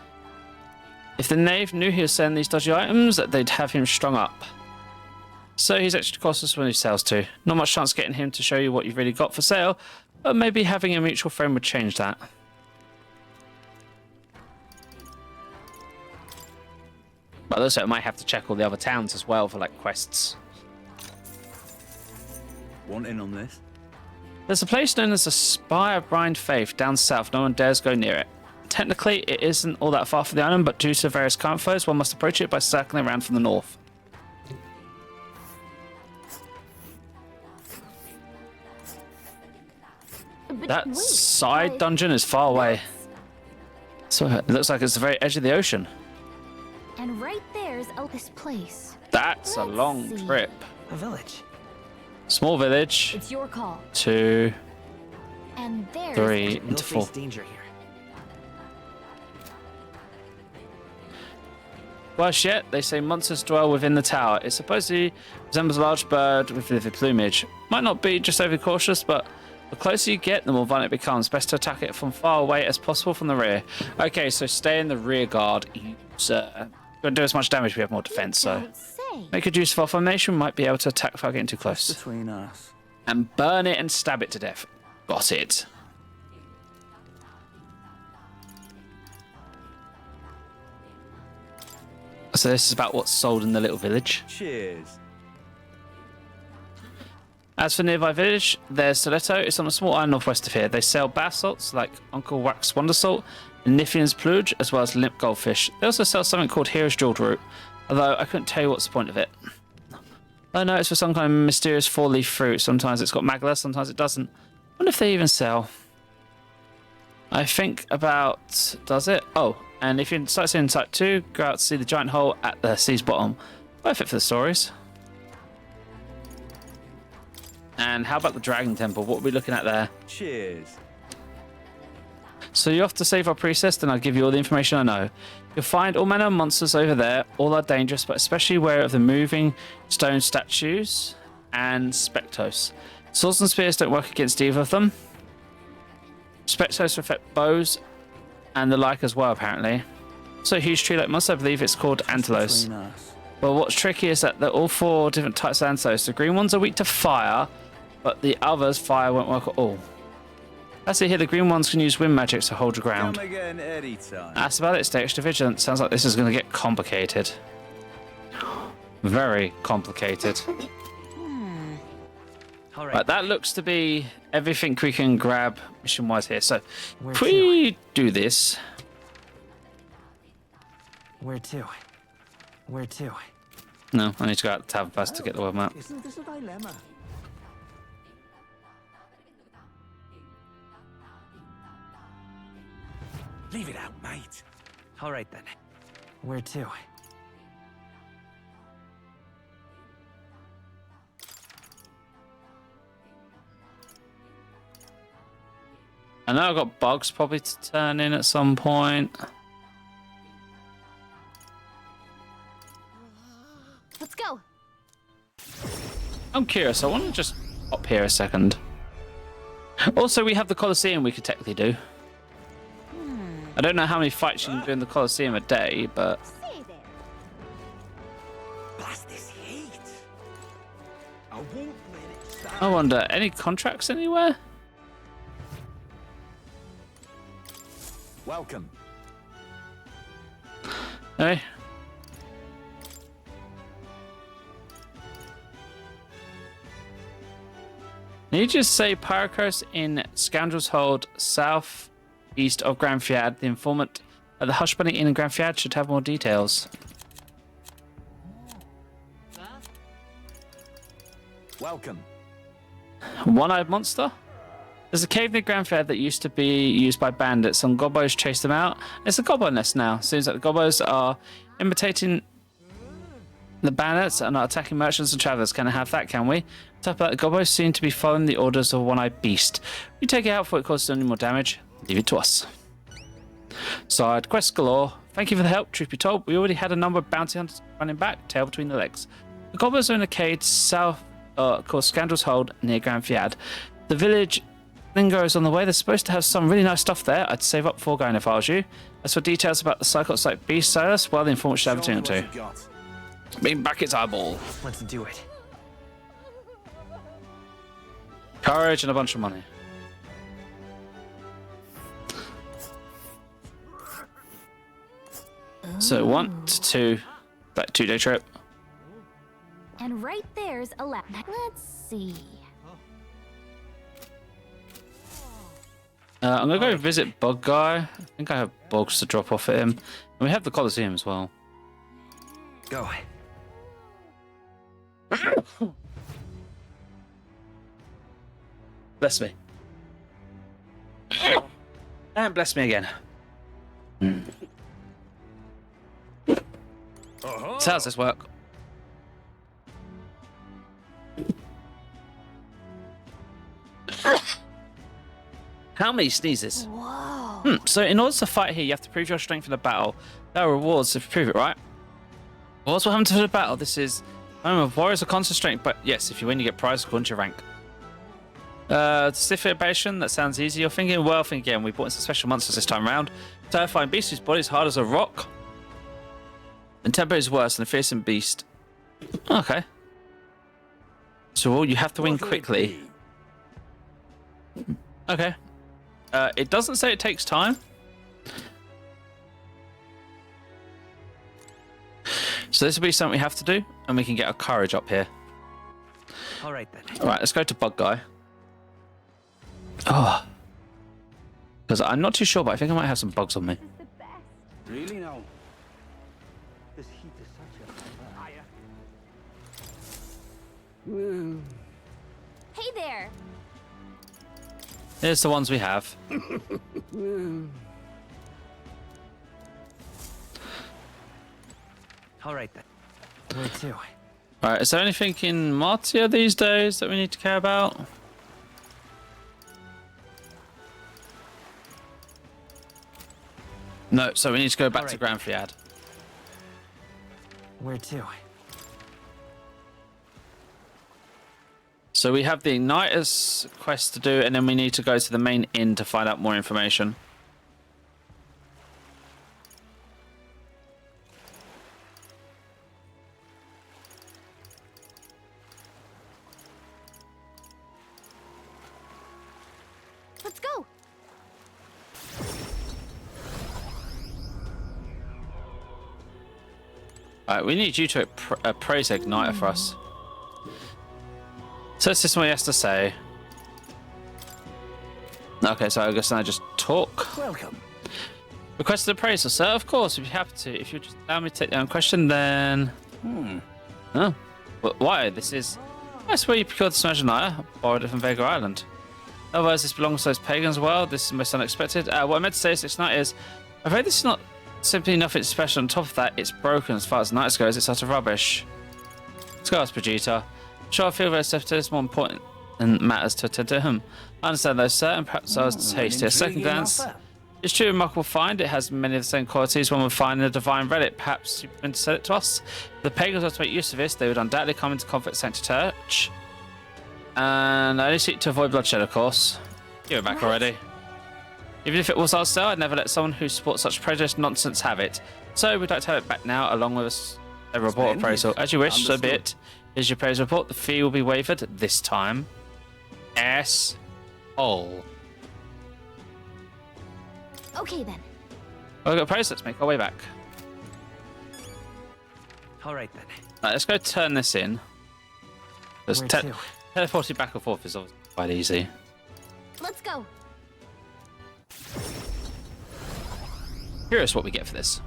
If the knave knew he was selling these dodgy items, they'd have him strung up. So he's extra cautious when he sells too. Not much chance getting him to show you what you've really got for sale, but maybe having a mutual friend would change that. But also, I might have to check all the other towns as well for like quests. Want in on this? There's a place known as the Spire of Blind Faith down south. No one dares go near it. Technically, it isn't all that far from the island, but due to various current flows, one must approach it by circling around from the north. That side dungeon is far away. So it looks like it's the very edge of the ocean. And right there's this place. That's a long trip. A village. Small village. It's your call. 2, And there's 3, into 4. Danger here. Worse yet, they say monsters dwell within the tower. It supposedly resembles a large bird with vivid plumage. Might not be just overcautious, but the closer you get, the more violent it becomes. Best to attack it from far away as possible from the rear. Okay, so stay in the rear guard. Don't do as much damage, we have more defense, so make a use of our formation. We might be able to attack without getting too close. Between us. And burn it and stab it to death. Got it. So this is about what's sold in the little village. Cheers. As for nearby village, there's Stiletto. It's on a small island northwest of here. They sell bath salts like Uncle Wax Wonder Salt and Niffian's Plug, as well as limp goldfish. They also sell something called Hero's Jeweled Root, although I couldn't tell you what's the point of it. I know it's for some kind of mysterious four-leaf fruit. Sometimes it's got magla, sometimes it doesn't. I wonder if they even sell. I think about... Does it? Oh, and if you're sightseeing Type 2, go out to see the giant hole at the sea's bottom. Worth it for the stories. And how about the Dragon Temple? What are we looking at there? Cheers. So you're off to save our priestess, and I'll give you all the information I know. You'll find all manner of monsters over there. All are dangerous, but especially aware of the moving stone statues and Spectos. Swords and spears don't work against either of them. Spectos affect bows and the like as well, apparently. So a huge tree-like monster, I believe it's called Antelos. Well, what's tricky is that they're all 4 different types of Antelos. The green ones are weak to fire, but the others, fire won't work at all. As you hear, the green ones can use wind magic to hold your ground. Come again anytime. That's about it. Stay extra vigilant. Sounds like this is going to get complicated. Very complicated. All Right, that looks to be everything we can grab mission-wise here. So, if we do this... Where to? Where to? No, I need to go out to the tavern first to get the world map. Isn't this a dilemma? Leave it out, mate. All right then. Where to? I know I've got bugs probably to turn in at some point. Let's go. I'm curious. I want to just hop here a second. Also, we have the Colosseum we could technically do. I don't know how many fights you can do in the Colosseum a day, but... Blast this heat. I won't let it stand. I wonder, any contracts anywhere? Welcome. Hey. Can you just say Pyrocos in Scoundrel's Hold, south east of Grand Fiad? The informant The Hush Bunny Inn in Grand Fiad should have more details. Welcome. One-eyed monster? There's a cave near Grand Fiad that used to be used by bandits. Some gobos chased them out. It's a gobo nest now. Seems like the gobos are imitating the bandits and are attacking merchants and travelers. Can I have that, can we? Top of that, the gobos seem to be following the orders of a one-eyed beast. We take it out before it causes any more damage. Leave it to us. Side quest galore. Thank you for the help, truth be told. We already had a number of bounty hunters running back, tail between the legs. The gobos are in a cave south called Scoundrel's Hold near Grand Fiad. The village Lingo is on the way. They're supposed to have some really nice stuff there. I'd save up before going if I was you. As for details about the Cyclops-like beast Silas, well, the informant should have a thing or two. Beam back its eyeball. Let's do it. Courage and a bunch of money. So 1 to 2, that 2-day trip. And right there's a lab. Let's see. I'm gonna go visit Bug Guy. I think I have bugs to drop off at him. And we have the Colosseum as well. Go. Bless me. And bless me again. So how's this work? How many sneezes? Whoa. So in order to fight here, you have to prove your strength in the battle. There are rewards if you prove it, right? Rewards what happens for the battle. This is warriors of constant strength, but yes, if you win, you get prize according to your rank. Stiff evasion, that sounds easy. You're thinking, well, think again. We brought in some special monsters this time around. Terrifying beast whose body is hard as a rock. And tempo is worse than a fearsome beast. Okay. So you have to win quickly. Okay. It doesn't say it takes time. So this will be something we have to do, and we can get our courage up here. All right then. All right, let's go to Bug Guy. Oh, because I'm not too sure, but I think I might have some bugs on me. Really now? This heat is such a Hey there. Here's the ones we have. All right then. Where to? All right, is there anything in Martia these days that we need to care about? No, so we need to go back to Grand Fiad. Where to? So we have the Igniters quest to do, and then we need to go to the main inn to find out more information. Let's go. Alright, we need you to praise Igniter for us. So this is what he has to say. Okay, so I guess I just talk. Welcome. Requested appraisal, sir. Of course, if you have to. If you just allow me to take down question, then. Oh. But why? This is. That's where you procured the Smash Igniter. Borrowed it from Vega Island. Otherwise, this belongs to those pagans as well. This is most unexpected. What I meant to say is, this night is. I've heard this is not simply nothing special. On top of that, it's broken as far as nights goes. It's utter rubbish. Let's go ask Vegeta. Sure, I feel very stuff is more important than matters to attend to him. I understand those, sir, and perhaps I was hasty. At second glance, it's true, remarkable find. It has many of the same qualities one would find in a divine relic. Perhaps you meant to sell it to us. If the pagans were to make use of this, they would undoubtedly come into conflict with Sancti Church. And I only seek to avoid bloodshed, of course. Give it back already. Even if it was ours, sir, I'd never let someone who supports such prejudiced nonsense have it. So we'd like to have it back now, along with a report appraisal. As you wish, so be it. Here's your appraisal report. The fee will be waived this time. All. Okay then. Well, got praise. Let's make our way back. All right then. Right, let's go turn this in. Just teleporting back and forth is obviously quite easy. Let's go. Curious what we get for this.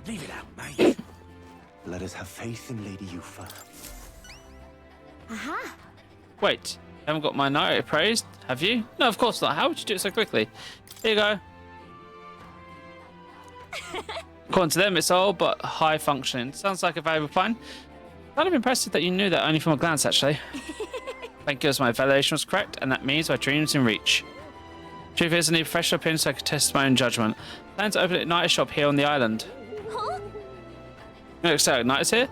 Leave it out, mate. Let us have faith in Lady Yufa. Aha! Wait, you haven't got my knight appraised, have you? No, of course not. How would you do it so quickly? Here you go. According to them, it's all but high functioning. Sounds like a valuable plan. Kind of impressive that you knew that only from a glance, actually. Thank goodness my evaluation was correct, and that means my dream's in reach. Truth is, I need professional opinion so I can test my own judgment. Plan to open a night shop here on the island. Huh? No, so night is here?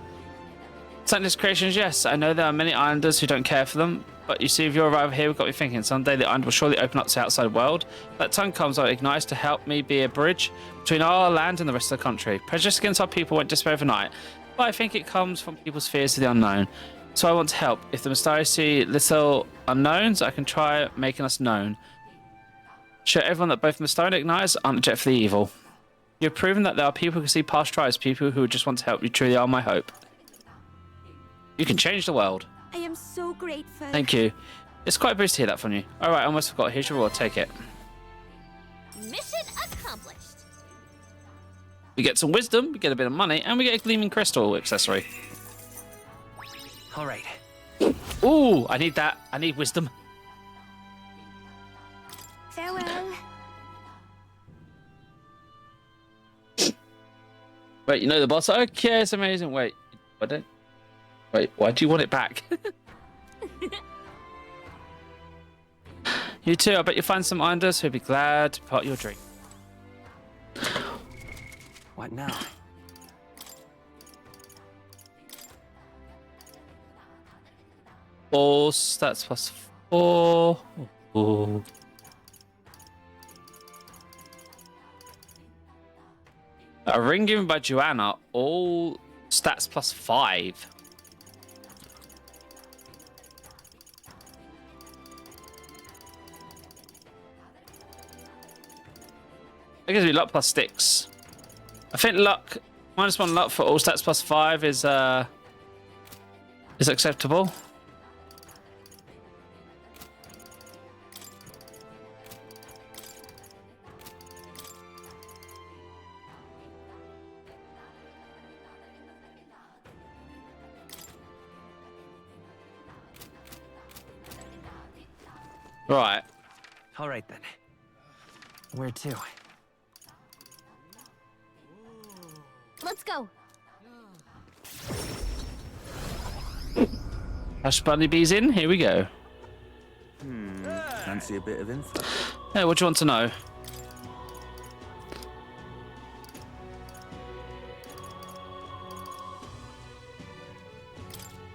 Sanctus creations, yes. I know there are many islanders who don't care for them, but you see, if your arrival here, we've got me thinking. Someday the island will surely open up to the outside world. That time comes, I'll ignite to help me be a bridge between our land and the rest of the country. Prejudice against our people won't disappear overnight, but I think it comes from people's fears of the unknown. So I want to help. If the Mystari see little unknowns, I can try making us known. Show everyone that both Mystari and Igniters aren't jet for the evil. You've proven that there are people who can see past tribes, people who just want to help. You truly are my hope. You can change the world. I am so grateful. Thank you. It's quite a boost to hear that from you. All right, I almost forgot. Here's your reward. Take it. Mission accomplished. We get some wisdom, we get a bit of money, and we get a gleaming crystal accessory. All right. Ooh, I need that. I need wisdom. Farewell. Wait, you know the boss? Okay, it's amazing. Wait, wait, why do you want it back? You too, I bet you'll find some islanders who'll be glad to part your dream. What now? Four stats plus 4. Ooh. A ring given by Joanna, all stats plus 5. That gives me luck plus 6. I think luck, -1 luck for all stats plus 5 is acceptable. Right. All right then. Where to? Let's go. Hush Bunny Bee's in. Here we go. Fancy a bit of info? Hey, what do you want to know?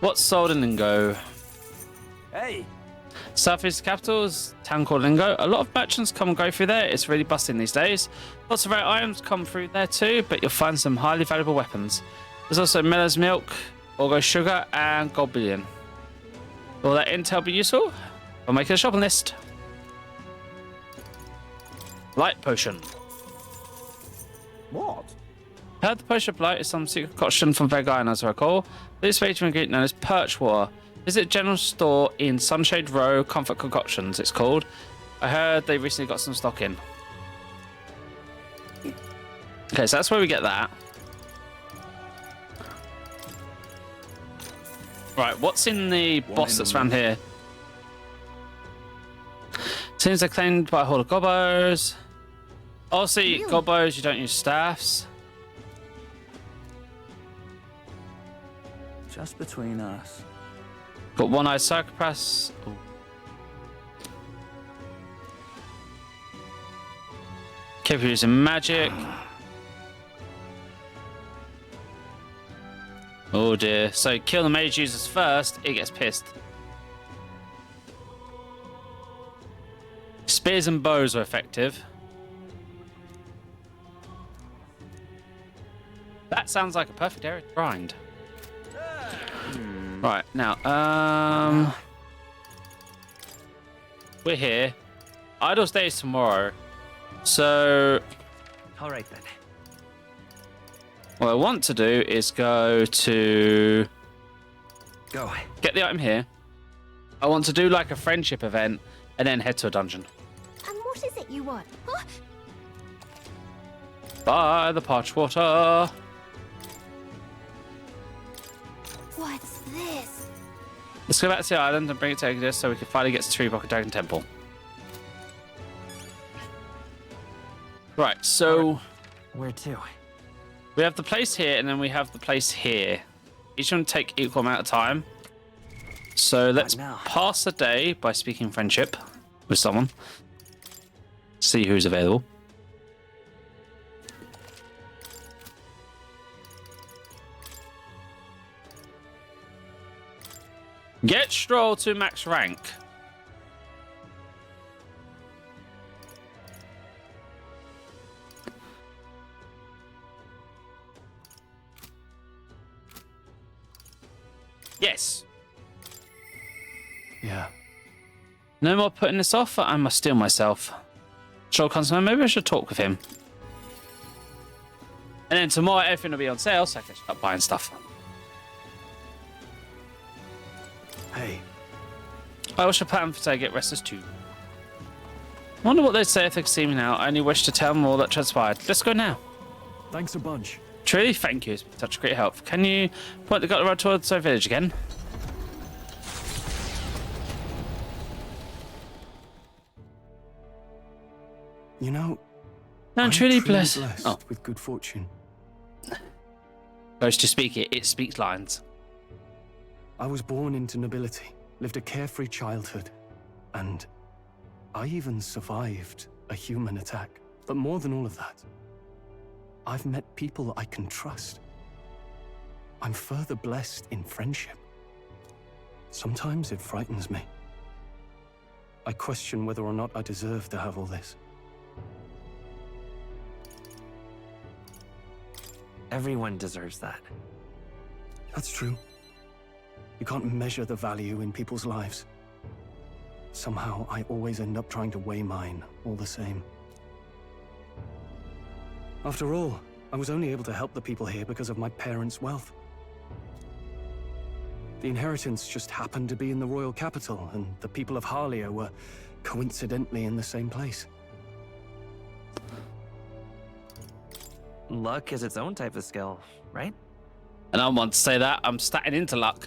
What's sold in Lingo? Hey! Southeast capital's town called Lingo. A lot of merchants come and go through there. It's really busting these days. Lots of rare items come through there too, but you'll find some highly valuable weapons. There's also Miller's Milk, Orgo Sugar, and Gold Bullion. Will that intel be useful? I'll make a shopping list. Light potion. What? Heard the potion of light is some secret concoction from Vergine, as I recall. This favorite ingredient known as Perch Water. Visit general store in Sunshade Row Comfort Concoctions, it's called. I heard they recently got some stock in. Okay, so that's where we get that. Right, what's in the boss that's around here? Seems they're claimed by a horde of gobbos. Obviously, gobbos, you don't use staffs. Just between us. Got one-eyed psychopaths. Ooh. Capable using magic. Oh dear. So kill the mage users first, it gets pissed. Spears and bows are effective. That sounds like a perfect area to grind. Right, now, we're here. Idle's Day is tomorrow. So, all right then. What I want to do is go to... Go. Get the item here. I want to do like a friendship event and then head to a dungeon. And what is it you want? Huh? By the parched water. What's this? Let's go back to the island and bring it to Exodus so we can finally get to Tree Rock Dragon Temple. Right, so... Where to? We have the place here and then we have the place here. Each one take equal amount of time. So let's pass the day by speaking friendship with someone. See who's available. Get Stroll to max rank. Yes. Yeah. No more putting this off. I must steel myself. Stroll Consumer, maybe I should talk with him. And then tomorrow everything will be on sale, so I can start buying stuff. Hey. I wish a plan for today get restless too. Wonder what they'd say if they could see me now. I only wish to tell them all that transpired. Let's go now. Thanks a bunch. Truly, thank you. It's been such great help. Can you point the guy right towards our village again? You know, I'm truly blessed. With good fortune. Goes to speak it. It speaks lines. I was born into nobility, lived a carefree childhood, and I even survived a human attack. But more than all of that, I've met people I can trust. I'm further blessed in friendship. Sometimes it frightens me. I question whether or not I deserve to have all this. Everyone deserves that. That's true. You can't measure the value in people's lives. Somehow, I always end up trying to weigh mine, all the same. After all, I was only able to help the people here because of my parents' wealth. The inheritance just happened to be in the royal capital, and the people of Harlia were coincidentally in the same place. Luck is its own type of skill, right? And I want to say that I'm statting into luck.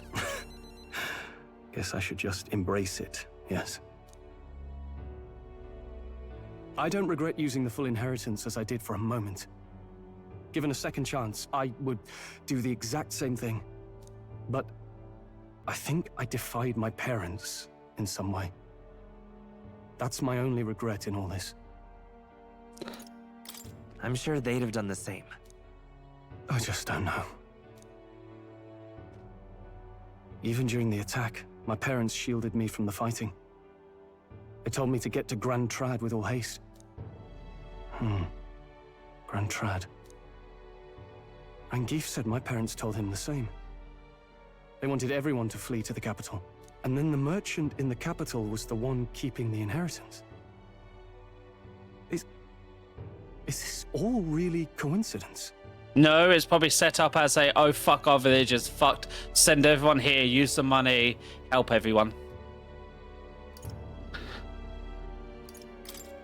Guess I should just embrace it, yes. I don't regret using the full inheritance as I did for a moment. Given a second chance, I would do the exact same thing. But I think I defied my parents in some way. That's my only regret in all this. I'm sure they'd have done the same. I just don't know. Even during the attack, my parents shielded me from the fighting. They told me to get to Grand Trad with all haste. Grand Trad. Rangif said my parents told him the same. They wanted everyone to flee to the capital. And then the merchant in the capital was the one keeping the inheritance. Is this all really coincidence? No, it's probably set up as a, oh fuck, our village is fucked. Send everyone here, use the money, help everyone.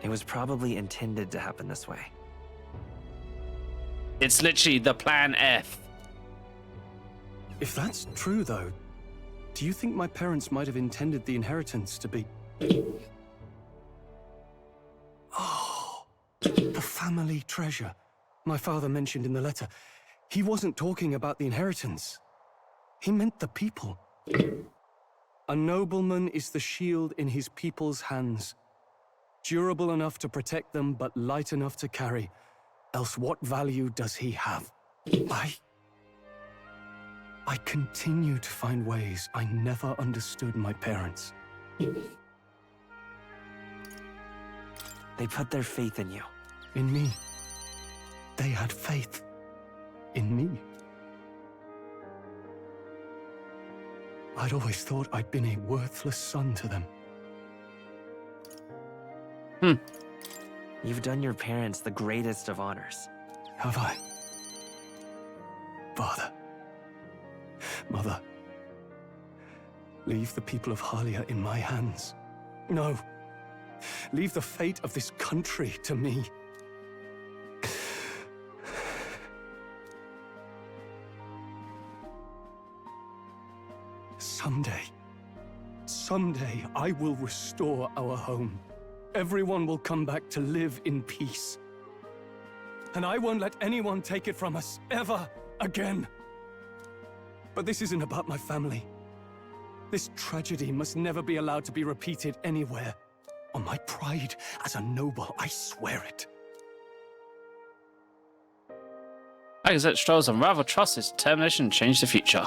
It was probably intended to happen this way. It's literally the plan F. If that's true, though, do you think my parents might have intended the inheritance to be... Oh, the family treasure my father mentioned in the letter. He wasn't talking about the inheritance. He meant the people. A nobleman is the shield in his people's hands. Durable enough to protect them, but light enough to carry. Else what value does he have? I continue to find ways I never understood my parents. They put their faith in you. In me. They had faith in me. I'd always thought I'd been a worthless son to them. You've done your parents the greatest of honors. Have I? Father. Mother. Leave the people of Halia in my hands. No. Leave the fate of this country to me. Someday, I will restore our home. Everyone will come back to live in peace. And I won't let anyone take it from us, ever again. But this isn't about my family. This tragedy must never be allowed to be repeated anywhere. On my pride as a noble, I swear it. Exit Stroll's unraveled trust his determination to change the future.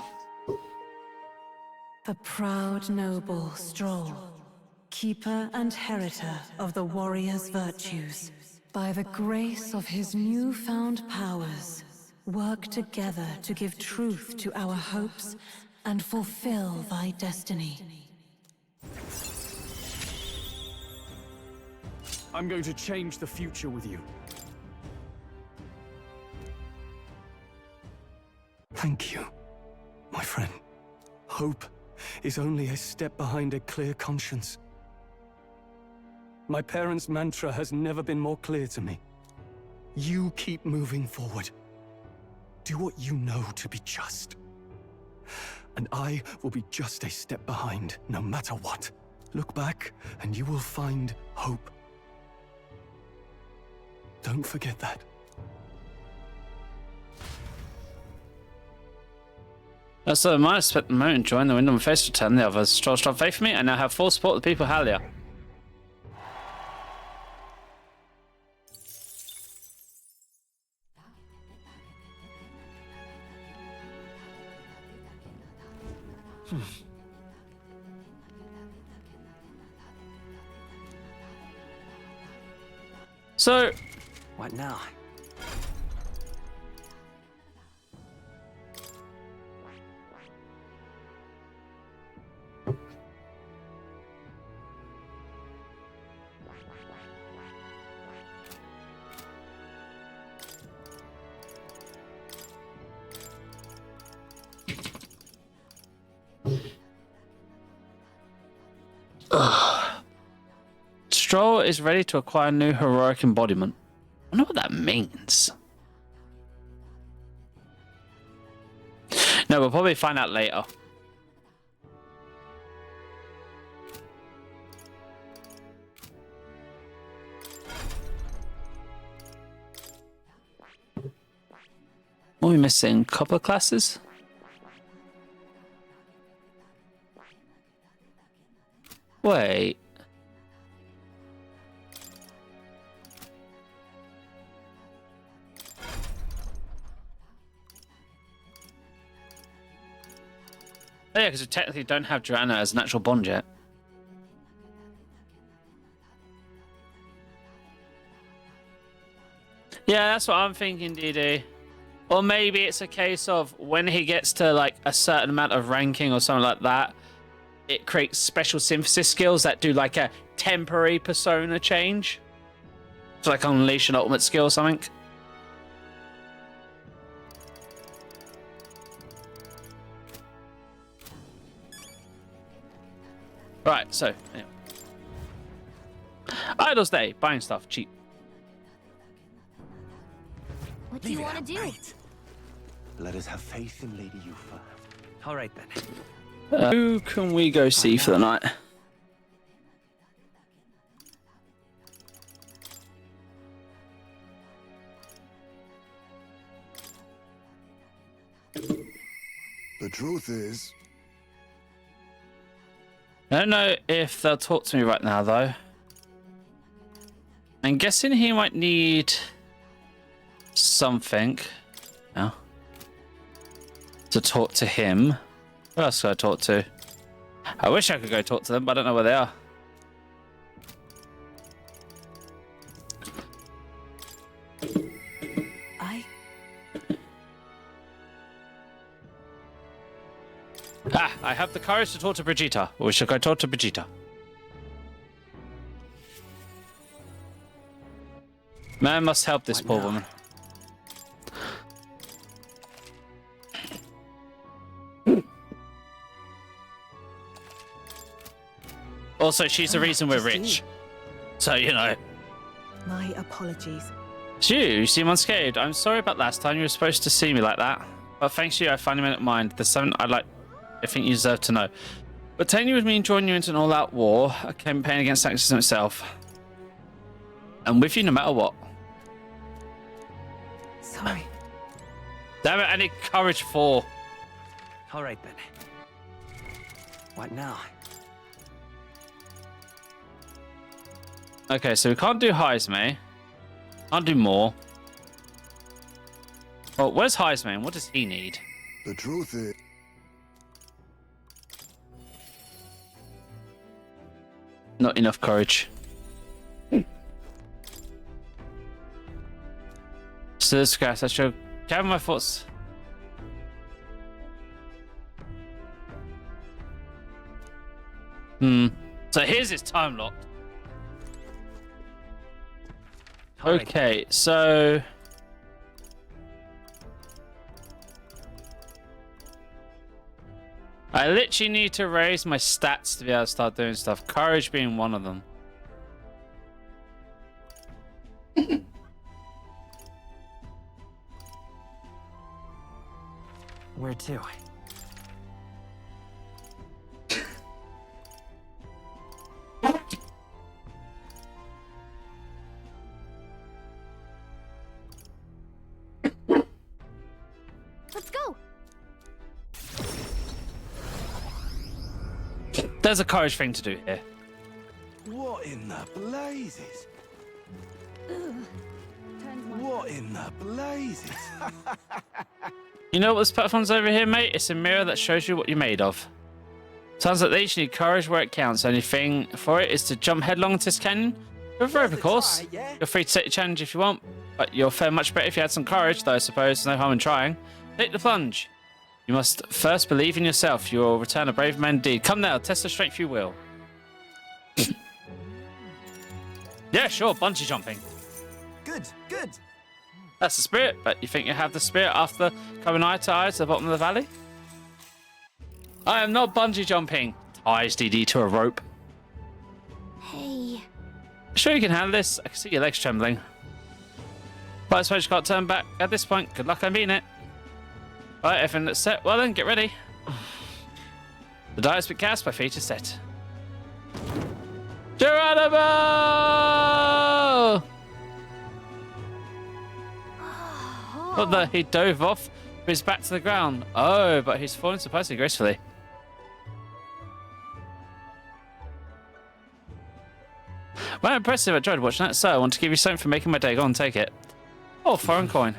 The proud noble Stroll, keeper and heritor of the warrior's virtues, by the grace of his newfound powers, work together to give truth to our hopes and fulfill thy destiny. I'm going to change the future with you. Thank you, my friend. Hope is only a step behind a clear conscience. My parents' mantra has never been more clear to me. You keep moving forward. Do what you know to be just. And I will be just a step behind, no matter what. Look back, and you will find hope. Don't forget that. So the minor spent the moment and joined the Windham face to turn the others. Stroll strong faith in me, and now have full support of the people of Halia. So, what now? Stroll is ready to acquire new heroic embodiment. I wonder what that means. No, we'll probably find out later. What are we missing? Couple of classes? Wait. Oh yeah, because we technically don't have Joanna as a natural bond yet. Yeah, that's what I'm thinking, DD. Or maybe it's a case of when he gets to like a certain amount of ranking or something like that, it creates special synthesis skills that do like a temporary persona change. So like unleash an ultimate skill or something. Right, so yeah. Idle's Day, buying stuff cheap. What do you want to do? Let us have faith in Lady Yufa. All right then. Who can we go see for the night? The truth is, I don't know if they'll talk to me right now, though. I'm guessing he might need something now to talk to him. Who else can I talk to? I wish I could go talk to them, but I don't know where they are. I have the courage to talk to Brigitta. Or should I talk to Brigitta? Man must help this poor woman. Also, she's the reason we're rich. So, you know. My apologies. It's you. You seem unscathed. I'm sorry about last time. You were supposed to see me like that. But thanks to you, I finally made up my mind. There's something I think you deserve to know. But taking you with me and joining you into an all-out war, a campaign against Sanctism itself. I'm with you no matter what. Sorry. Damn it, I need courage 4. All right, then. What now? Okay, so we can't do Heisme. Can't do more. Oh, where's Heisman? What does he need? The truth is... Not enough courage. So this guy, I should gather my thoughts. So here's his time locked. Okay, so I literally need to raise my stats to be able to start doing stuff. Courage being one of them. Where to? Let's go. There's a courage thing to do here. What in the blazes? What in the blazes? You know what this platform's over here, mate? It's a mirror that shows you what you're made of. Sounds like they each need courage where it counts. The only thing for it is to jump headlong into this canyon. You're rope, of course. You're free to take the challenge if you want, but you'll fare much better if you had some courage, though I suppose there's no harm in trying. Take the plunge. You must first believe in yourself. You will return a brave man indeed. Come now, test the strength you will. Yeah, sure, bungee jumping. Good, good. That's the spirit, but you think you have the spirit after coming eye to eye to the bottom of the valley? I am not bungee jumping. Ties DD to a rope. Hey. Sure you can handle this. I can see your legs trembling. But I suppose you can't turn back at this point. Good luck on being it. Right, everything that's set. Well then, get ready. The die has been cast, my feet are set. Geronimo! What the? He dove off with his back to the ground. Oh, but he's fallen surprisingly gracefully. Well, impressive. I enjoyed watching that. So I want to give you something for making my day. Go on, take it. Oh, foreign coin.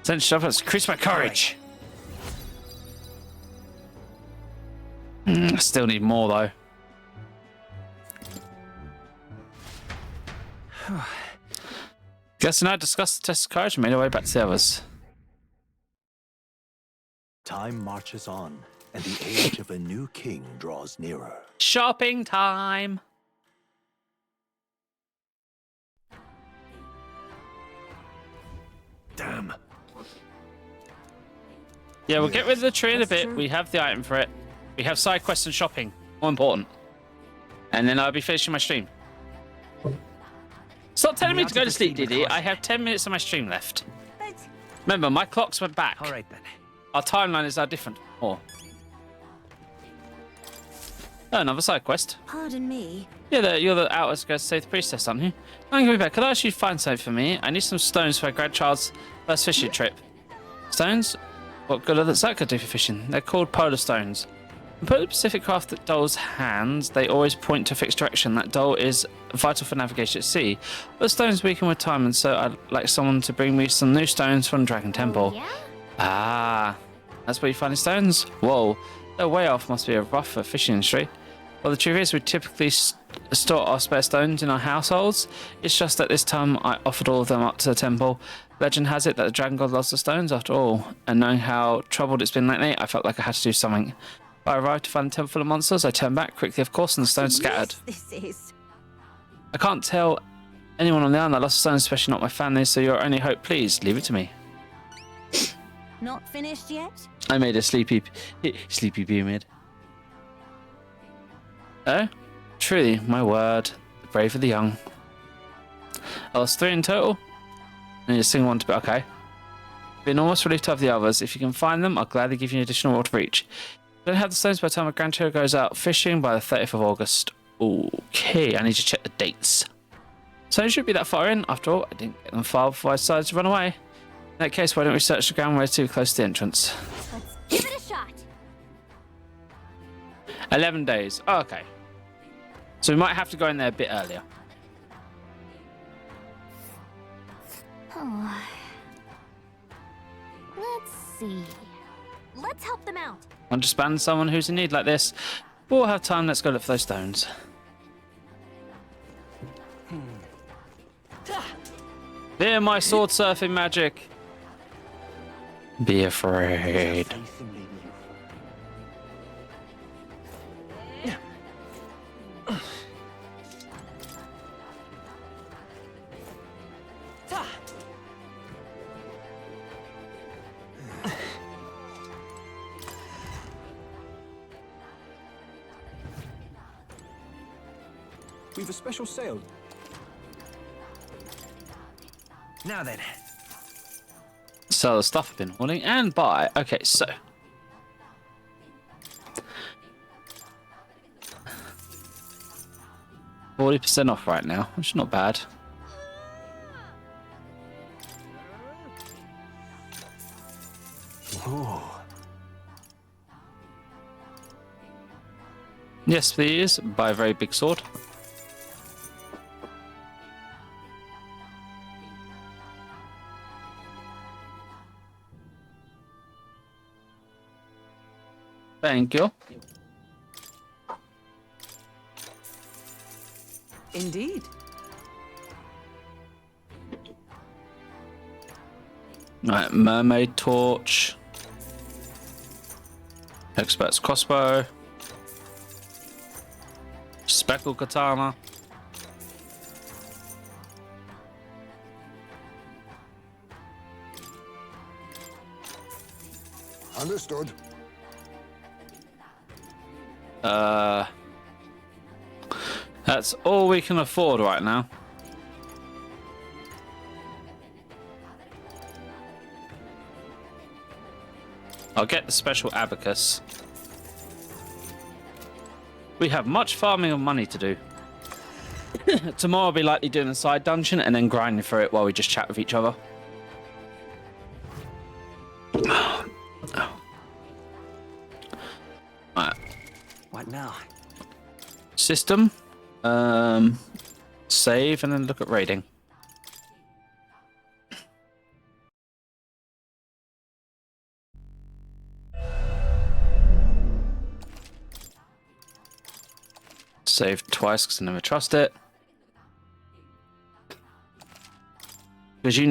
Send stuff. Let's increase my courage. I still need more though. Guess now discussed the test of courage and made our way back to the others. Time marches on, and the age of a new king draws nearer. Shopping time! Damn. Yeah, we'll get rid of the tree in a bit. We have the item for it. We have side quests and shopping. More important. And then I'll be finishing my stream. Stop telling me to go to sleep, Didi. I have 10 minutes of my stream left. Remember, my clocks went back. All right, then. Our timeline is now different. Oh, another side quest. Pardon me. Yeah, you're the outwards going to save the priestess, aren't you? I'm going back. Could I actually find something for me? I need some stones for my grandchild's first fishing trip. Stones? What good does that could do for fishing? They're called polar stones. When put the Pacific craft at Dole's hands, they always point to a fixed direction. That Dole is vital for navigation at sea. But the stones weaken with time, and so I'd like someone to bring me some new stones from Dragon Temple. Yeah? Ah, that's where you find the stones? Whoa, they're way off. Must be a rough fishing industry. Well, the truth is, we typically store our spare stones in our households. It's just that this time I offered all of them up to the temple. Legend has it that the dragon god lost the stones after all, and knowing how troubled it's been lately, I felt like I had to do something. I arrived to find a temple full of monsters. I turned back quickly, of course, and the stones scattered. This is. I can't tell anyone on the island I lost the stones, especially not my family, so your only hope, please, leave it to me. Not finished yet? I made a sleepy pyramid. Oh? Truly, my word, the brave of the young. I lost 3 in total. And you sing one to be okay. Be enormous relief to have the others. If you can find them, I'll gladly give you an additional water for each. I don't have the stones by the time my grandchild goes out fishing by the 30th of August. Okay, I need to check the dates. So it should be that far in. After all, I didn't get them far before I decided to run away. In that case, why don't we search the ground? We're too close to the entrance. Let's give it a shot. 11 days. Oh, okay. So we might have to go in there a bit earlier. Oh. Let's see. Let's help them out. I'll just ban someone who's in need like this. We'll have time. Let's go look for those stones. Fear my sword surfing magic. Be afraid. We've a special sale. Now then. Sell the stuff I've been holding and buy. Okay, so. %40 off right now, which is not bad. Ooh. Yes, please. Buy a very big sword. Thank you. Indeed. Right, mermaid torch. Expert's crossbow. Speckled katana. Understood. That's all we can afford right now. I'll get the special abacus. We have much farming of money to do. Tomorrow I'll be likely doing a side dungeon and then grinding for it while we just chat with each other. Right. What now? System. Save and then look at raiding. Save twice because I never trust it. Because you know